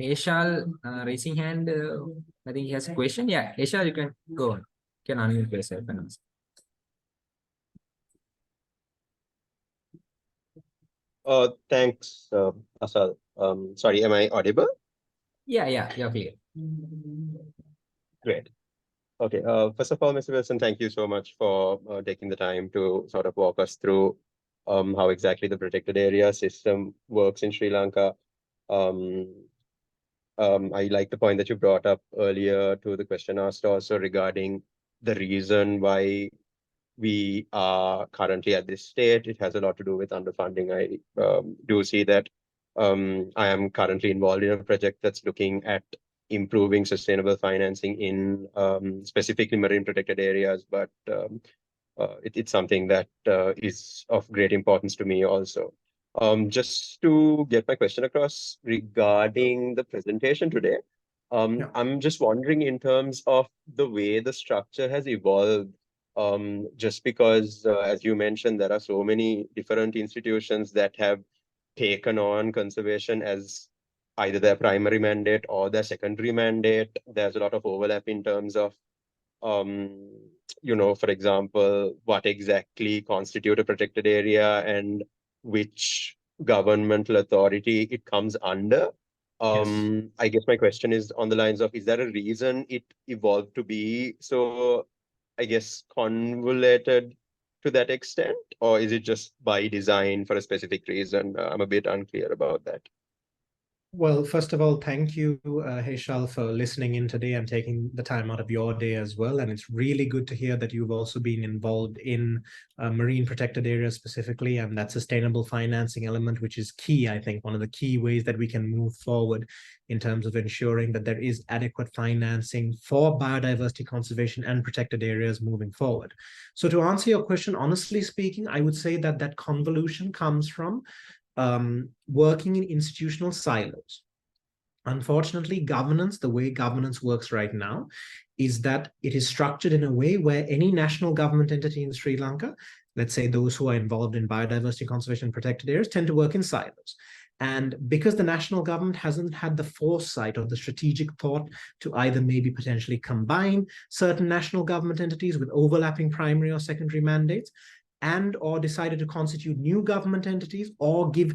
Eshal raising hand. I think he has a question. Yeah, Eshal, you can go on. You can unmute yourself and ask. Thanks, Asal. Sorry, am I audible? Yeah, you're clear. Great. Okay. First of all, Mr. Wilson, thank you so much for taking the time to sort of walk us through how exactly the protected area system works in Sri Lanka. I like the point that you brought up earlier to the question asked also regarding the reason why we are currently at this state. It has a lot to do with underfunding. I do see that I am currently involved in a project that's looking at improving sustainable financing in specifically marine protected areas, but it's something that is of great importance to me also. Just to get my question across regarding the presentation today, I'm just wondering in terms of the way the structure has evolved, just because, as you mentioned, there are so many different institutions that have taken on conservation as either their primary mandate or their secondary mandate. There's a lot of overlap in terms of, for example, what exactly constitute a protected area and which governmental authority it comes under. I guess my question is on the lines of, is there a reason it evolved to be so, I guess, convoluted to that extent, or is it just by design for a specific reason? I'm a bit unclear about that. Well, first of all, thank you, Heshal, for listening in today and taking the time out of your day as well. And it's really good to hear that you've also been involved in marine protected areas specifically, and that sustainable financing element, which is key, I think, one of the key ways that we can move forward in terms of ensuring that there is adequate financing for biodiversity conservation and protected areas moving forward. So to answer your question, honestly speaking, I would say that that convolution comes from working in institutional silos. Unfortunately, governance, the way governance works right now, is that it is structured in a way where any national government entity in Sri Lanka, let's say those who are involved in biodiversity conservation and protected areas, tend to work in silos. And because the national government hasn't had the foresight or the strategic thought to either maybe potentially combine certain national government entities with overlapping primary or secondary mandates, and or decided to constitute new government entities or give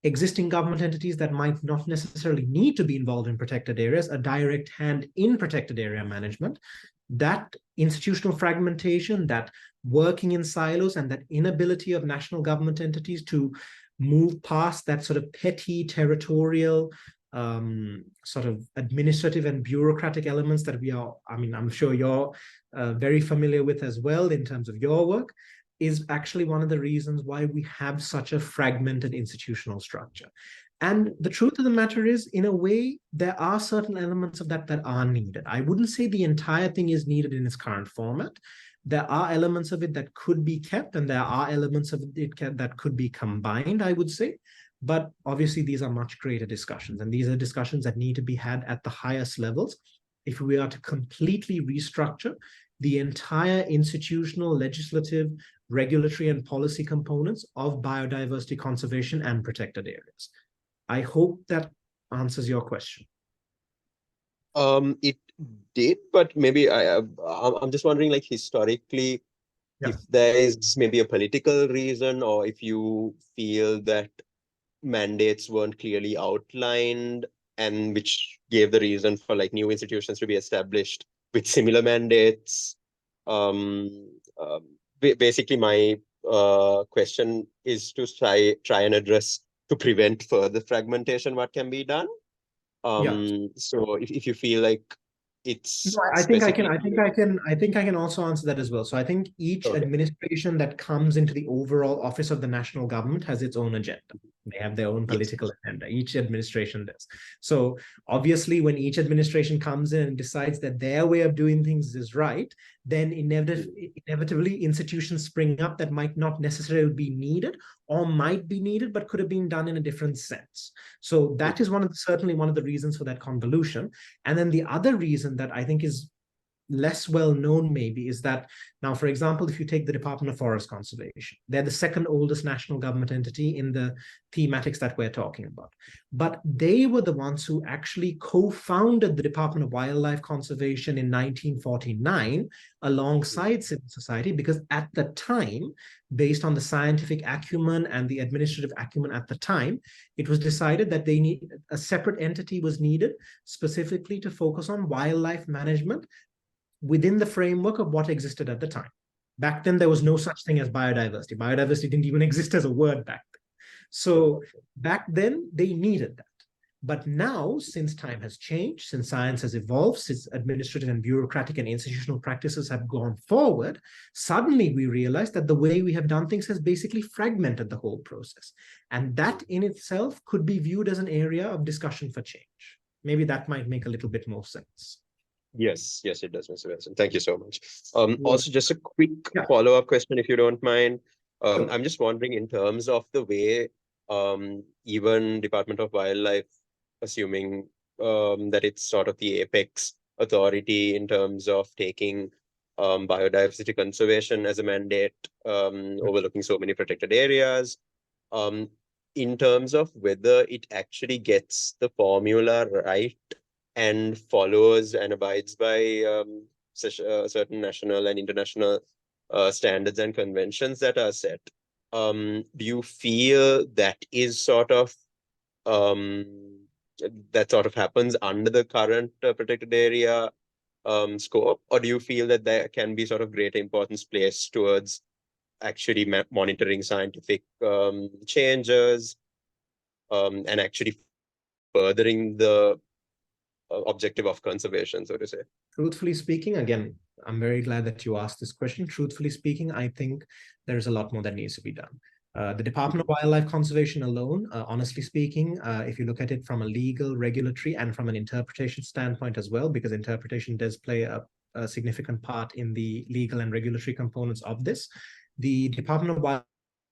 existing government entities that might not necessarily need to be involved in protected areas a direct hand in protected area management, that institutional fragmentation, that working in silos, and that inability of national government entities to move past that sort of petty territorial sort of administrative and bureaucratic elements that we are, I mean, I'm sure you're very familiar with as well in terms of your work, is actually one of the reasons why we have such a fragmented institutional structure. And the truth of the matter is, in a way, there are certain elements of that are needed. I wouldn't say the entire thing is needed in its current format. There are elements of it that could be kept, and there are elements of it that could be combined, I would say. But obviously, these are much greater discussions, and these are discussions that need to be had at the highest levels if we are to completely restructure the entire institutional, legislative, regulatory, and policy components of biodiversity conservation and protected areas. I hope that answers your question. It did, but maybe I'm just wondering, like, historically, Yeah. if there is maybe a political reason, or if you feel that mandates weren't clearly outlined, and which gave the reason for like new institutions to be established with similar mandates. Basically, my question is to try and address to prevent further fragmentation what can be done. Yeah. So if you feel like it's No, I think I can. specifically I think I can also answer that as well. So I think each okay. administration that comes into the overall office of the national government has its own agenda. They have their own Yes. political agenda. Each administration does. So obviously, when each administration comes in and decides that their way of doing things is right, then inevitably institutions spring up that might not necessarily be needed, or might be needed but could have been done in a different sense. So that is certainly one of the reasons for that convolution. And then the other reason that I think is less well known maybe is that now, for example, if you take the Department of Forest Conservation, they're the second oldest national government entity in the thematics that we're talking about. But they were the ones who actually co-founded the Department of Wildlife Conservation in 1949 alongside civil society, because at the time, based on the scientific acumen and the administrative acumen at the time, it was decided that a separate entity was needed specifically to focus on wildlife management within the framework of what existed at the time. Back then, there was no such thing as biodiversity. Biodiversity didn't even exist as a word back then. So back then, they needed that. But now, since time has changed, since science has evolved, since administrative and bureaucratic and institutional practices have gone forward, suddenly we realize that the way we have done things has basically fragmented the whole process. And that in itself could be viewed as an area of discussion for change. Maybe that might make a little bit more sense. Yes, it does, Mr. Wilson. Thank you so much. Also, just a quick Yeah. follow-up question, if you don't mind. Sure. I'm just wondering, in terms of the way even Department of Wildlife, assuming that it's sort of the apex authority in terms of taking biodiversity conservation as a mandate, overlooking so many protected areas, in terms of whether it actually gets the formula right and follows and abides by certain national and international standards and conventions that are set. Do you feel that is sort of happens under the current protected area scope, or do you feel that there can be sort of greater importance placed towards actually monitoring scientific changes and actually furthering the objective of conservation, so to say? Truthfully speaking, again, I'm very glad that you asked this question. Truthfully speaking, I think there's a lot more that needs to be done. The Department of Wildlife Conservation alone, honestly speaking, if you look at it from a legal, regulatory, and from an interpretation standpoint as well, because interpretation does play a significant part in the legal and regulatory components of this, the Department of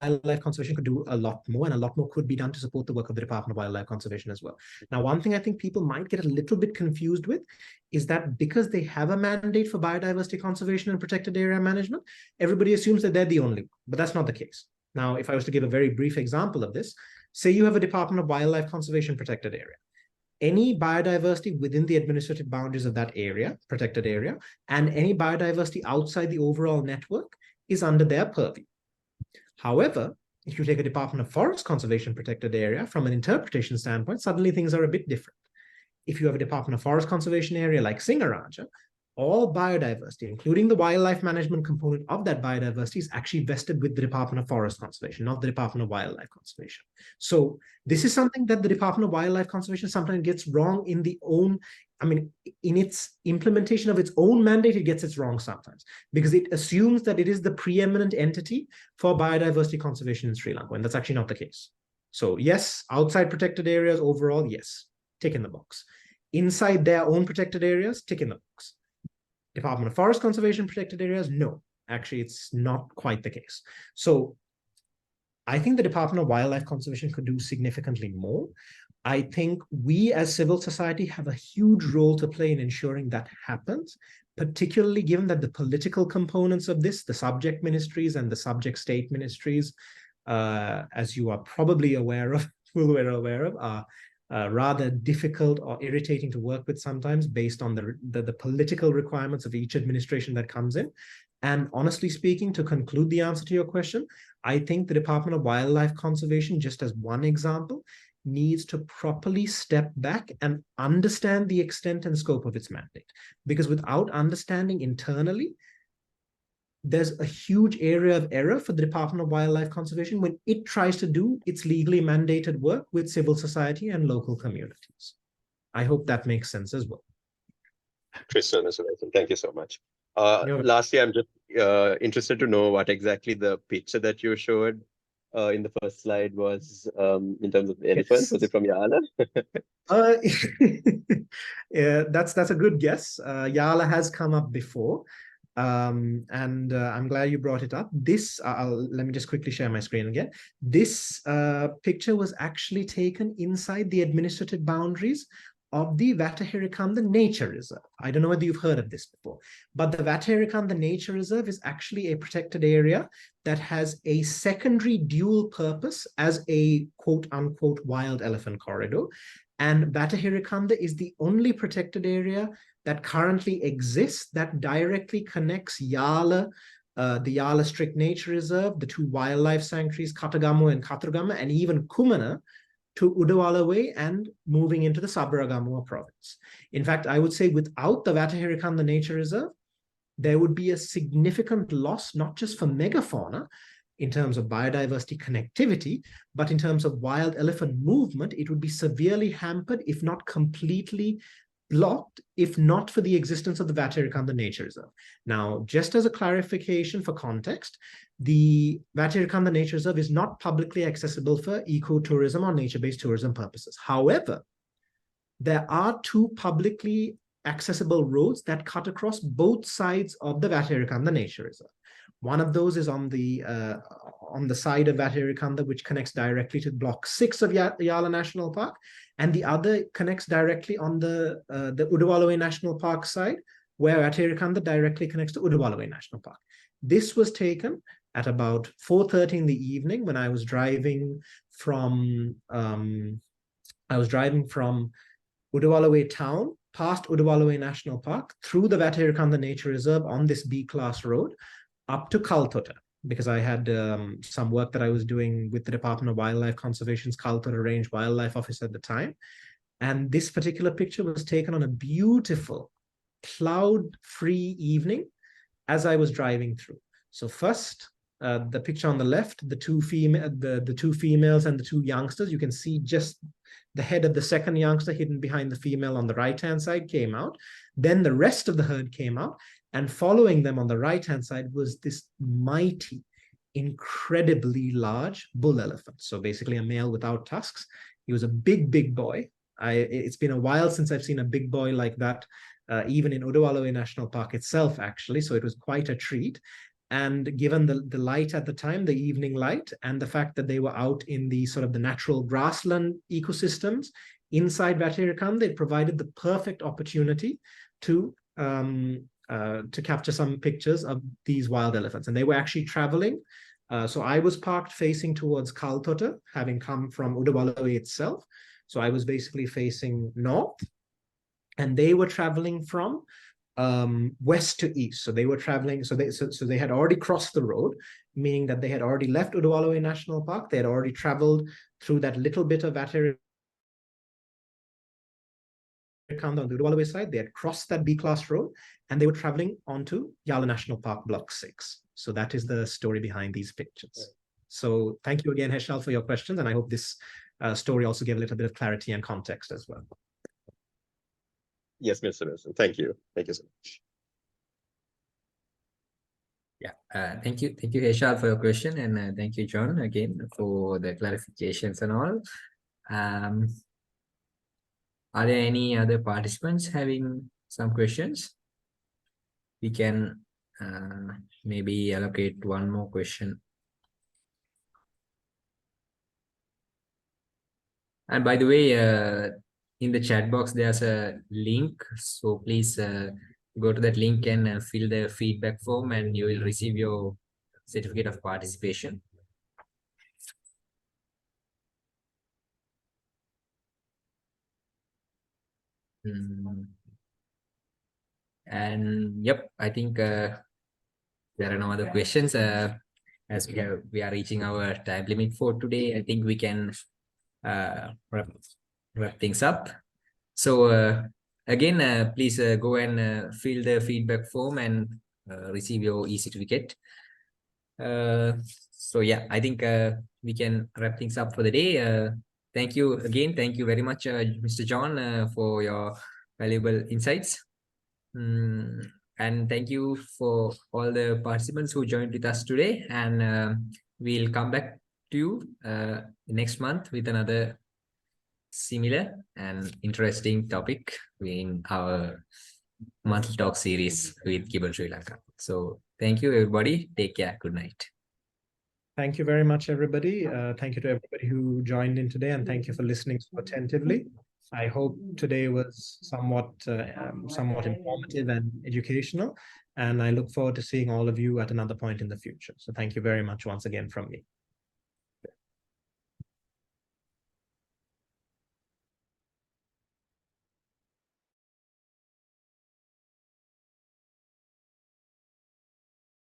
Wildlife Conservation could do a lot more, and a lot more could be done to support the work of the Department of Wildlife Conservation as well. Now, one thing I think people might get a little bit confused with is that because they have a mandate for biodiversity conservation and protected area management, everybody assumes that they're the only one, but that's not the case. Now, if I was to give a very brief example of this, say you have a Department of Wildlife Conservation protected area. Any biodiversity within the administrative boundaries of that area, protected area, and any biodiversity outside the overall network is under their purview. However, if you take a Department of Forest Conservation protected area, from an interpretation standpoint, suddenly things are a bit different. If you have a Department of Forest Conservation area like Singaraja, all biodiversity, including the wildlife management component of that biodiversity, is actually vested with the Department of Forest Conservation, not the Department of Wildlife Conservation. So this is something that the Department of Wildlife Conservation sometimes gets wrong in in its implementation of its own mandate, it gets it wrong sometimes, because it assumes that it is the preeminent entity for biodiversity conservation in Sri Lanka, and that's actually not the case. So yes, outside protected areas overall, yes, tick in the box. Inside their own protected areas, tick in the box. Department of Forest Conservation protected areas, no, actually it's not quite the case. So I think the Department of Wildlife Conservation could do significantly more. I think we as civil society have a huge role to play in ensuring that happens, particularly given that the political components of this, the subject ministries and the subject state ministries, as you are probably aware of, are rather difficult or irritating to work with sometimes based on the political requirements of each administration that comes in. And honestly speaking, to conclude the answer to your question, I think the Department of Wildlife Conservation, just as one example, needs to properly step back and understand the extent and scope of its mandate. Because without understanding internally, there's a huge area of error for the Department of Wildlife Conservation when it tries to do its legally mandated work with civil society and local communities. I hope that makes sense as well. Tristan, thank you so much. Lastly, I'm just interested to know what exactly the picture that you showed in the first slide was in terms of the elephant. Yes. Was it from Yala? Yeah, that's a good guess. Yala has come up before. And I'm glad you brought it up. This, let me just quickly share my screen again. This picture was actually taken inside the administrative boundaries of the Vatahirikanda Nature Reserve. I don't know whether you've heard of this before, but the Vatahirikanda Nature Reserve is actually a protected area that has a secondary dual purpose as a quote-unquote wild elephant corridor. And Vatahirikanda is the only protected area that currently exists that directly connects Yala, the Yala Strict Nature Reserve, the two wildlife sanctuaries, Katagamu and Katurgama, and even Kumana, to Udawalawe and moving into the Sabaragamuwa province. In fact, I would say without the Vatahirikanda Nature Reserve, there would be a significant loss, not just for megafauna, in terms of biodiversity connectivity, but in terms of wild elephant movement, it would be severely hampered, if not completely blocked, if not for the existence of the Vatahirikanda Nature Reserve. Now, just as a clarification for context, the Vatahirikanda Nature Reserve is not publicly accessible for ecotourism or nature-based tourism purposes. However, there are two publicly accessible roads that cut across both sides of the Vatahirikanda Nature Reserve. One of those is on the side of Vatahirikanda, which connects directly to Block 6 of Yala National Park, and the other connects directly on the Udawalawe National Park side, where Vatahirikanda directly connects to Udawalawe National Park. This was taken at about 4:30 in the evening when I was driving from Udawalawe town past Udawalawe National Park through the Vatahirikanda Nature Reserve on this B-class road up to Kaltota, because I had some work that I was doing with the Department of Wildlife Conservation's Kaltota Range Wildlife Office at the time. And this particular picture was taken on a beautiful cloud-free evening as I was driving through. So first, the picture on the left, the two females and the two youngsters, you can see just the head of the second youngster hidden behind the female on the right-hand side came out. Then the rest of the herd came out, and following them on the right-hand side was this mighty, incredibly large bull elephant. So basically a male without tusks. He was a big, big boy. It's been a while since I've seen a big boy like that, even in Udawalawe National Park itself, actually. So it was quite a treat. And given the light at the time, the evening light, and the fact that they were out in the sort of the natural grassland ecosystems inside Vatirikam, they provided the perfect opportunity to capture some pictures of these wild elephants. And they were actually traveling. So I was parked facing towards Kaltota, having come from Udawalawe itself. So I was basically facing north, and they were traveling from west to east. So they were traveling, so they had already crossed the road, meaning that they had already left Udawalawe National Park. They had already traveled through that little bit of Vatirikam on the Udawalawe side. They had crossed that B-class road, and they were traveling onto Yala National Park Block 6. So that is the story behind these pictures. So thank you again, Heshal, for your questions, and I hope this story also gave a little bit of clarity and context as well. Yes, Mr. Wilson. Thank you. Thank you so much. Yeah, thank you, Heshal, for your question, and thank you, John, again for the clarifications and all. Are there any other participants having some questions? We can maybe allocate one more question. And by the way, in the chat box, there's a link. So please go to that link and fill the feedback form, and you will receive your certificate of participation. And yep, I think there are no other questions. As we are reaching our time limit for today, I think we can wrap things up. So again, please go and fill the feedback form and receive your e-certificate. So yeah, I think we can wrap things up for the day. Thank you again. Thank you very much, Mr. John, for your valuable insights. And thank you for all the participants who joined with us today. And we'll come back to you next month with another similar and interesting topic in our monthly talk series with GYBN Sri Lanka. So thank you, everybody. Take care. Good night. Thank you very much, everybody. Thank you to everybody who joined in today, and thank you for listening so attentively. I hope today was somewhat informative and educational, and I look forward to seeing all of you at another point in the future. So thank you very much once again from me.